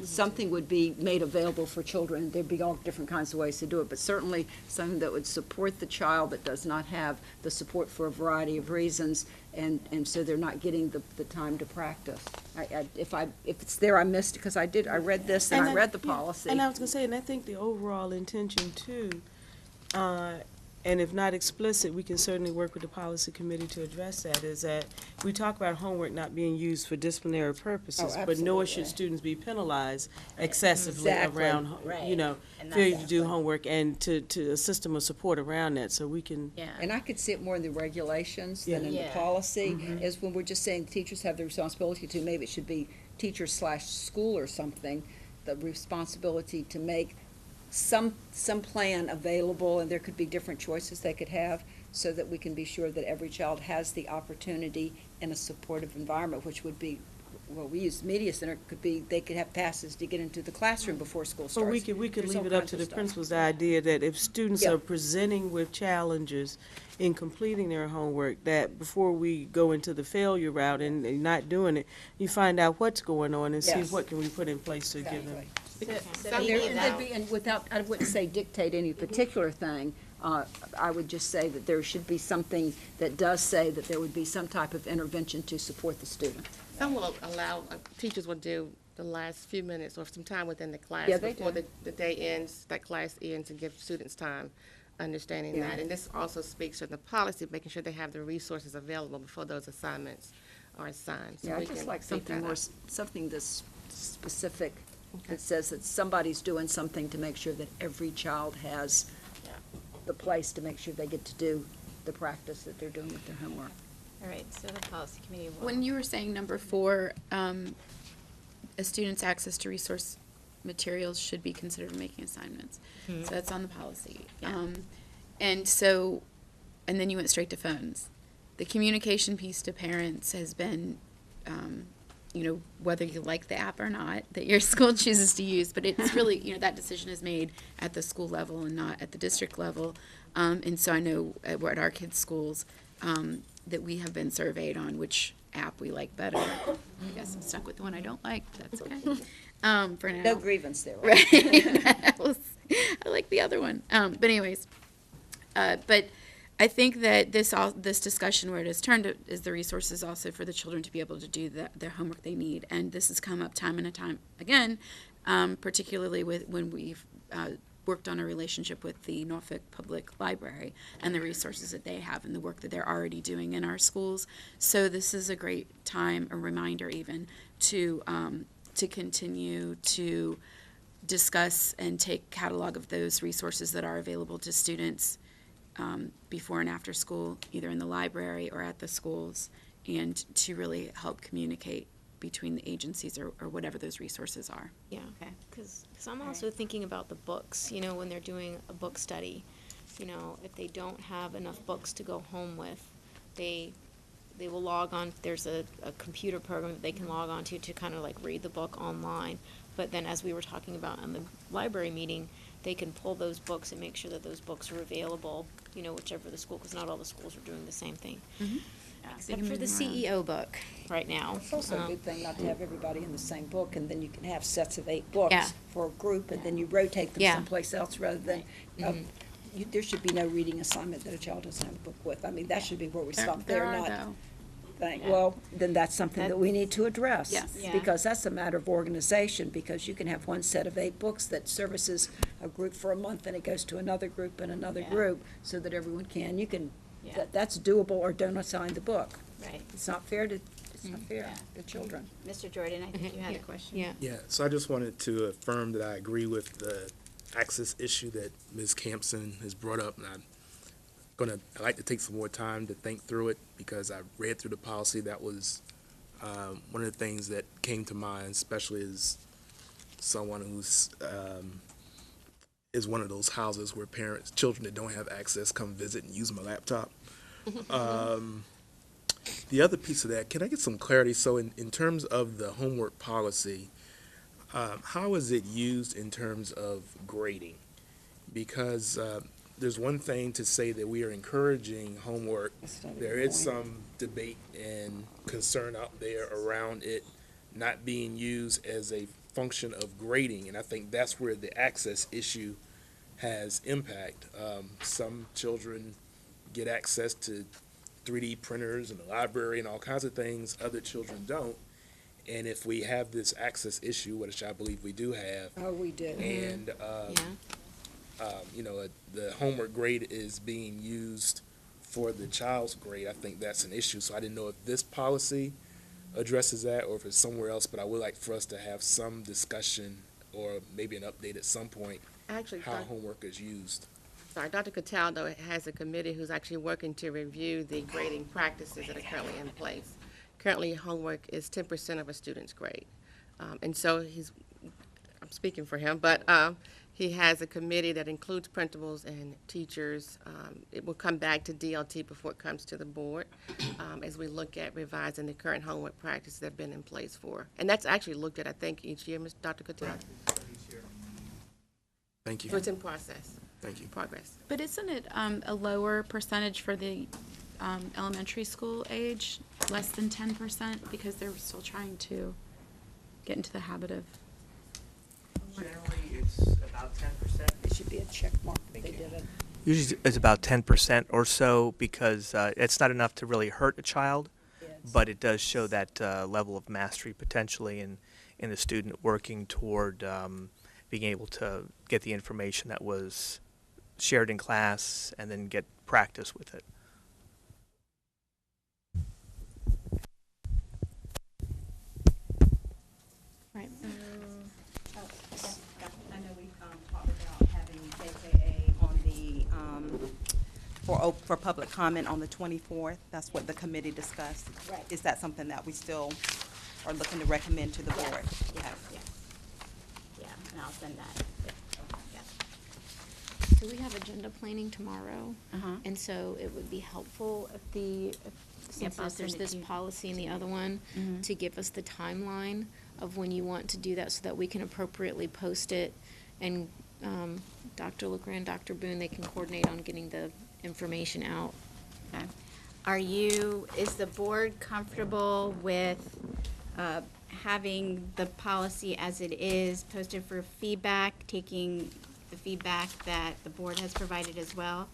something would be made available for children. There'd be all different kinds of ways to do it, but certainly something that would support the child that does not have the support for a variety of reasons, and so they're not getting the time to practice. If it's there, I missed it, because I read this and I read the policy. And I was gonna say, and I think the overall intention too, and if not explicit, we can certainly work with the policy committee to address that, is that we talk about homework not being used for disciplinary purposes, but nor should students be penalized excessively around, failure to do homework, and to a system of support around that, so we can. Yeah. And I could see it more in the regulations than in the policy, is when we're just saying teachers have the responsibility to, maybe it should be teacher/school or something, the responsibility to make some plan available, and there could be different choices they could have, so that we can be sure that every child has the opportunity in a supportive environment, which would be, well, we use media center, could be, they could have passes to get into the classroom before school starts. But we could There's leave all it up kinds to of the stuff. principal's idea that if students Yeah. are presenting with challenges in completing their homework, that before we go into the failure route and not doing it, you find out what's going on and see Yes. what can we put in place to give them. And without, I wouldn't say dictate any particular thing, I would just say that there should be something that does say that there would be some type of intervention to support the student. Some will allow, teachers will do the last few minutes or some time within the class Yeah, they before do. the day ends, that class ends, and give students time understanding Yeah. that. And this also speaks to the policy, making sure they have the resources available before those assignments are assigned. So Yeah, we I'd just can like take something that more, up. something that's specific, that says that somebody's doing something to make sure that every child has the place to make sure they get to do the practice that they're doing with their homework. All right, so the policy committee will. When you were saying number 4, a student's access to resource materials should be considered when making assignments. So that's on the policy. And then you went straight to phones. The communication piece to parents has been, whether you like the app or not, that your school chooses to use, but it's really, that decision is made at the school level and not at the district level. And so I know at our kids' schools, that we have been surveyed on which app we like better. I guess I'm stuck with the one I don't like, but that's okay. For now. No grievance there, right? Right. I like the other one. But anyways, but I think that this discussion where it has turned to is the resources also for the children to be able to do their homework they need. And this has come up time and time again, particularly when we've worked on a relationship with the Norfolk Public Library and the resources that they have and the work that they're already doing in our schools. So this is a great time, a reminder even, to continue to discuss and take catalog of those resources that are available to students before and after school, either in the library or at the schools, and to really help communicate between the agencies or whatever those resources are. Yeah, because I'm also thinking about the books, when they're doing a book study, if they don't have enough books to go home with, they they will log on, there's a computer program that they can log on to kind of like read the book online. But then, as we were talking about in the library meeting, they can pull those books and make sure that those books are available, whichever the school, because not all the schools are doing the same thing. Except for the CEO book right now. It's also a good thing not to have everybody in the same book, and then you can have sets of 8 Yeah. books for a group, and then you rotate them Yeah. someplace else rather than, there should be no reading assignment that a child doesn't have a book with. I mean, that should be where we stop. There They're are, not. though. Well, then that's something that we need to address. Yes. Yeah. Because that's a matter of organization, because you can have one set of 8 books that services a group for a month, and it goes to another group and another Yeah. group, so that everyone can. You can, Yeah. that's doable, or don't assign the book. Right. It's not fair to the children. Mr. Jordan, I think you had a question. Yeah. Yeah, so I just wanted to affirm that I agree with the access issue that Ms. Campson has brought up, and I'd like to take some more time to think through it, because I read through the policy. That was one of the things that came to mind, especially as someone who's is one of those houses where children that don't have access come visit and use my laptop. The other piece of that, can I get some clarity? So in terms of the homework policy, how is it used in terms of grading? Because there's one thing to say that we are encouraging homework. There is some debate and concern out there around it not being used as a function of grading, and I think that's where the access issue has impact. Some children get access to 3D printers and the library and all kinds of things. Other children don't. And if we have this access issue, which I believe we do have, Oh, we do. and the homework grade is being used for the child's grade, I think that's an issue. So I didn't know if this policy addresses that or if it's somewhere else, but I would like for us to have some discussion or maybe an update at some point Actually, how homework is used. Sorry, Dr. Cataldo has a committee who's actually working to review the grading practices that are currently in place. Currently, homework is 10% of a student's grade. And so I'm speaking for him, but he has a committee that includes principals and teachers. It will come back to DLT before it comes to the board as we look at revising the current homework practices that have been in place for. And that's actually looked at, I think, each year, Dr. Cataldo. Thank you. So it's in process. Thank you. Progress. But isn't it a lower percentage for the elementary school age, less than 10%, because they're still trying to get into the habit of? Generally, it's about 10%. It should be a check mark if they did it. Usually it's about 10% or so, because it's not enough to really hurt a child, but it does show that level of mastery potentially in the student working toward being able to get the information that was shared in class and then get practice with it. Right. I know we talked about having JKA on the, For public comment on the 24th. That's what the committee discussed. Right. Is that something that we still are looking to recommend to the board? Yes, yes. Yeah, and I'll send that. So we have agenda planning tomorrow, Uh-huh. and so it would be helpful since Yep, I'll there's send it this to you. policy and the other one, to give us the timeline of when you want to do that so that we can appropriately post it. And Dr. LeGrand, Dr. Boone, they can coordinate on getting the information out. Okay. Is the board comfortable with having the policy as it is posted for feedback, taking the feedback that the board has provided as well?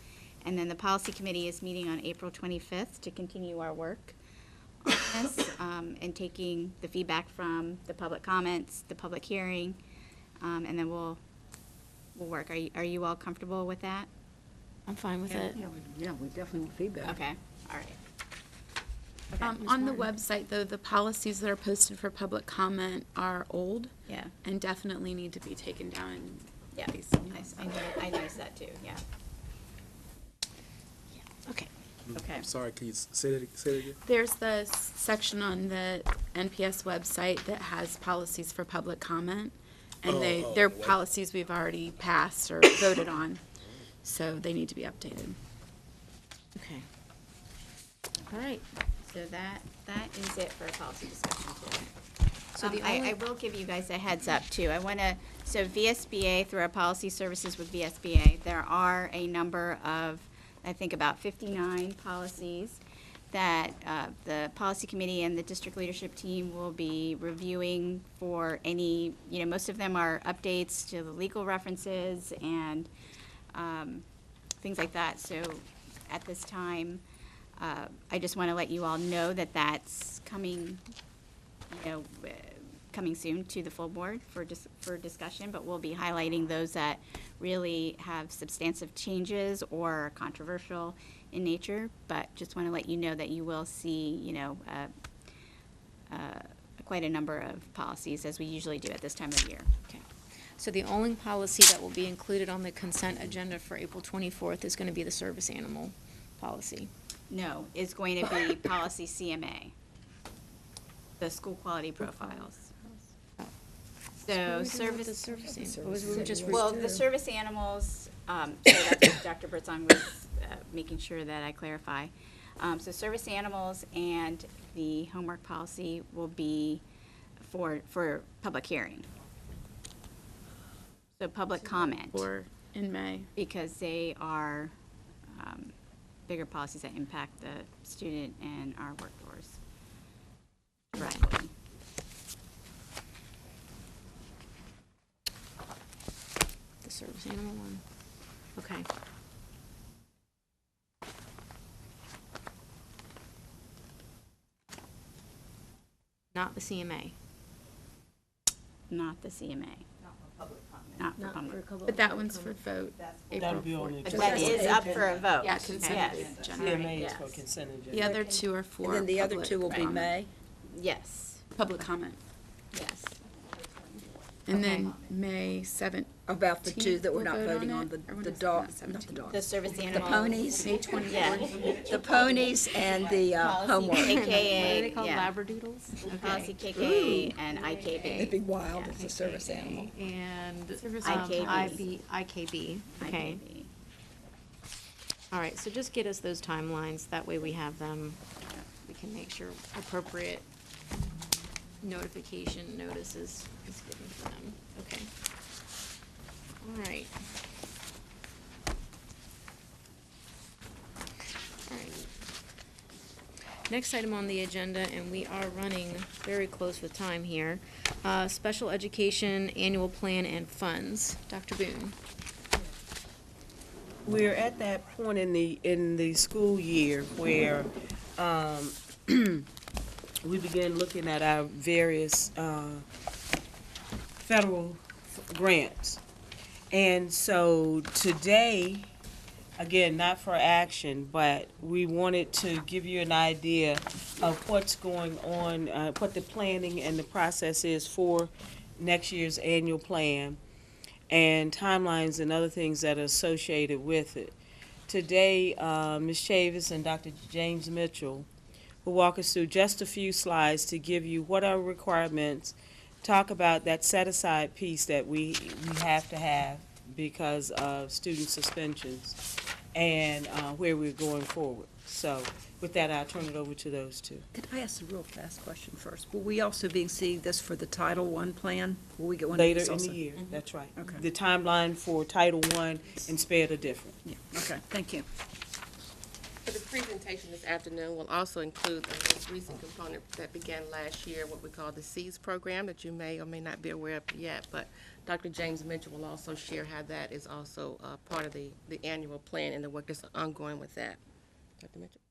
And then the policy committee is meeting on April 25th to continue our work on this, and taking the feedback from the public comments, the public hearing, and then we'll work. Are you all comfortable with that? I'm fine with it. Yeah, we definitely want feedback. Okay, all right. On the website, though, the policies that are posted for public comment are old. Yeah. And definitely need to be taken down and Yeah, pasted. I noticed that too, yeah. Okay. Okay. I'm sorry, can you say that again? There's the section on the NPS website that has policies for public comment, and they're policies we've already passed or voted on, so they need to be updated. Okay. All right. So that is it for policy discussion today. So the I only- will give you guys a heads up too. So VSBA, through our policy services with VSBA, there are a number of, I think about 59 policies that the policy committee and the district leadership team will be reviewing for any, most of them are updates to the legal references and things like that. So at this time, I just want to let you all know that that's coming, coming soon to the full board for discussion, but we'll be highlighting those that really have substantive changes or are controversial in nature. But just want to let you know that you will see, quite a number of policies, as we usually do at this time of year. Okay. So the only policy that will be included on the consent agenda for April 24th is going to be the service animal policy. No, it's going to be policy CMA, the school quality profiles. So service. The service animals. We were just Well, the service animals, so that's what Dr. Britzong was making sure that I clarify. So service animals and the homework policy will be for public hearing. So public comment. Or in May. Because they are bigger policies that impact the student and our workforce directly. The service animal one. Okay. Not the CMA. Not the CMA. Not for public. But that one's for vote. That'll be on the But that is up for a vote. Yeah, consent Yes. agenda. CMA is Yes. for consent agenda. The other two are for And then the other public two will be comment. May. Yes, Public comment. yes. And then May 7th. About the two that we're we'll not vote voting on, it? Or when the is it? dog, Not not 17th. the dogs. The service The animals. ponies, May 24th. the ponies and the homework. AKA, What are they called? yeah. Labradoodles? Policy KKA and IKB. It'd be wild as a service animal. And IKB. IKB. Okay. IKB. All right, so just get us those timelines. That way we have them. We can make sure appropriate notification notices is given for them. Okay. All right. All right. Next item on the agenda, and we are running very close with time here, special education annual plan and funds. Dr. Boone. We're at that point in the school year where we begin looking at our various federal grants. And so today, again, not for action, but we wanted to give you an idea of what's going on, what the planning and the process is for next year's annual plan, and timelines and other things that are associated with it. Today, Ms. Chavis and Dr. James Mitchell will walk us through just a few slides to give you what are requirements, talk about that set-aside piece that we have to have because of student suspensions, and where we're going forward. So with that, I'll turn it over to those two. Could I ask a real fast question first? Will we also be seeing this for the Title I plan? Will we get one of Later these in also? the year, that's right. Okay. The timeline for Title I and SPED are different. Yeah, okay, thank you. For the presentation this afternoon will also include the most recent component that began last year, what we call the SEES program, that you may or may not be aware of yet, but Dr. James Mitchell will also share how that is also part of the annual plan and the work that's ongoing with that. Dr. Mitchell?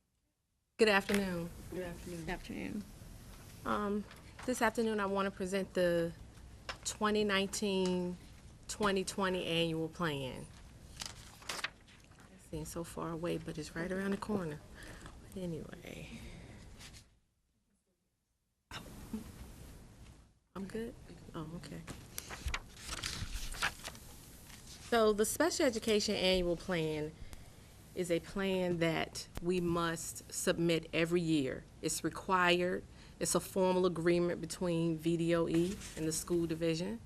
Good afternoon. Good afternoon. Good afternoon. This afternoon, I want to present the 2019-2020 annual plan. It seems so far away, but it's right around the corner. But anyway. I'm good? Oh, okay. So the special education annual plan is a plan that we must submit every year. It's required. It's a formal agreement between VDOE and the school division.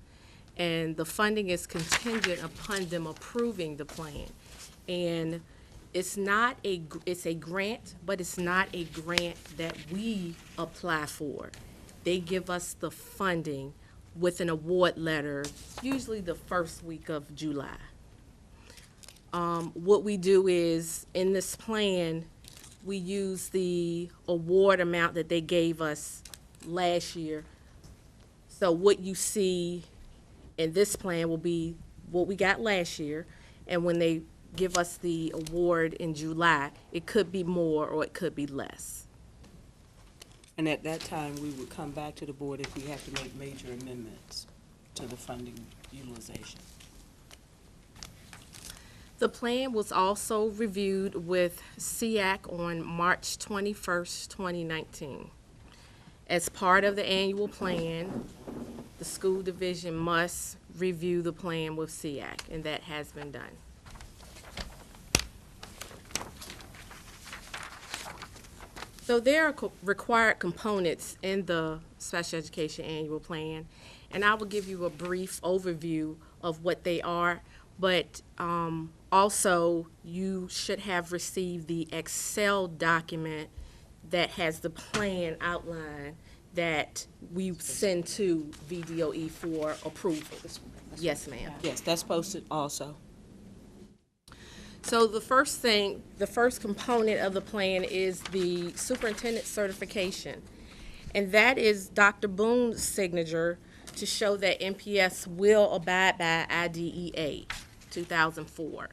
And the funding is contingent upon them approving the plan. And it's a grant, but it's not a grant that we apply for. They give us the funding with an award letter, usually the first week of July. What we do is, in this plan, we use the award amount that they gave us last year. So what you see in this plan will be what we got last year, and when they give us the award in July, it could be more or it could be less. And at that time, we would come back to the board if we have to make major amendments to the funding utilization. The plan was also reviewed with SEAC on March 21st, 2019. As part of the annual plan, the school division must review the plan with SEAC, and that has been done. So there are required components in the special education annual plan, and I will give you a brief overview of what they are, but also you should have received the Excel document that has the plan outline that we send to VDOE for approval. Yes, ma'am. Yes, that's posted also. So the first component of the plan is the superintendent certification. And that is Dr. Boone's signature to show that MPS will abide by IDEA 2004,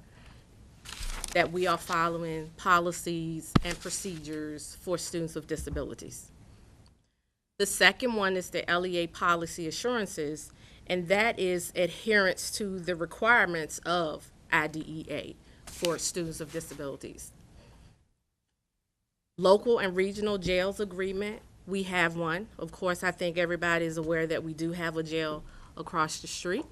that we are following policies and procedures for students with disabilities. The second one is the LEA policy assurances, and that is adherence to the requirements of IDEA for students with disabilities. Local and regional jails agreement, we have one. Of course, I think everybody is aware that we do have a jail across the street.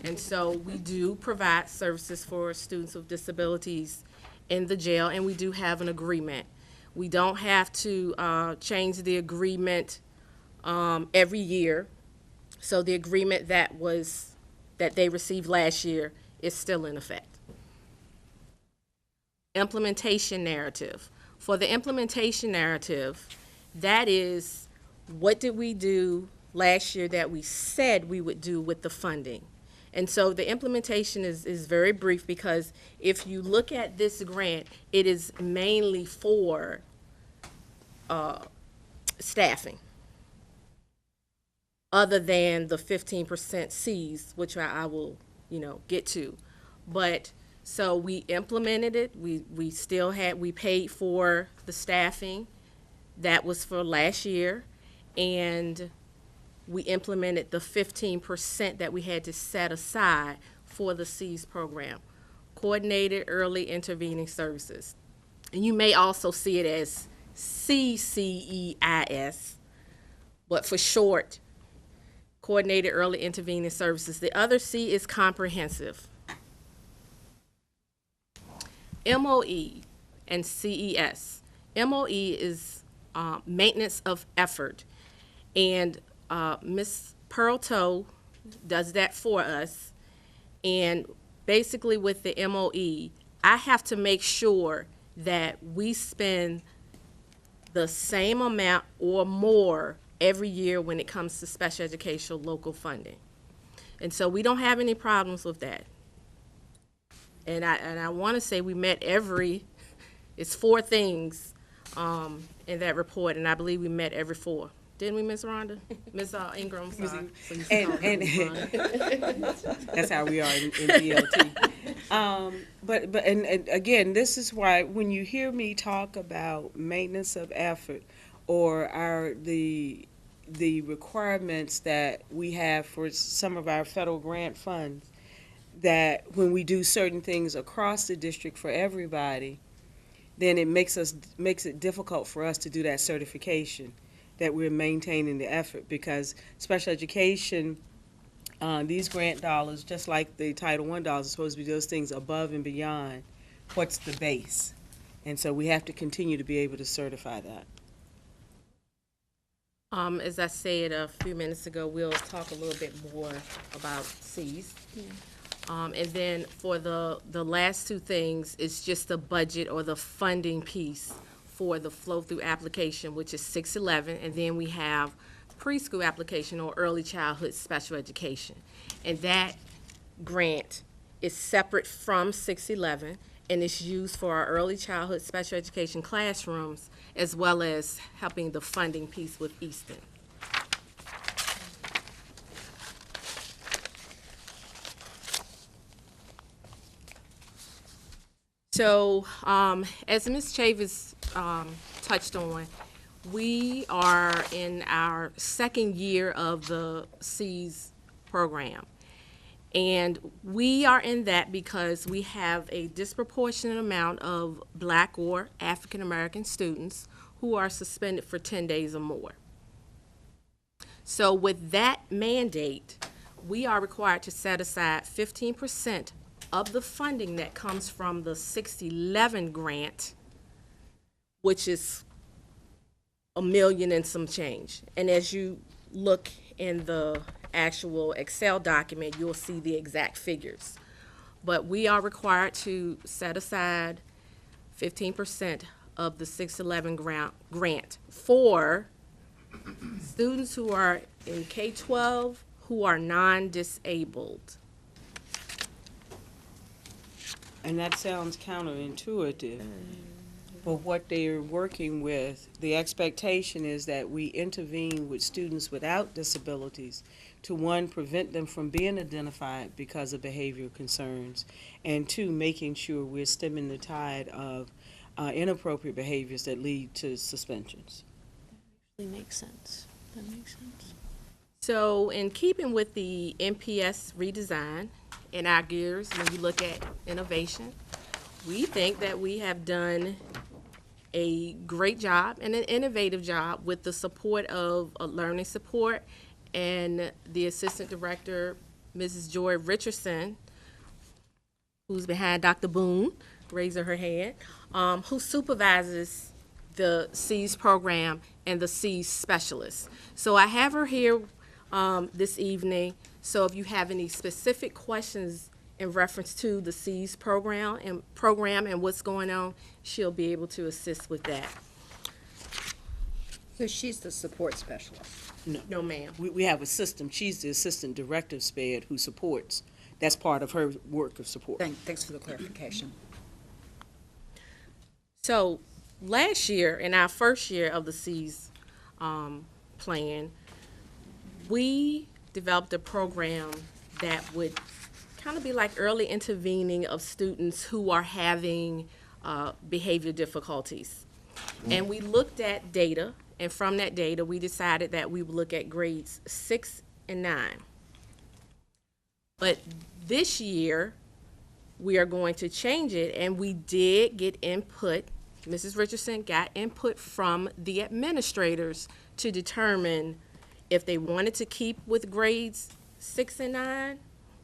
And so we do provide services for students with disabilities in the jail, and we do have an agreement. We don't have to change the agreement every year. So the agreement that they received last year is still in effect. Implementation narrative. For the implementation narrative, that is, what did we do last year that we said we would do with the funding? And so the implementation is very brief, because if you look at this grant, it is mainly for staffing, other than the 15% Cs, which I will, get to. But so we implemented it. We paid for the staffing. That was for last year. And we implemented the 15% that we had to set aside for the C's program, Coordinated Early Intervening Services. And you may also see it as CCEIS, but for short, Coordinated Early Intervening Services. The other C is comprehensive. MOE and CES. MOE is maintenance of effort, and Ms. Pearltoe does that for us. And basically with the MOE, I have to make sure that we spend the same amount or more every year when it comes to special educational local funding. And so we don't have any problems with that. And I want to say we met it's 4 things in that report, and I believe we met every 4. Didn't we, Ms. Rhonda? Ms. Ingram, sorry. And that's how we are in DOT. But again, this is why when you hear me talk about maintenance of effort or the requirements that we have for some of our federal grant funds, that when we do certain things across the district for everybody, then it makes it difficult for us to do that certification, that we're maintaining the effort, because special education, these grant dollars, just like the Title I dollars, are supposed to be those things above and beyond what's the base. And so we have to continue to be able to certify that. As I said a few minutes ago, we'll talk a little bit more about C's. And then for the last two things, it's just the budget or the funding piece for the flow-through application, which is 611, and then we have preschool application or early childhood special education. And that grant is separate from 611, and it's used for our early childhood special education classrooms, as well as helping the funding piece with Easton. So, as Ms. Chavis touched on, we are in our second year of the SEAS program. And we are in that because we have a disproportionate amount of Black or African American students who are suspended for 10 days or more. So with that mandate, we are required to set aside 15% of the funding that comes from the 611 grant, which is $1 million and some change. And as you look in the actual Excel document, you'll see the exact figures. But we are required to set aside 15% of the 611 grant for students who are in K-12 who are non-disabled. And that sounds counterintuitive. But what they're working with, the expectation is that we intervene with students without disabilities to, one, prevent them from being identified because of behavioral concerns, and two, making sure we're stemming the tide of inappropriate behaviors that lead to suspensions. That makes sense. That makes sense. So in keeping with the NPS redesign in our gears, when you look at innovation, we think that we have done a great job and an innovative job with the support of learning support and the assistant director, Mrs. Joy Richardson, who's behind Dr. Boone, raising her hand, who supervises the SEAS program and the SEAS specialist. So I have her here this evening, so if you have any specific questions in reference to the SEAS program and what's going on, she'll be able to assist with that. So she's the support specialist? No, ma'am. We have a system. She's the assistant director of SPED who supports. That's part of her work of support. Thanks for the clarification. So last year, in our first year of the SEAS plan, we developed a program that would kind of be like early intervening of students who are having behavior difficulties. And we looked at data, and from that data, we decided that we would look at grades 6 and 9. But this year, we are going to change it, and we did get input. Mrs. Richardson got input from the administrators to determine if they wanted to keep with grades 6 and 9,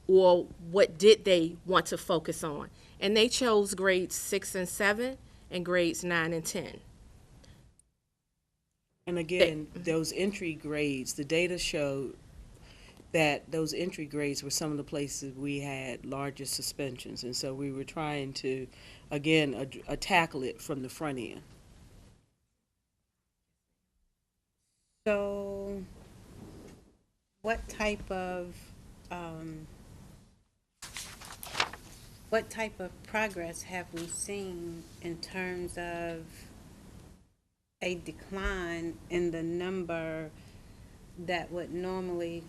or what did they want to focus on. And they chose grades 6 and 7 and grades 9 and 10. And again, those entry grades, the data showed that those entry grades were some of the places we had largest suspensions. And so we were trying to, again, tackle it from the front end. So what type of progress have we seen in terms of a decline in the number that would normally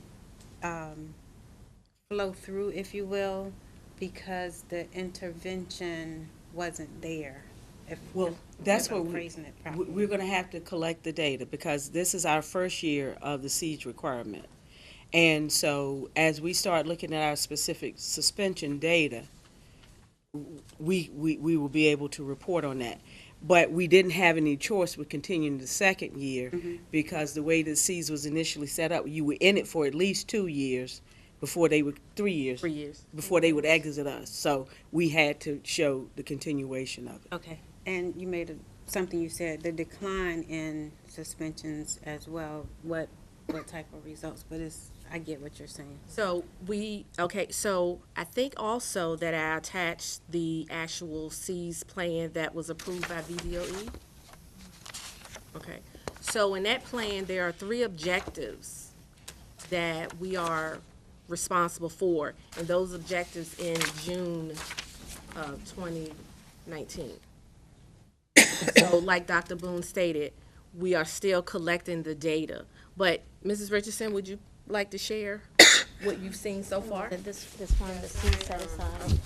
flow through, if you will, because the intervention wasn't there? That's what we're going to have to collect the data, because this is our first year of the SEAS requirement. And so as we start looking at our specific suspension data, we will be able to report on that. But we didn't have any choice with continuing the second year, because the way the SEAS was initially set up, you were in it for at least 2 years before they would, 3 years. 3 years. Before they would exit us. So we had to show the continuation of it. Okay. And you made something you said, the decline in suspensions as well. What what type of results, but I get what you're saying. So so I think also that I attached the actual C's plan that was approved by VDOE. Okay, so in that plan, there are 3 objectives that we are responsible for, and those objectives in June of 2019. So like Dr. Boone stated, we are still collecting the data. But Mrs. Richardson, would you like to share what you've seen so far? This one, the C set aside.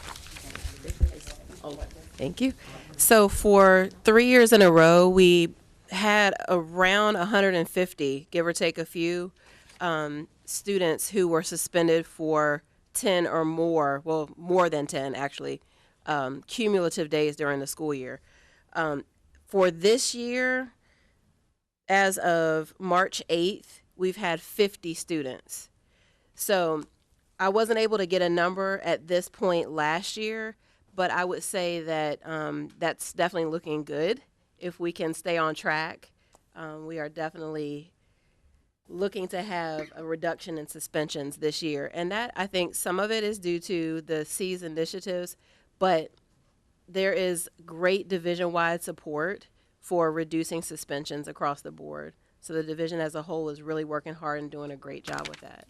Thank you. So for 3 years in a row, we had around 150, give or take a few, students who were suspended for 10 or more, well, more than 10 actually, cumulative days during the school year. For this year, as of March 8th, we've had 50 students. So I wasn't able to get a number at this point last year, but I would say that that's definitely looking good if we can stay on track. We are definitely looking to have a reduction in suspensions this year. And that, I think some of it is due to the C's initiatives, but there is great division-wide support for reducing suspensions across the board. So the division as a whole is really working hard and doing a great job with that.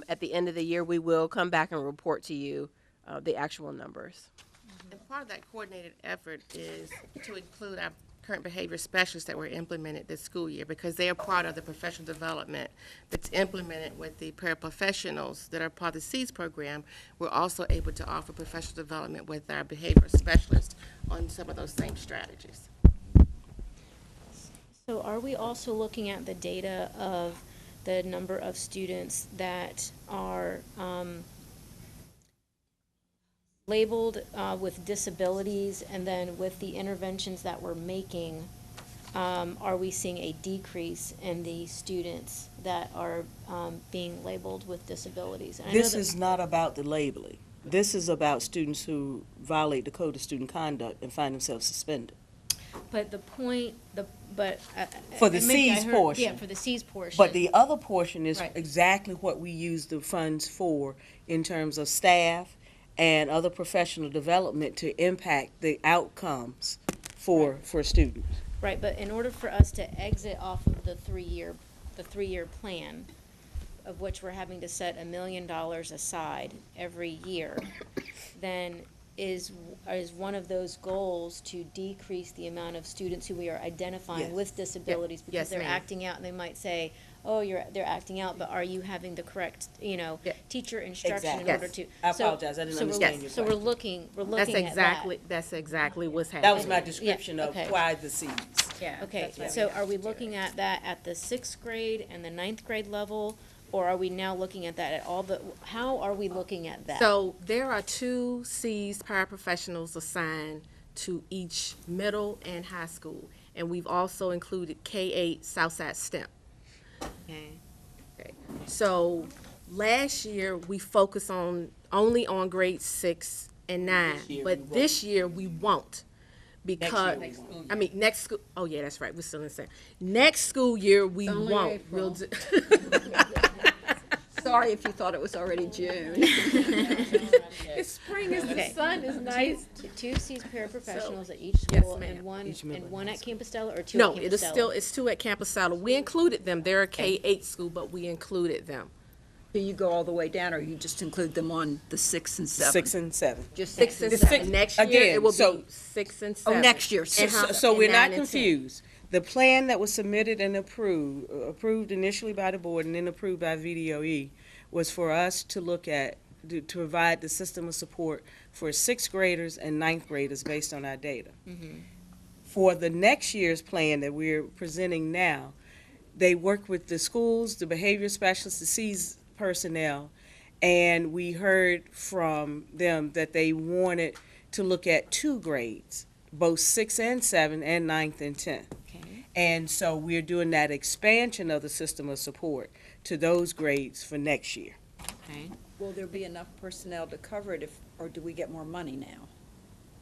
At the end of the year, we will come back and report to you the actual numbers. And part of that coordinated effort is to include our current behavior specialists that were implemented this school year, because they are part of the professional development that's implemented with the paraprofessionals that are part of the C's program. We're also able to offer professional development with our behavior specialists on some of those same strategies. So are we also looking at the data of the number of students that are labeled with disabilities, and then with the interventions that we're making, are we seeing a decrease in the students that are being labeled with disabilities? And I know This that- is not about the labeling. This is about students who violate the code of student conduct and find themselves suspended. But the point, For the maybe I C's heard- portion. Yeah, for the C's portion. But the other portion is Right. exactly what we use the funds for in terms of staff and other professional development to impact the outcomes for students. Right, but in order for us to exit off of the three-year plan, of which we're having to set $1 million aside every year, then is one of those goals to decrease the amount of students who we are identifying Yes. with disabilities, because Yes, they're ma'am. acting out, and they might say, oh, they're acting out, but are you having the correct, teacher instruction in Exactly. order to? I so- apologize, I didn't so we're- understand your So we're question. looking That's at that. that's exactly what's happening. That was my description of okay. why the C's. Yeah. Okay, so are we looking at that at the 6th grade and the 9th grade level, or are we now looking at that at how are we looking at that? So there are 2 C's paraprofessionals assigned to each middle and high school, and we've also included K-8 Southside STEM. Okay. Okay. So last year, we focused only on grades 6 and 9, but this year we won't. Because, next school, oh yeah, that's right, we're still in the same. Next school year, we only won't. April. We'll do- Sorry if you thought it was already June. It's spring, the sun is nice. Two C's paraprofessionals at each Yes, school, ma'am. and one Each middle and one at Campostella, or 2 No, at Campostella? it is still, it's 2 at Campostella. We included them. They're a K-8 school, but we included them. Do you go all the way down, or you just include them on the 6 and 7? 6 and 7. Just 6 and The 7. six- Next year, again, it will so- be 6 and Oh, 7. next year, And six. how- So and we're 9 not and 10. confused. The plan that was submitted and approved initially by the board and then approved by VDOE, was for us to look at, to provide the system of support for 6th graders and 9th graders based on our data. For the next year's plan that we're presenting now, they work with the schools, the behavior specialists, the C's personnel, and we heard from them that they wanted to look at 2 grades, both 6 and 7 and 9th and 10th. Okay. And so we're doing that expansion of the system of support to those grades for next year. Okay. Will there be enough personnel to cover it, or do we get more money now?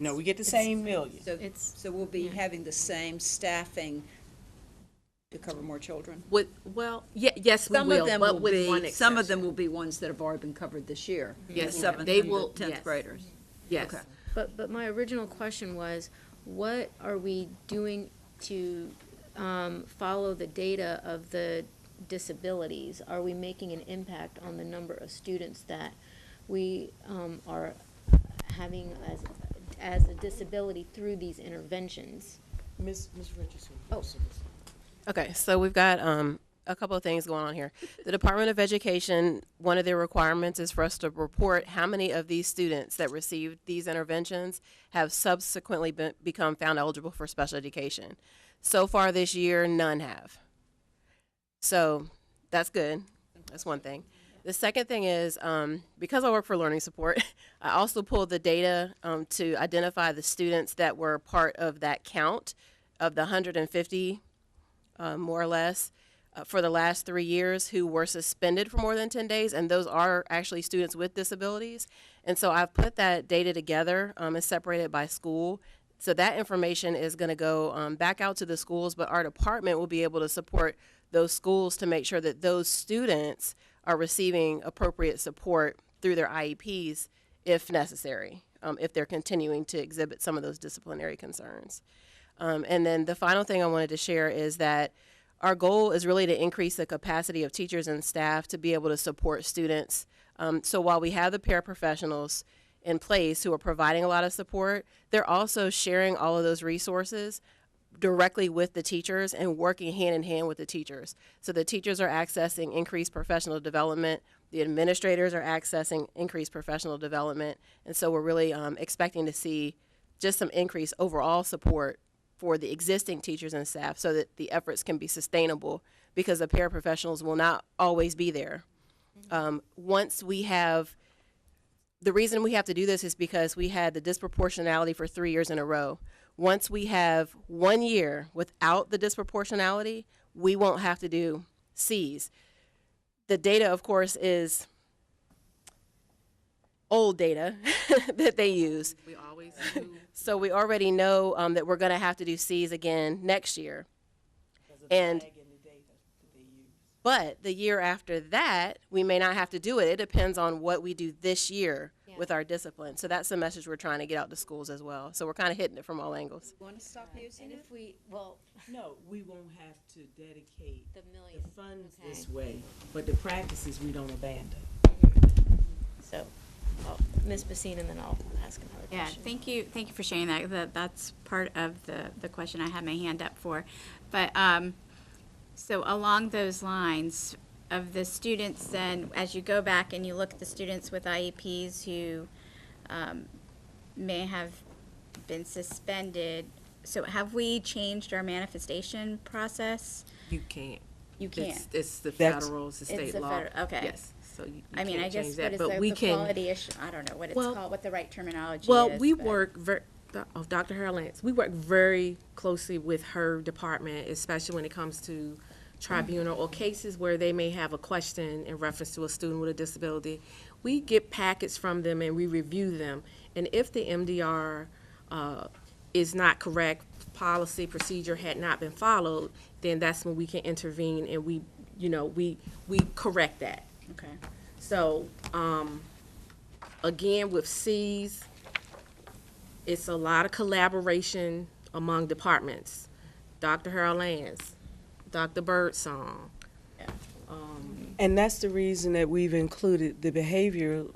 No, we get the same million. So we'll be having the same staffing to cover more children? Yes, we Some will, of them but will with be, one some of exception. them will be ones that have already been covered this year. Yes, the seventh they and will- the 10th yes. graders. Yes. Okay. But my original question was, what are we doing to follow the data of the disabilities? Are we making an impact on the number of students that we are having as a disability through these interventions? Ms. Richardson. Oh. Okay, so we've got a couple of things going on here. The Department of Education, one of their requirements is for us to report how many of these students that received these interventions have subsequently become found eligible for special education. So far this year, none have. So that's good. That's one thing. The second thing is, because I work for learning support, I also pulled the data to identify the students that were part of that count of the 150, more or less, for the last 3 years who were suspended for more than 10 days, and those are actually students with disabilities. And so I've put that data together and separated by school. So that information is going to go back out to the schools, but our department will be able to support those schools to make sure that those students are receiving appropriate support through their IEPs if necessary, if they're continuing to exhibit some of those disciplinary concerns. And then the final thing I wanted to share is that our goal is really to increase the capacity of teachers and staff to be able to support students. So while we have the paraprofessionals in place who are providing a lot of support, they're also sharing all of those resources directly with the teachers and working hand in hand with the teachers. So the teachers are accessing increased professional development, the administrators are accessing increased professional development, and so we're really expecting to see just some increased overall support for the existing teachers and staff so that the efforts can be sustainable, because the paraprofessionals will not always be there. Once we have, the reason we have to do this is because we had the disproportionality for 3 years in a row. Once we have 1 year without the disproportionality, we won't have to do Cs. The data, of course, is old data that they use. We always do. So we already know that we're going to have to do Cs again next year. And but the year after that, we may not have to do it. It depends on what we do this year with our discipline. So that's the message we're trying to get out to schools as well. So we're kind of hitting it from all angles. Want to stop using And it? if we, well, No, we won't have to dedicate the million. the funds Okay. this way, but the practices we don't abandon. So, Ms. Basine, and then I'll ask another Yeah, question. thank you for sharing that. That's part of the question I had my hand up for. But, so along those lines, of the students then, as you go back and you look at the students with IEPs who may have been suspended, so have we changed our manifestation process? You can't. You can't. It's the That's- federal, it's the It's state the law. federal- okay. Yes, so you I mean, can't I guess change what that, is but we the can. quality issue? I don't know what it's Well- called, what the right terminology Well, is. we but- work Dr. Harold Lance, we work very closely with her department, especially when it comes to tribunal or cases where they may have a question in reference to a student with a disability. We get packets from them and we review them. And if the MDR is not correct, policy, procedure had not been followed, then that's when we can intervene and we correct that. Okay. So, again, with C's, it's a lot of collaboration among departments. Dr. Harold Lance, Dr. Birdsong. And that's the reason that we've included the behavioral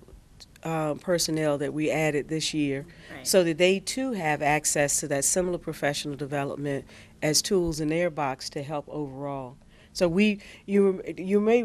personnel that we added this year, Right. so that they too have access to that similar professional development as tools in their box to help overall. So you may,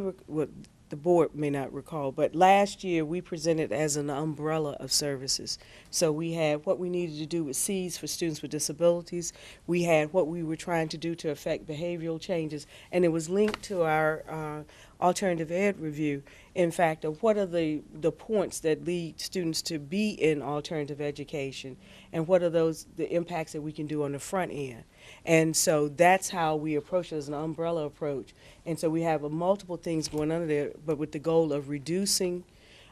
the board may not recall, but last year we presented as an umbrella of services. So we had what we needed to do with Cs for students with disabilities. We had what we were trying to do to affect behavioral changes, and it was linked to our alternative ed review. In fact, of what are the points that lead students to be in alternative education, and what are the impacts that we can do on the front end. And so that's how we approach it, as an umbrella approach. And so we have multiple things going under there, but with the goal of reducing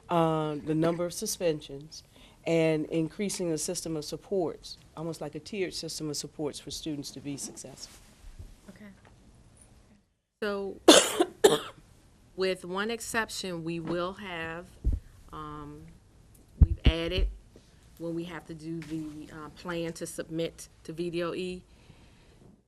the number of suspensions and increasing the system of supports, almost like a tiered system of supports for students to be successful. Okay. So, with one exception, we will have, we've added, when we have to do the plan to submit to VDOE,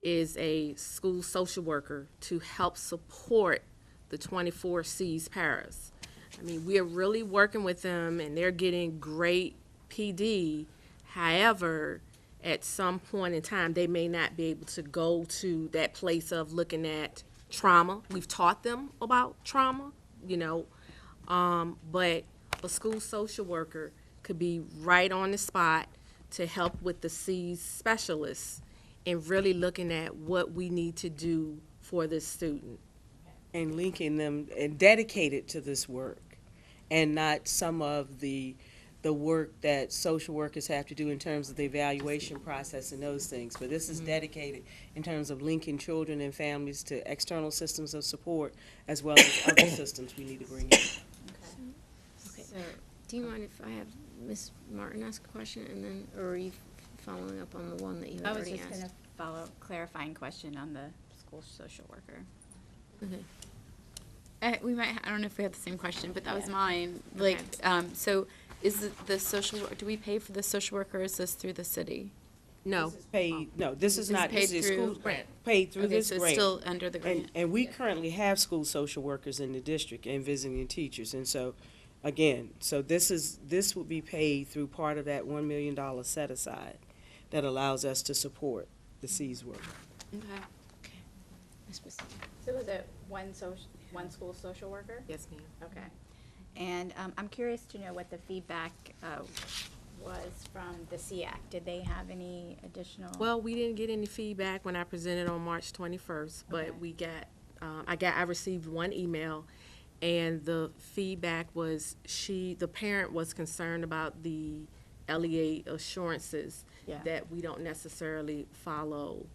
is a school social worker to help support the 24 Cs paras. I mean, we are really working with them, and they're getting great PD. However, at some point in time, they may not be able to go to that place of looking at trauma. We've taught them about trauma, but a school social worker could be right on the spot to help with the C's specialists and really looking at what we need to do for this student. And linking them and dedicated to this work, and not some of the work that social workers have to do in terms of the evaluation process and those things. But this is dedicated in terms of linking children and families to external systems of support as well as other systems we need to bring in. Okay. Do you mind if I have Ms. Martin ask a question, and then, or are you following up on the one that you had I was already just asked? going to follow clarifying question on the school social worker. Okay. We might, I don't know if we have the same question, but that was Yeah. mine. Like, so is the social, do we pay for the social worker, or is this through the city? No. Paid, no, this is not, this paid is through school, paid through Okay, this so it's grant. still under the grant. And we currently have school social workers in the district and visiting teachers. And so, again, so this would be paid through part of that $1 million set aside that allows us to support the C's work. Okay. So was it one school social worker? Yes, ma'am. Okay. And I'm curious to know what the feedback was from the SEAC. Did they have any additional? Well, we didn't get any feedback when I presented on March 21st, but Okay. we got, I received one email, and the feedback was the parent was concerned about the LEA assurances Yeah. that we don't necessarily follow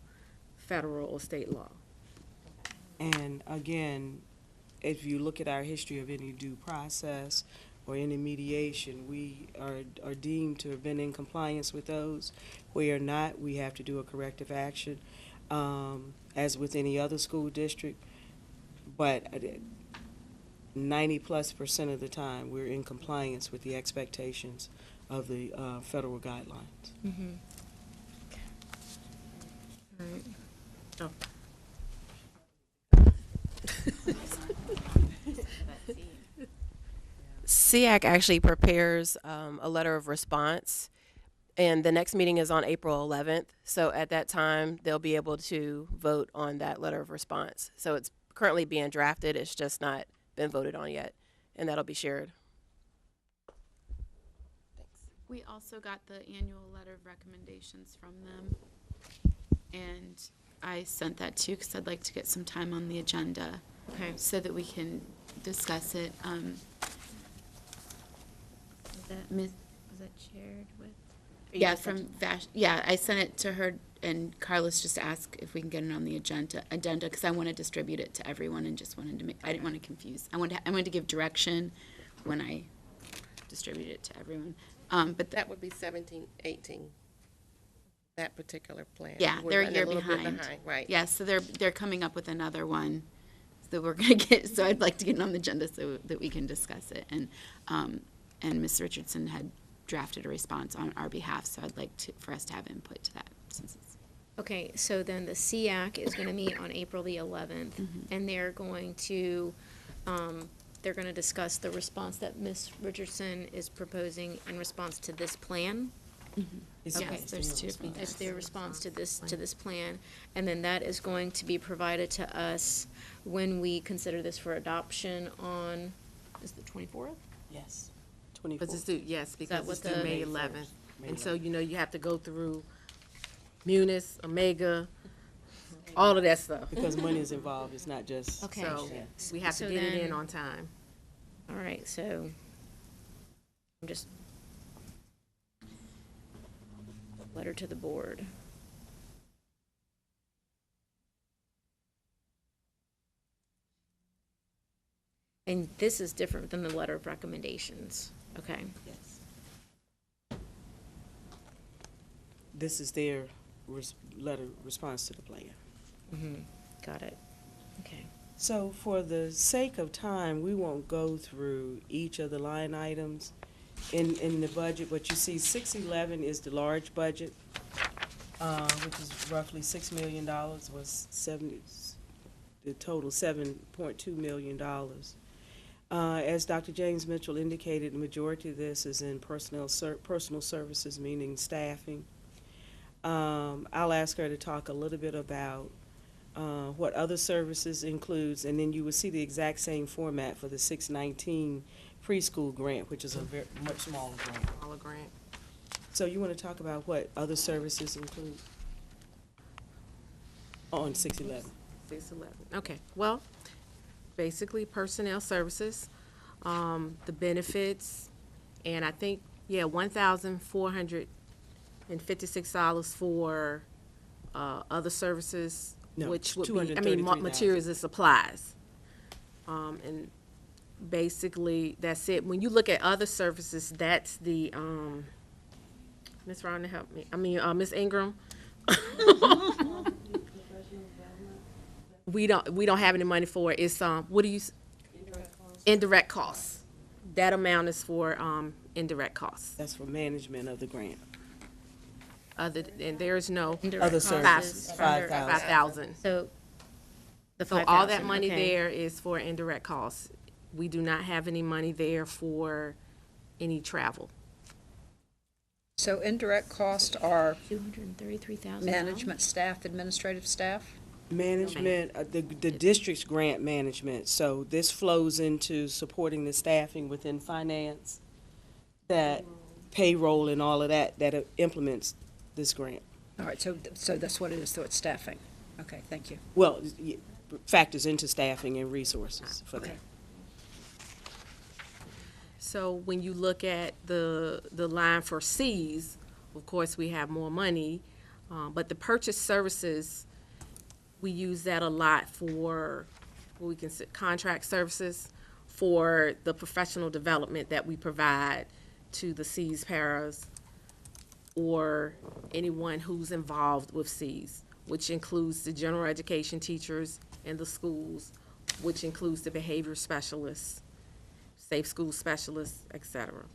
federal or state law. And again, if you look at our history of any due process or any mediation, we are deemed to have been in compliance with those. Where not, we have to do a corrective action, as with any other school district. But 90+% of the time, we're in compliance with the expectations of the federal guidelines. Mm-hmm. All right. Oh. SEAC actually prepares a letter of response, and the next meeting is on April 11th. So at that time, they'll be able to vote on that letter of response. So it's currently being drafted. It's just not been voted on yet, and that'll be shared. We also got the annual letter of recommendations from them, and I sent that too because I'd like to get some time on the agenda, Okay. so that we can discuss it. Was that shared with? or you Yeah, just sent from Vash. Yeah, I sent it to her, and Carlos just asked if we can get it on the agenda because I want to distribute it to everyone, and just wanted to make. I didn't want to confuse. I wanted to give direction when I distribute it to everyone. But That would be 17, 18, that particular plan. yeah, We're they're a running year little bit behind. Right. Yeah, so they're coming up with another one that we're gonna get. So I'd like to get it on the agenda so that we can discuss it. And Ms. Richardson had drafted a response on our behalf, so I'd like for us to have input to that since it's. Okay, so then the SEAC is going to meet on April the 11th, and they're going to discuss the response that Ms. Richardson is proposing in response to this plan. It's Okay, just there's their two response. It's their response to this plan, and then that is going to be provided to us when we consider this for adoption on, is it the 24th? Yes. Because it's 24. due, yes, because what it's due the- May May 11th. 1st. And so, you have to go through Munis, Omega, all of that stuff. Because money is involved, it's not just. Okay. So Yeah. we have to So get it in then- on time. All right, so I'm just letter to the board. And this is different than the letter of recommendations. Okay. Yes. This is their letter response to the plan. Mm-hmm. Got it. Okay. So for the sake of time, we won't go through each of the line items in the budget, but you see 611 is the large budget, which is roughly $6 million, was 70, the total $7.2 million. As Dr. James Mitchell indicated, the majority of this is in personal services, meaning staffing. I'll ask her to talk a little bit about what other services includes, and then you will see the exact same format for the 619 preschool grant, which is a very much smaller grant. Smaller grant. So you want to talk about what other services include on 611? 611. Okay. Well, basically personnel services, the benefits, and I think $1,456 for other services, No, which would be $233,000. materials and supplies. And basically that's it. When you look at other services, that's the Ms. Rhonda help me. Ms. Ingram. We don't have any money for it. It's indirect costs. That amount is for indirect costs. That's for management of the grant. And there's no Other services, 5,000. So the So all that 5,000, money okay. there is for indirect costs. We do not have any money there for any travel. So indirect costs are $233,000. management staff, administrative staff? Management, the district's grant management, so this flows into supporting the staffing within finance, that payroll and all of that implements this grant. All right, so that's what it is, so it's staffing. Okay, thank you. Well, factors into staffing and resources for that. So when you look at the line for Cs, of course, we have more money, but the purchase services, we use that a lot for what we consider contract services for the professional development that we provide to the Cs paras or anyone who's involved with Cs, which includes the general education teachers in the schools, which includes the behavior specialists, safe school specialists, et cetera.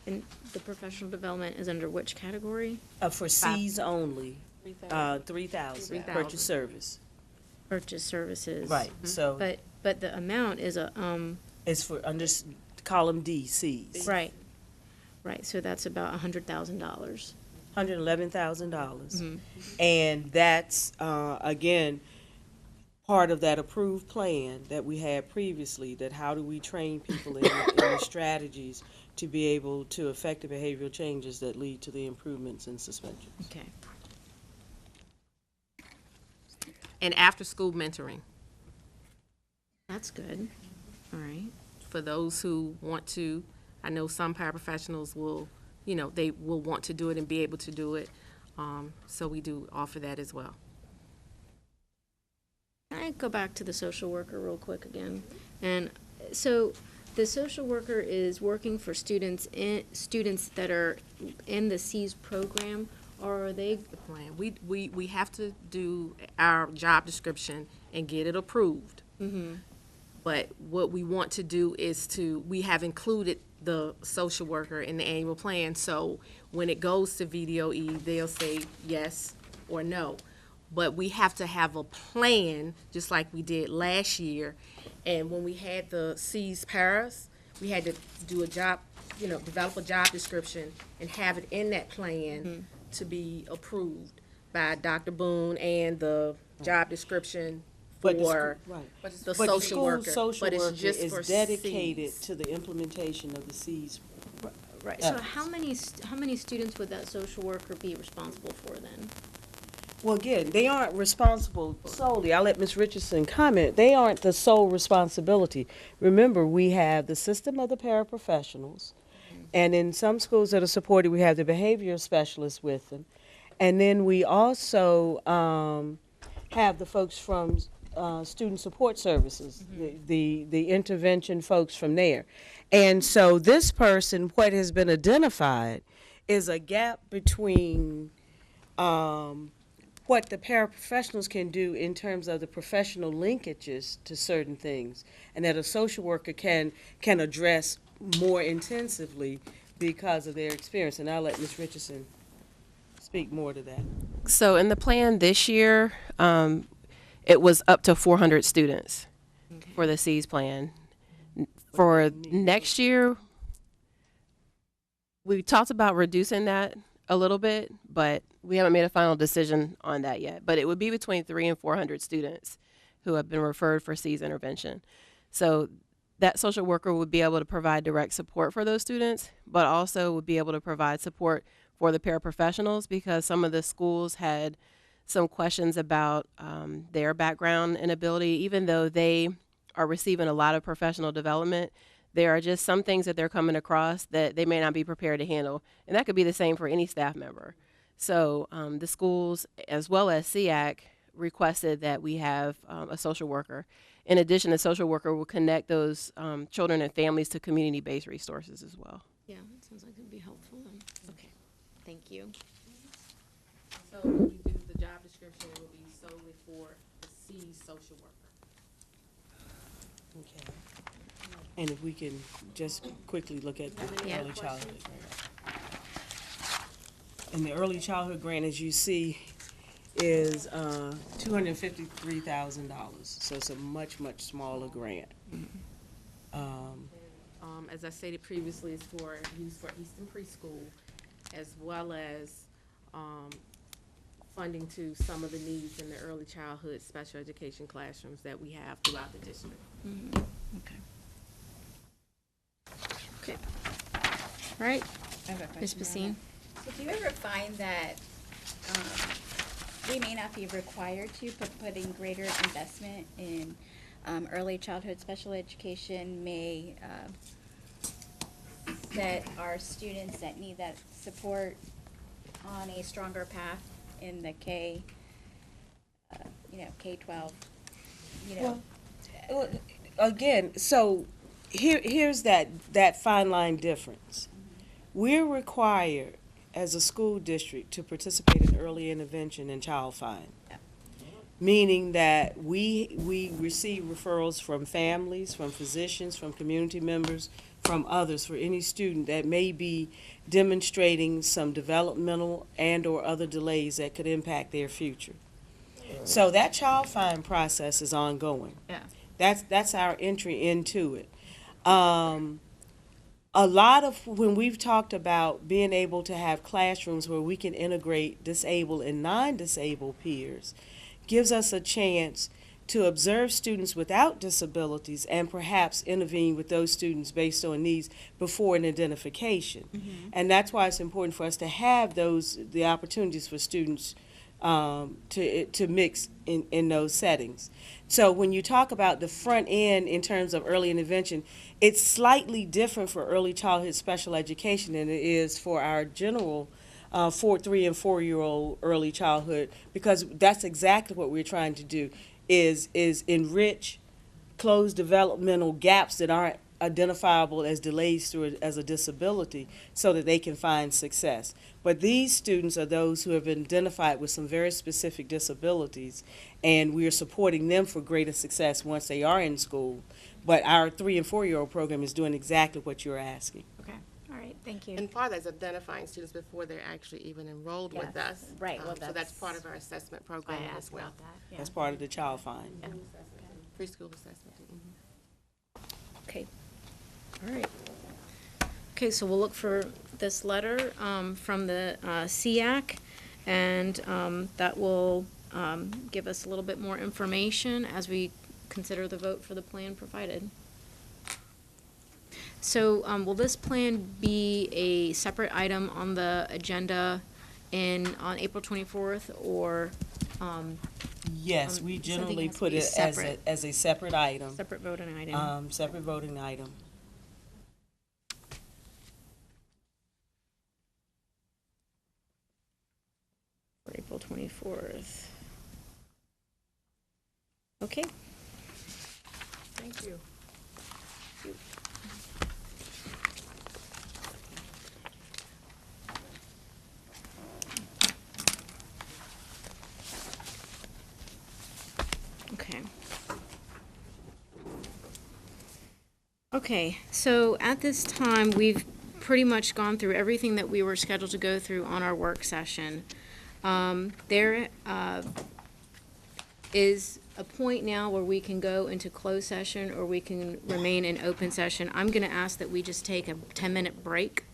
And the professional development is under which category? For Cs only, 3,000 purchase service. Purchase services. Right, so. But the amount is It's for under column D, Cs. Right, so that's about $100,000. $111,000. And that's, again, part of that approved plan that we had previously, that how do we train people in the strategies to be able to affect the behavioral changes that lead to the improvements in suspensions. Okay. And after-school mentoring. That's good. All right. For those who want to, I know some paraprofessionals will, they will want to do it and be able to do it. So we do offer that as well. Can I go back to the social worker real quick again? And so the social worker is working for students that are in the C's program, or are they? The plan. We have to do our job description and get it approved. But what we want to do is we have included the social worker in the annual plan, so when it goes to VDOE, they'll say yes or no. But we have to have a plan, just like we did last year. And when we had the C's paras, we had to do a job, develop a job description and have it in that plan to be approved by Dr. Boone and the job description for the social worker. But it's just for is dedicated Cs. to the implementation of the C's. Right. So how many students would that social worker be responsible for then? Well, again, they aren't responsible solely. I'll let Ms. Richardson comment. They aren't the sole responsibility. Remember, we have the system of the paraprofessionals, and in some schools that are supported, we have the behavior specialists with them. And then we also have the folks from student support services, the intervention folks from there. And so this person, what has been identified is a gap between what the paraprofessionals can do in terms of the professional linkages to certain things, and that a social worker can address more intensively because of their experience. And I'll let Ms. Richardson speak more to that. So in the plan this year, it was up to 400 students for the C's plan. For next year, we talked about reducing that a little bit, but we haven't made a final decision on that yet. But it would be between 300 and 400 students who have been referred for C's intervention. So that social worker would be able to provide direct support for those students, but also would be able to provide support for the paraprofessionals, because some of the schools had some questions about their background and ability. Even though they are receiving a lot of professional development, there are just some things that they're coming across that they may not be prepared to handle. And that could be the same for any staff member. So the schools, as well as SEAC, requested that we have a social worker. In addition, the social worker will connect those children and families to community-based resources as well. Yeah, that sounds like it would be helpful. Okay, thank you. So when you do the job description, it will be solely for the C social worker. Okay. And if we can just quickly look at the early childhood grant. And the early childhood grant, as you see, is $253,000. So it's a much, much smaller grant. As I stated previously, it's for use for Easton Preschool, as well as funding to some of the needs in the early childhood special education classrooms that we have throughout the district. Okay. Okay. All right. I have a Ms. question on Basine? that. So do you ever find that we may not be required to, but putting greater investment in early childhood special education may set our students that need that support on a stronger path in the K-12, Well, again, so here's that fine line difference. We're required as a school district to participate in early intervention and child find, meaning that we receive referrals from families, from physicians, from community members, from others for any student that may be demonstrating some developmental and or other delays that could impact their future. So that child find process is ongoing. Yeah. That's our entry into it. A lot of when we've talked about being able to have classrooms where we can integrate disabled and non-disabled peers, gives us a chance to observe students without disabilities and perhaps intervene with those students based on needs before an identification. And that's why it's important for us to have the opportunities for students to mix in those settings. So when you talk about the front end in terms of early intervention, it's slightly different for early childhood special education than it is for our general 3 and 4 year old early childhood, because that's exactly what we're trying to do, is enrich, close developmental gaps that aren't identifiable as delays as a disability so that they can find success. But these students are those who have been identified with some very specific disabilities, and we are supporting them for greater success once they are in school. But our 3 and 4 year old program is doing exactly what you're asking. Okay. All right. Thank you. And part of that is identifying students before they're actually even enrolled with us. Right. Well, so that's part of our assessment program as well. That's part of the child find. Preschool assessment. Okay. All right. Okay, so we'll look for this letter from the SEAC, and that will give us a little bit more information as we consider the vote for the plan provided. So will this plan be a separate item on the agenda on April 24th, or? Yes, we something generally has to put be it separate. as a separate item. Separate voting item. Separate voting item. For April 24th. Okay. Thank you. Okay, so at this time, we've pretty much gone through everything that we were scheduled to go through on our work session. There is a point now where we can go into closed session or we can remain in open session. I'm going to ask that we just take a 10-minute break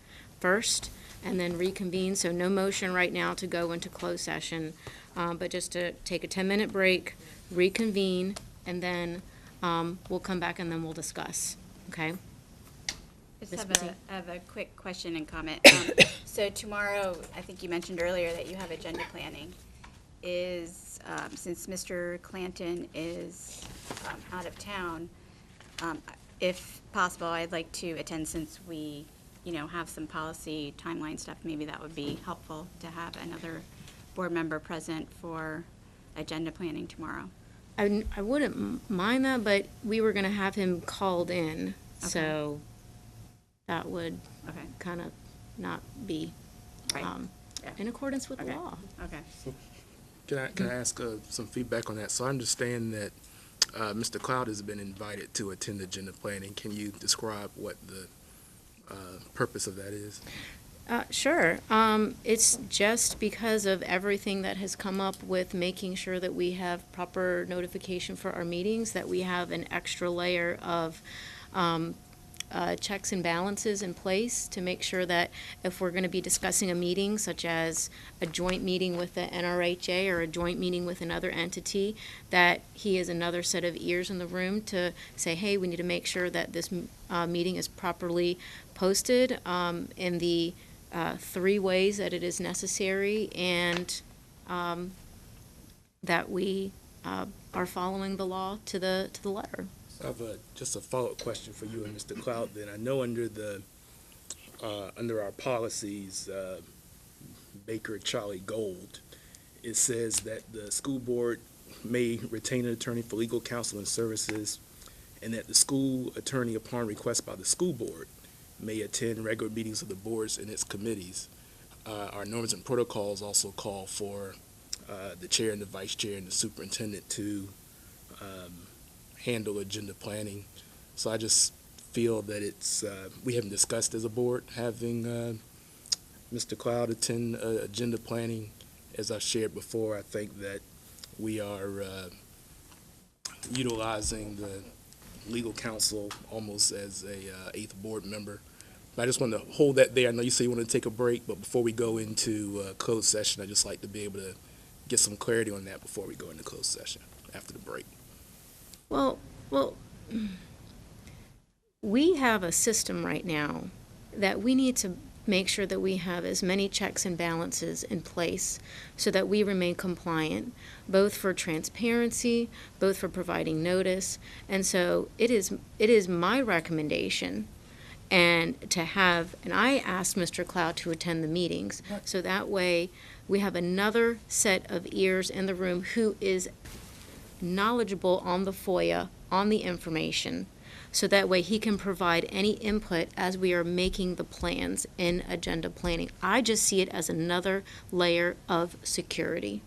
first and then reconvene. So no motion right now to go into closed session, but just to take a 10-minute break, reconvene, and then we'll come back and then we'll discuss. Okay? I have a quick question and comment. So tomorrow, I think you mentioned earlier that you have agenda planning. Is, since Mr. Clanton is out of town, if possible, I'd like to attend since we, have some policy timeline stuff. Maybe that would be helpful to have another board member present for agenda planning tomorrow. I wouldn't mind that, but we were going to have him called in, Okay. so that would Okay. kind of not be Right. Yeah. in accordance with the Okay. law. Okay. Can I ask some feedback on that? So I understand that Mr. Cloud has been invited to attend agenda planning. Can you describe what the purpose of that is? Sure. It's just because of everything that has come up with making sure that we have proper notification for our meetings, that we have an extra layer of checks and balances in place to make sure that if we're going to be discussing a meeting, such as a joint meeting with the NRHA or a joint meeting with another entity, that he is another set of ears in the room to say, hey, we need to make sure that this meeting is properly posted in the 3 ways that it is necessary, and that we are following the law to the letter. I have just a follow-up question for you and Mr. Cloud. Then I know under our policies, Baker Charlie Gold, it says that the school board may retain an attorney for legal counsel and services, and that the school attorney, upon request by the school board, may attend regular meetings of the boards and its committees. Our norms and protocols also call for the chair and the vice chair and the superintendent to handle agenda planning. So I just feel that it's, we haven't discussed as a board having Mr. Cloud attend agenda planning. As I shared before, I think that we are utilizing the legal counsel almost as a 8th board member. But I just want to hold that there. I know you say you want to take a break, but before we go into closed session, I'd just like to be able to get some clarity on that before we go into closed session after the break. Well, we have a system right now that we need to make sure that we have as many checks and balances in place so that we remain compliant, both for transparency, both for providing notice. And so it is my recommendation and I asked Mr. Cloud to attend the meetings, so that way we have another set of ears in the room who is knowledgeable on the FOIA, on the information, so that way he can provide any input as we are making the plans in agenda planning. I just see it as another layer of security,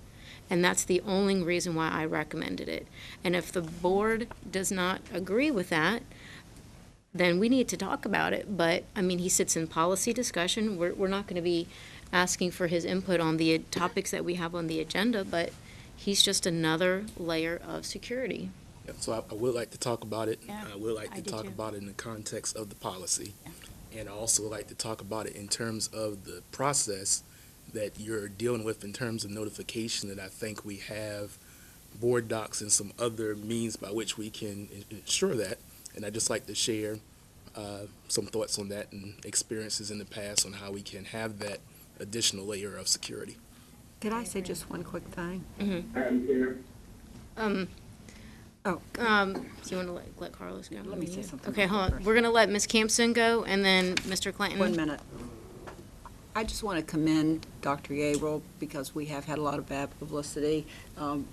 and that's the only reason why I recommended it. And if the board does not agree with that, then we need to talk about it. But, I mean, he sits in policy discussion. We're not going to be asking for his input on the topics that we have on the agenda, but he's just another layer of security. Yeah, so I would like to talk about it. Yeah, I would like to do talk too. about it in the context of the policy. Yeah. And I also would like to talk about it in terms of the process that you're dealing with in terms of notification, that I think we have board docs and some other means by which we can ensure that. And I'd just like to share some thoughts on that and experiences in the past on how we can have that additional layer of security. Could I say just one quick thing? Madam Chair. Do you want to let Carlos go? Let me say something Okay, hold on. first. We're going to let Ms. Campson go, and then Mr. Clanton. 1 minute. I just want to commend Dr. Gabriel because we have had a lot of bad publicity. And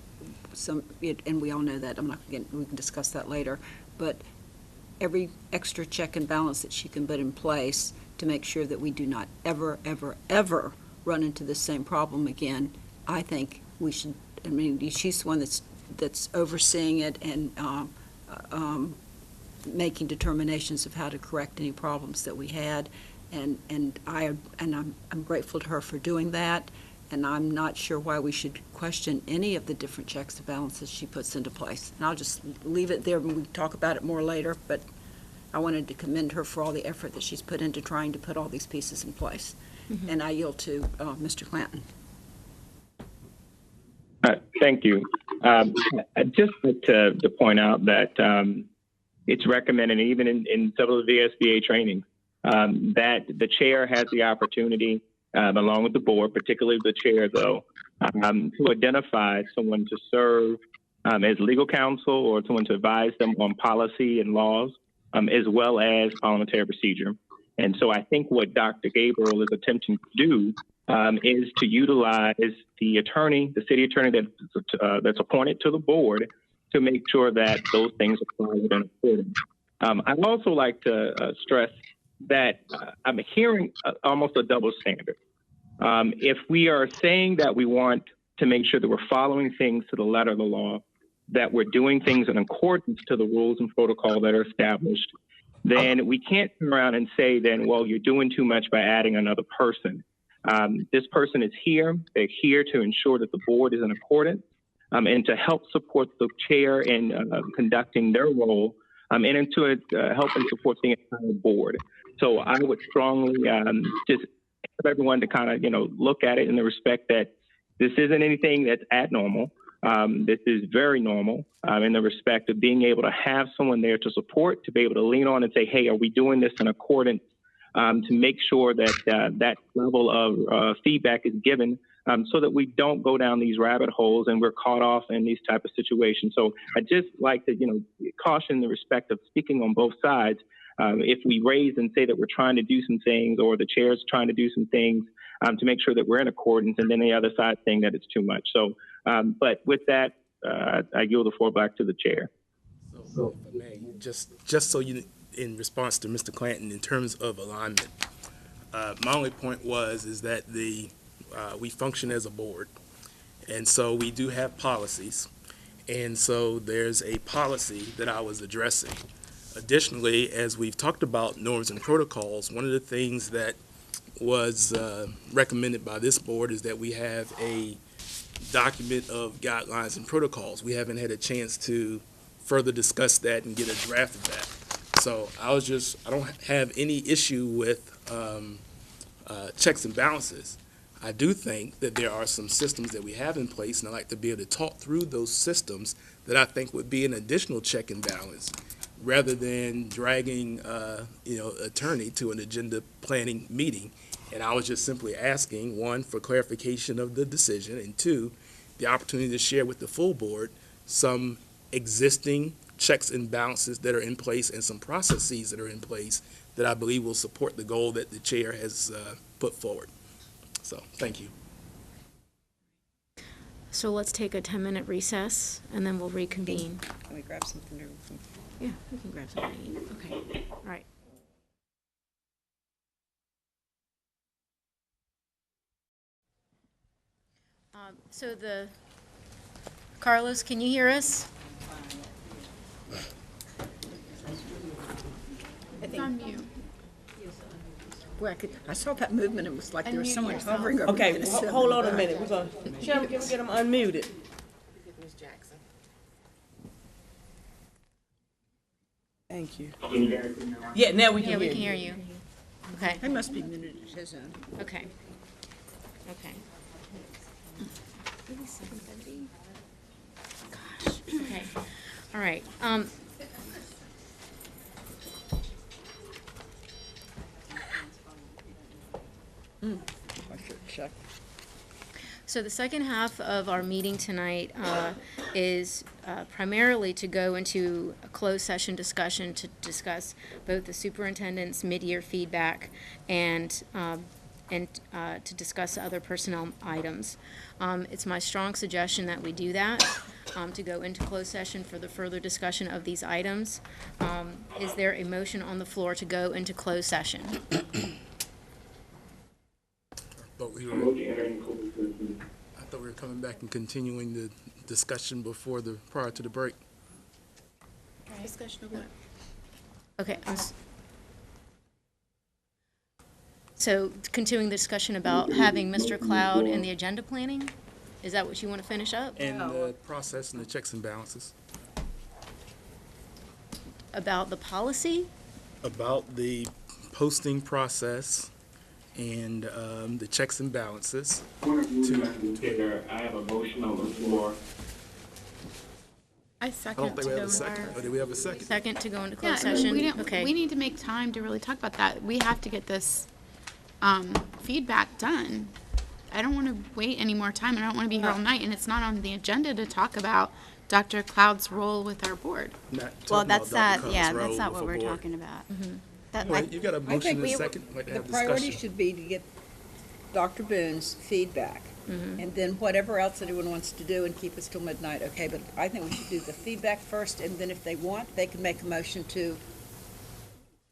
we all know that. We can discuss that later. But every extra check and balance that she can put in place to make sure that we do not ever, ever, ever run into the same problem again, I think we should. I mean, she's the one that's overseeing it, and making determinations of how to correct any problems that we had. And I'm grateful to her for doing that. And I'm not sure why we should question any of the different checks and balances she puts into place. And I'll just leave it there, and we can talk about it more later, but I wanted to commend her for all the effort that she's put into trying to put all these pieces in place. Mm-hmm. And I yield to Mr. Clanton. Thank you. I'd just like to point out that it's recommended, even in several of the VSBA trainings, that the chair has the opportunity, along with the board, particularly the chair, though, to identify someone to serve as legal counsel or someone to advise them on policy and laws, as well as parliamentary procedure. And so I think what Dr. Gabriel is attempting to do is to utilize the attorney, the city attorney that's appointed to the board, to make sure that those things are followed in accordance. I'd also like to stress that I'm hearing almost a double standard. If we are saying that we want to make sure that we're following things to the letter of the law, that we're doing things in accordance to the rules and protocol that are established, then we can't turn around and say then, well, you're doing too much by adding another person. This person is here. They're here to ensure that the board is in accordance and to help support the chair in conducting their role and to help and support the entire board. So I would strongly just ask everyone to kind of, look at it in the respect that this isn't anything that's abnormal. This is very normal in the respect of being able to have someone there to support, to be able to lean on and say, hey, are we doing this in accordance, to make sure that that level of feedback is given so that we don't go down these rabbit holes and we're caught off in these type of situations. So I just like to, caution the respect of speaking on both sides. If we raise and say that we're trying to do some things or the chair's trying to do some things to make sure that we're in accordance, and then the other side saying that it's too much. So, but with that, I yield the floor back to the chair. So if I may, just so you, in response to Mr. Clanton, in terms of alignment, my only point is that we function as a board, and so we do have policies, and so there's a policy that I was addressing. Additionally, as we've talked about norms and protocols, one of the things that was recommended by this board is that we have a document of guidelines and protocols. We haven't had a chance to further discuss that and get a draft of that. So I don't have any issue with checks and balances. I do think that there are some systems that we have in place, and I'd like to be able to talk through those systems that I think would be an additional check and balance, rather than dragging, attorney to an agenda planning meeting. And I was just simply asking, one, for clarification of the decision, and two, the opportunity to share with the full board some existing checks and balances that are in place and some processes that are in place that I believe will support the goal that the chair has put forward. So, thank you. So let's take a 10-minute recess, and then we'll reconvene. Can we grab something to Yeah, we can grab something to eat. Okay, all right. Carlos, can you hear us? It's on mute. I saw that movement. It was like there was someone hovering over Okay, me. hold on a minute. We're going to get them unmuted. Ms. Jackson. Thank you. Yeah, now we can hear you. Yeah, we can hear you. Okay. He must be muted at his end. Okay. Okay. Maybe 7:30? Gosh, okay. All right. I should check. So the second half of our meeting tonight is primarily to go into a closed session discussion to discuss both the superintendent's mid-year feedback and to discuss other personnel items. It's my strong suggestion that we do that, to go into closed session for the further discussion of these items. Is there a motion on the floor to go into closed session? I thought we were coming back and continuing the discussion prior to the break. Discussion of what? Okay. So continuing the discussion about having Mr. Cloud in the agenda planning? Is that what you want to finish up? And the process and the checks and balances. About the policy? About the posting process and the checks and balances. Madam Chair, I have a motion on the floor. I I second don't think to we go have a second. into Or do we have a second? Second to go into Yeah, closed session? we don't, Okay. we need to make time to really talk about that. We have to get this feedback done. I don't want to wait any more time. I don't want to be here all night, and it's not on the agenda to talk about Dr. Cloud's role with our board. Well, Talking that's about Dr. not, yeah, Cloud's that's role not what with we're the board. talking about. That Well, might- you got a I motion think and a we, second. Like to the have priority discussion. should be to get Dr. Boone's feedback. And then whatever else anyone wants to do and keep us till midnight, okay, but I think we should do the feedback first, and then if they want, they can make a motion to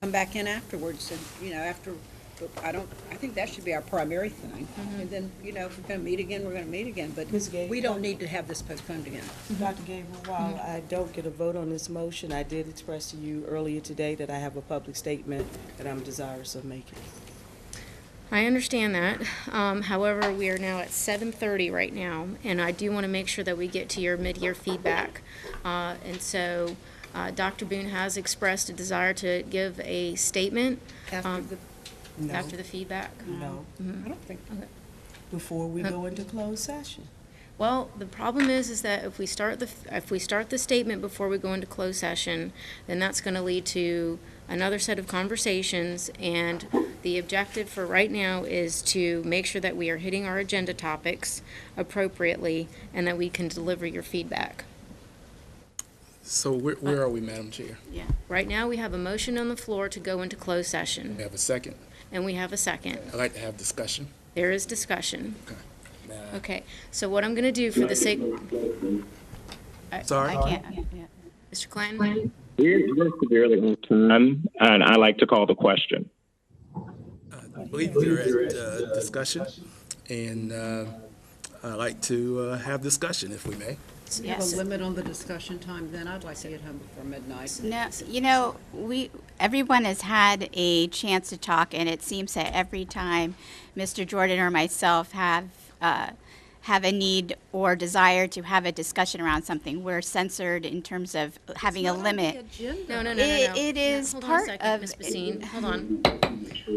come back in afterwards, and, you know, after, but I think that should be our primary thing. And then, you know, if we're gonna meet again, we're gonna meet again, but Ms. Gay? we don't need to have this postponed again. Dr. Gabriel, while I don't get a vote on this motion, I did express to you earlier today that I have a public statement that I'm desirous of making. I understand that. However, we are now at 7:30 right now, and I do want to make sure that we get to your mid-year feedback. And so Dr. Boone has expressed a desire to give a statement No. after the feedback. No, I don't think, before we go into closed session. Well, the problem is that if we start the statement before we go into closed session, then that's going to lead to another set of conversations, and the objective for right now is to make sure that we are hitting our agenda topics appropriately and that we can deliver your feedback. So where are we, Madam Chair? Yeah. Right now, we have a motion on the floor to go into closed session, We have a second. and we have a second. I'd like to have discussion. There is discussion. Now, Okay, so what I'm going to do for the sake, Sorry? I can't, yeah. Mr. Clanton? We're severely on time, and I like to call the question. I believe you're at discussion, and I'd like to have discussion, if we may. we have a limit on the discussion time, then I'd like to get home before midnight. No, you know, everyone has had a chance to talk, and it seems that every time Mr. Jordan or myself have a need or desire to have a discussion around something, we're censored in terms of having a limit. No. It is Hold on a part second, of. Ms. Basine.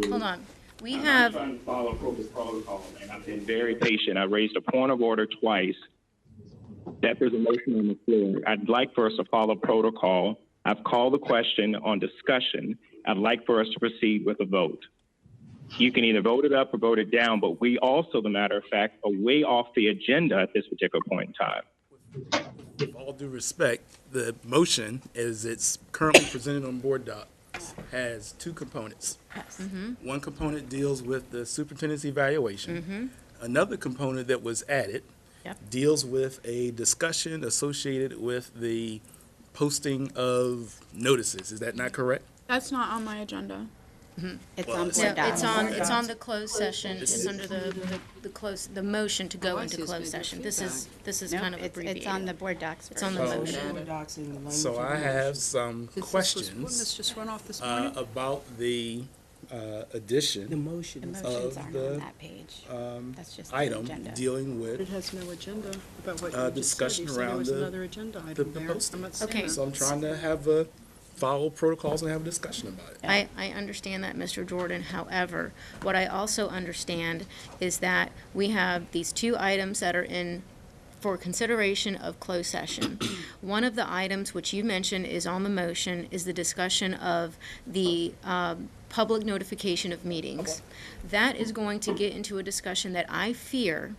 Hold on. We I'm have, trying to follow protocol, and I've been very patient. I raised a point of order twice. That there's a motion on the floor. I'd like for us to follow protocol. I've called the question on discussion. I'd like for us to proceed with a vote. You can either vote it up or vote it down, but we also, the matter of fact, are way off the agenda at this particular point in time. With all due respect, the motion, as it's currently presented on board docs, has two components. One component deals with the superintendent's evaluation. Another component that was added deals with a discussion associated with the posting of notices. Is that not correct? That's not on my agenda. It's Well, on it's- board no, docs. it's on the closed session. It's under the motion to go I into see, it's closed maybe session. feedback. This is No, kind of it's abbreviated. on the board docs. It's on the version. motion. Board docs and the language So of the I motion. have some Wouldn't this questions just run off this morning? about the The addition motion The is. motions of aren't the, on that page. That's just the item agenda. dealing with It has no agenda about what you just said. discussion You said there around was the- another agenda the item there. posting. I'm not seeing Okay. it. So I'm trying to follow protocols and have a discussion about it. I understand that, Mr. Jordan. However, what I also understand is that we have these two items that are in for consideration of closed session. One of the items which you mentioned is on the motion is the discussion of the public notification of meetings. That is going to get into a discussion that I fear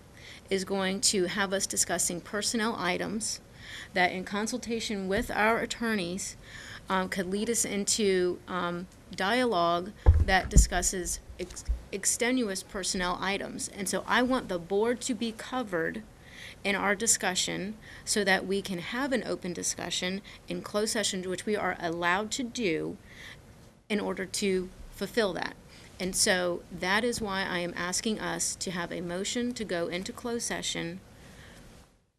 is going to have us discussing personnel items that, in consultation with our attorneys, could lead us into dialogue that discusses extenuous personnel items. And so I want the board to be covered in our discussion so that we can have an open discussion in closed session, which we are allowed to do in order to fulfill that. And so that is why I am asking us to have a motion to go into closed session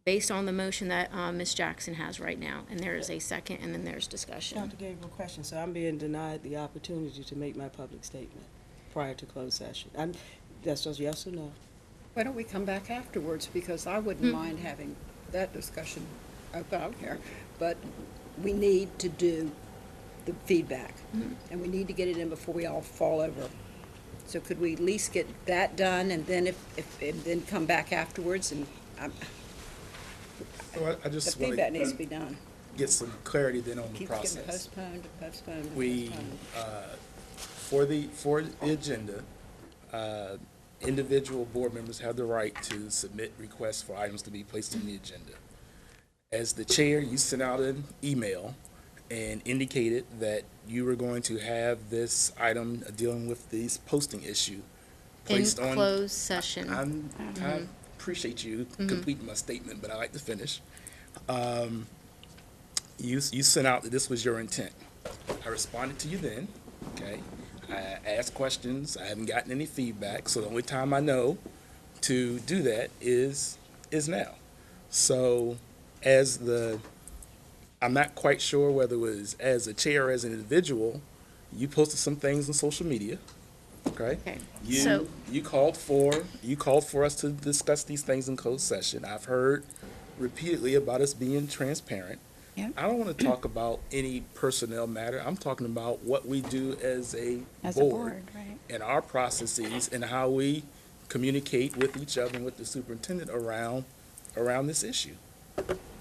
based on the motion that Ms. Jackson has right now. And there is a second, and then there's discussion. Dr. Gabriel, question. So I'm being denied the opportunity to make my public statement prior to closed session. That's just yes or no? Why don't we come back afterwards, because I wouldn't mind having that discussion about here, but we need to do the feedback, and we need to get it in before we all fall over. So could we at least get that done, and then and then come back afterwards, and I just the want feedback needs to be done. get some clarity then on the Keeps getting process. postponed and postponed and We, postponed. for the agenda, individual board members have the right to submit requests for items to be placed on the agenda. As the chair, you sent out an email and indicated that you were going to have this item dealing with this posting issue placed on. In closed session. I appreciate you completing my statement, but I like to finish. You sent out that this was your intent. I responded to you then, okay? I asked questions. I haven't gotten any feedback, so the only time I know to do that is now. So I'm not quite sure whether it was as a chair or as an individual, you posted some things on social media, okay? Okay. You called for us to discuss these things in closed session. I've heard repeatedly about us being transparent. Yep. I don't want to talk about any personnel matter. I'm talking about what we do as a As board, a board, right. and our processes and how we communicate with each other and with the superintendent around this issue.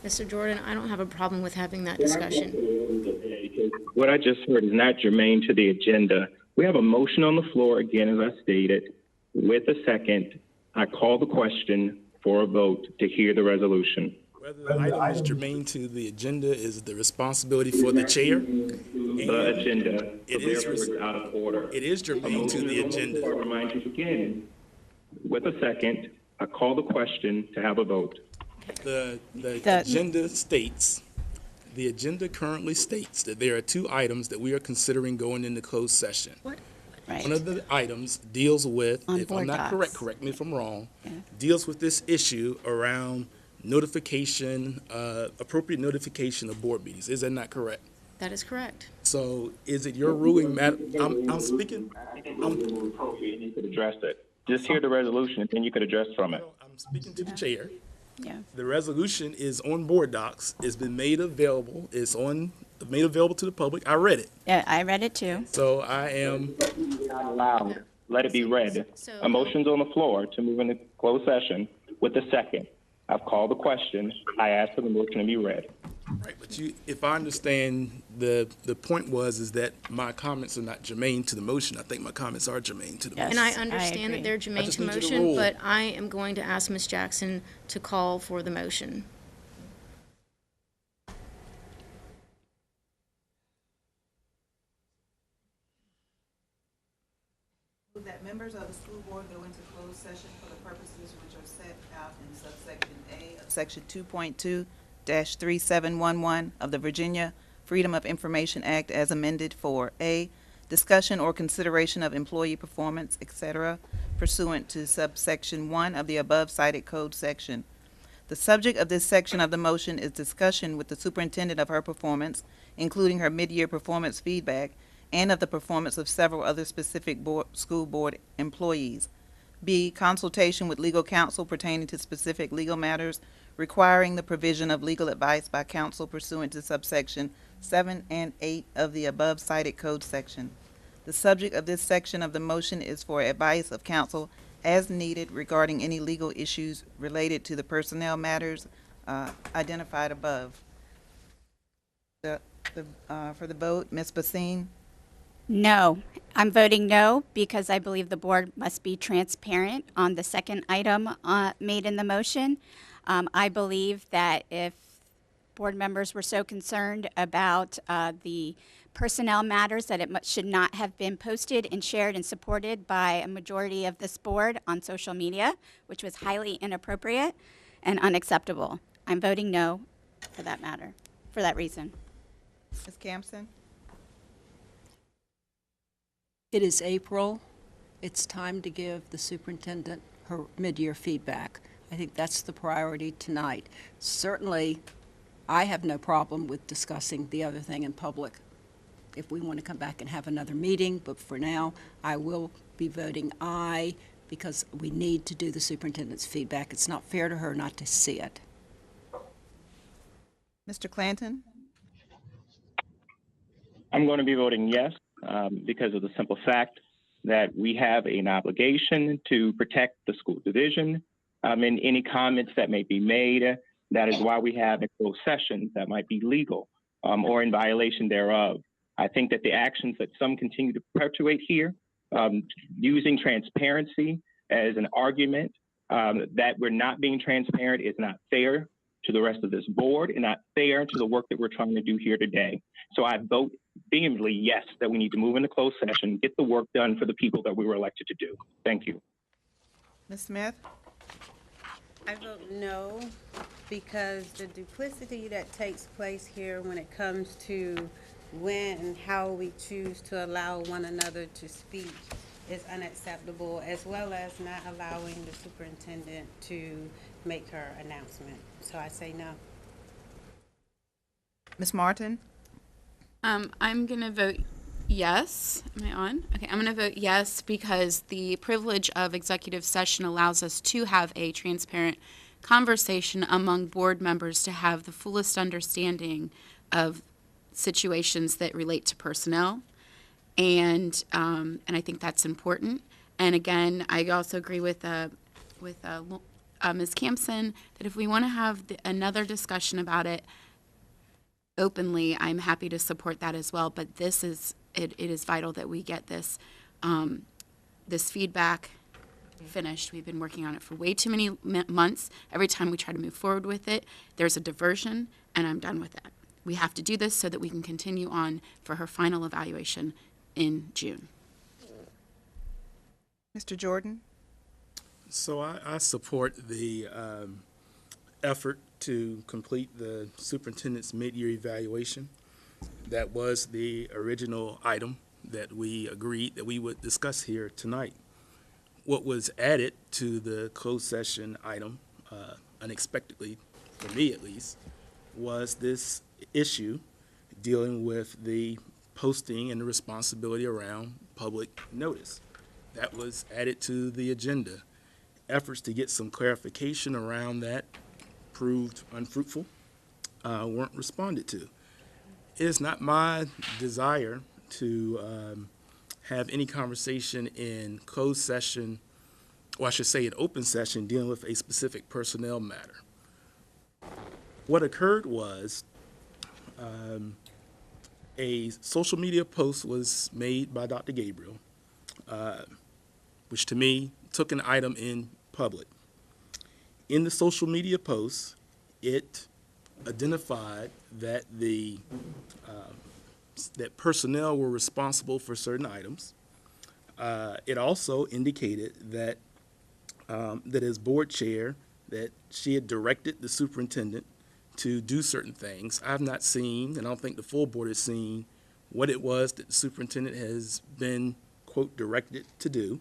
Mr. Jordan, I don't have a problem with having that discussion. What I just heard is not germane to the agenda. We have a motion on the floor, again, as I stated. With a second, I call the question for a vote to hear the resolution. Whether the item is germane to the agenda is the responsibility for the chair. The agenda, It so is therefore it's out of order. It is germane to the agenda. I remind you again, with a second, I call the question to have a vote. The agenda states, the agenda currently states that there are two items that we are considering going into closed session. Right. One of the items deals with, On if I'm board not docs. correct me if I'm wrong, Yeah. deals with this issue around notification, appropriate notification of board meetings. Is that not correct? That is correct. So is it your ruling, Madam? I'm speaking. You could address it. Just hear the resolution, and then you could address from it. I'm speaking to the chair. Yeah. The resolution is on board docs. It's been made available. Made available to the public. I read it. Yeah, I read it too. So I am. Not allowed. Let it be read. A motion's on the floor to move into closed session with a second. I've called the question. I asked for the motion to be read. Right, but if I understand, the point is that my comments are not germane to the motion. I think my comments are germane to the motion. And I understand that they're germane just to need you to motion, rule. but I am going to ask Ms. Jackson to call for the motion. That members of the school board go into closed session for the purposes which are set out in subsection A of section 2.2-3711 of the Virginia Freedom of Information Act as amended for A, discussion or consideration of employee performance, etc., pursuant to subsection 1 of the above cited code section. The subject of this section of the motion is discussion with the superintendent of her performance, including her mid-year performance feedback, and of the performance of several other specific school board employees. B, consultation with legal counsel pertaining to specific legal matters requiring the provision of legal advice by counsel pursuant to subsection 7 and 8 of the above cited code section. The subject of this section of the motion is for advice of counsel as needed regarding any legal issues related to the personnel matters identified above. For the vote, Ms. Basine? No, I'm voting no because I believe the board must be transparent on the second item made in the motion. I believe that if board members were so concerned about the personnel matters that it should not have been posted and shared and supported by a majority of this board on social media, which was highly inappropriate and unacceptable. I'm voting no for that matter, for that reason. Ms. Campson? It is April. It's time to give the superintendent her mid-year feedback. I think that's the priority tonight. Certainly, I have no problem with discussing the other thing in public if we want to come back and have another meeting, but for now, I will be voting aye because we need to do the superintendent's feedback. It's not fair to her not to see it. Mr. Clanton? I'm going to be voting yes because of the simple fact that we have an obligation to protect the school division and any comments that may be made. That is why we have a closed session that might be legal or in violation thereof. I think that the actions that some continue to perpetuate here, using transparency as an argument that we're not being transparent is not fair to the rest of this board and not fair to the work that we're trying to do here today. So I vote vehemently yes, that we need to move into closed session, get the work done for the people that we were elected to do. Thank you. Ms. Smith? I vote no, because the duplicity that takes place here when it comes to when and how we choose to allow one another to speak is unacceptable, as well as not allowing the superintendent to make her announcement. So I say no. Ms. Martin? I'm going to vote yes. Am I on? Okay, I'm going to vote yes because the privilege of executive session allows us to have a transparent conversation among board members to have the fullest understanding of situations that relate to personnel, and I think that's important. And again, I also agree with Ms. Campson that if we want to have another discussion about it openly, I'm happy to support that as well. But this is it is vital that we get this this feedback finished. We've been working on it for way too many months. Every time we try to move forward with it, there's a diversion, and I'm done with that. We have to do this so that we can continue on for her final evaluation in June. Mr. Jordan? So I support the effort to complete the superintendent's mid-year evaluation. That was the original item that we agreed that we would discuss here tonight. What was added to the closed session item, unexpectedly, for me at least, was this issue dealing with the posting and the responsibility around public notice. That was added to the agenda. Efforts to get some clarification around that proved unfruitful, weren't responded to. It is not my desire to have any conversation in closed session, or I should say in open session, dealing with a specific personnel matter. What occurred was a social media post was made by Dr. Gabriel, which to me took an item in public. In the social media post, it identified that that personnel were responsible for certain items. It also indicated that that as board chair, that she had directed the superintendent to do certain things. I've not seen, and I don't think the full board has seen, what it was that the superintendent has been, quote, directed to do.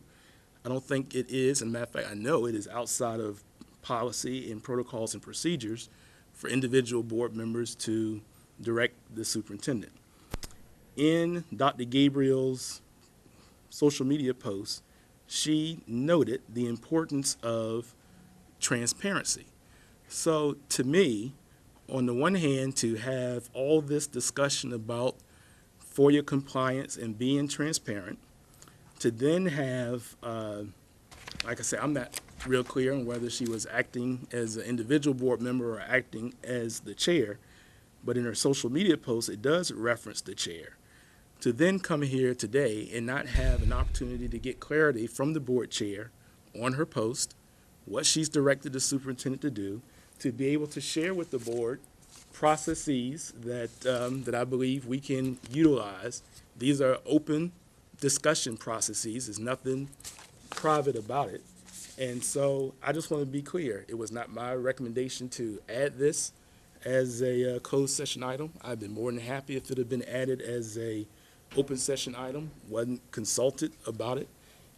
I don't think it is, and matter of fact, I know it is outside of policy and protocols and procedures for individual board members to direct the superintendent. In Dr. Gabriel's social media post, she noted the importance of transparency. So to me, on the one hand, to have all this discussion about FOIA compliance and being transparent, to then have, like I said, I'm not real clear on whether she was acting as an individual board member or acting as the chair, but in her social media post, it does reference the chair. To then come here today and not have an opportunity to get clarity from the board chair on her post, what she's directed the superintendent to do, to be able to share with the board processes that I believe we can utilize. These are open discussion processes. There's nothing private about it. And so I just want to be clear. It was not my recommendation to add this as a closed session item. I'd been more than happy if it had been added as a open session item, wasn't consulted about it.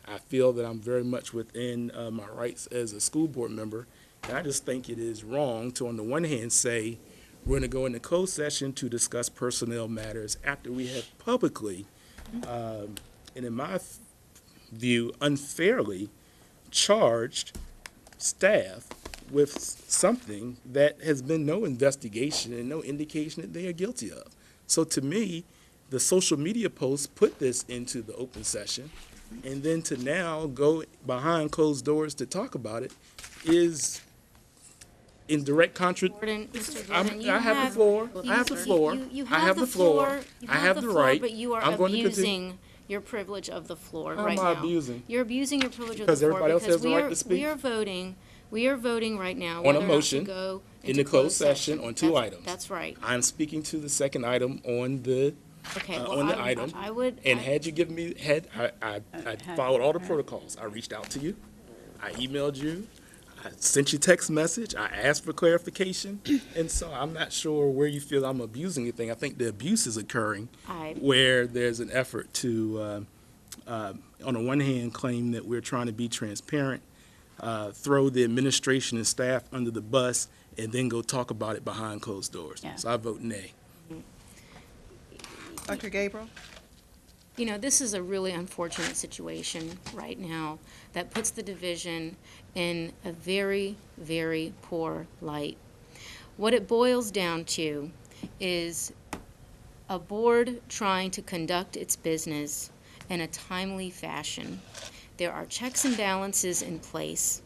I feel that I'm very much within my rights as a school board member And I just think it is wrong to, on the one hand, say we're going to go into closed session to discuss personnel matters after we have publicly, and in my view, unfairly charged staff with something that has been no investigation and no indication that they are guilty of. So to me, the social media posts put this into the open session, and then to now go behind closed doors to talk about it is in direct contradiction. Mr. Jordan, you I have the floor. I have the floor. You I have the floor. You I have the floor, right. but you are I'm going to continue. abusing your privilege of the floor How right am now. I abusing? You're abusing your privilege of Because the floor everybody else has the we right are to speak? We are voting right now On whether a or not to motion go in into the closed session on two items. That's right. I'm speaking to the second item on the Okay, on the item. I would. And had you given me, I followed all the protocols. I reached out to you. I emailed you. I sent you text message. I asked for clarification. And so I'm not sure where you feel I'm abusing anything. I think the abuse is occurring where there's an effort to, on the one hand, claim that we're trying to be transparent, throw the administration and staff under the bus, and then go talk about it behind closed doors. Yeah. So I vote nay. Dr. Gabriel? You know, this is a really unfortunate situation right now that puts the division in a very, very poor light. What it boils down to is a board trying to conduct its business in a timely fashion. There are checks and balances in place.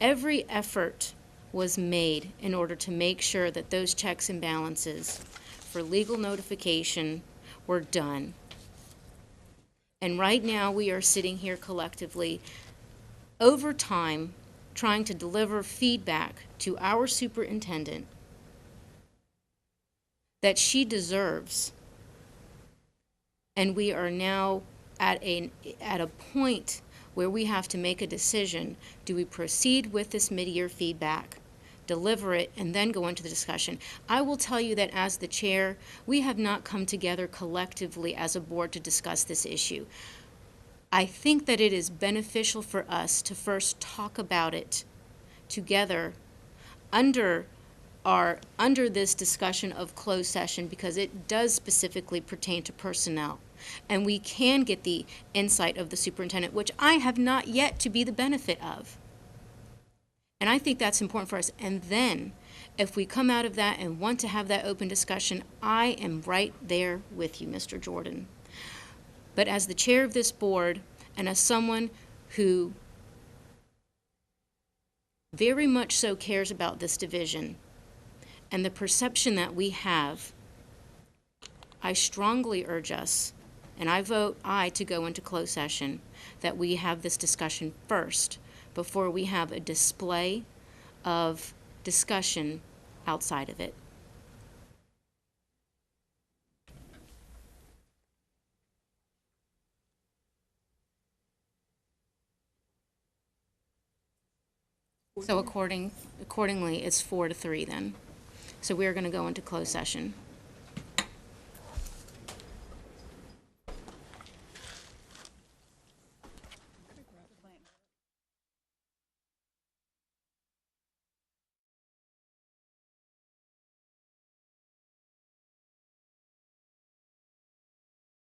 Every effort was made in order to make sure that those checks and balances for legal notification were done. And right now we are sitting here collectively over time trying to deliver feedback to our superintendent that she deserves. And we are now at a point where we have to make a decision. Do we proceed with this mid-year feedback, deliver it, and then go into the discussion? I will tell you that as the chair, we have not come together collectively as a board to discuss this issue. I think that it is beneficial for us to first talk about it together under this discussion of closed session, because it does specifically pertain to personnel. And we can get the insight of the superintendent, which I have not yet to be the benefit of. And I think that's important for us. And then, if we come out of that and want to have that open discussion, I am right there with you, Mr. Jordan. But as the chair of this board, and as someone who very much so cares about this division and the perception that we have, I strongly urge us, and I vote aye to go into closed session, that we have this discussion first before we have a display of discussion outside of it. So accordingly, it's 4-3 then. So we're going to go into closed session.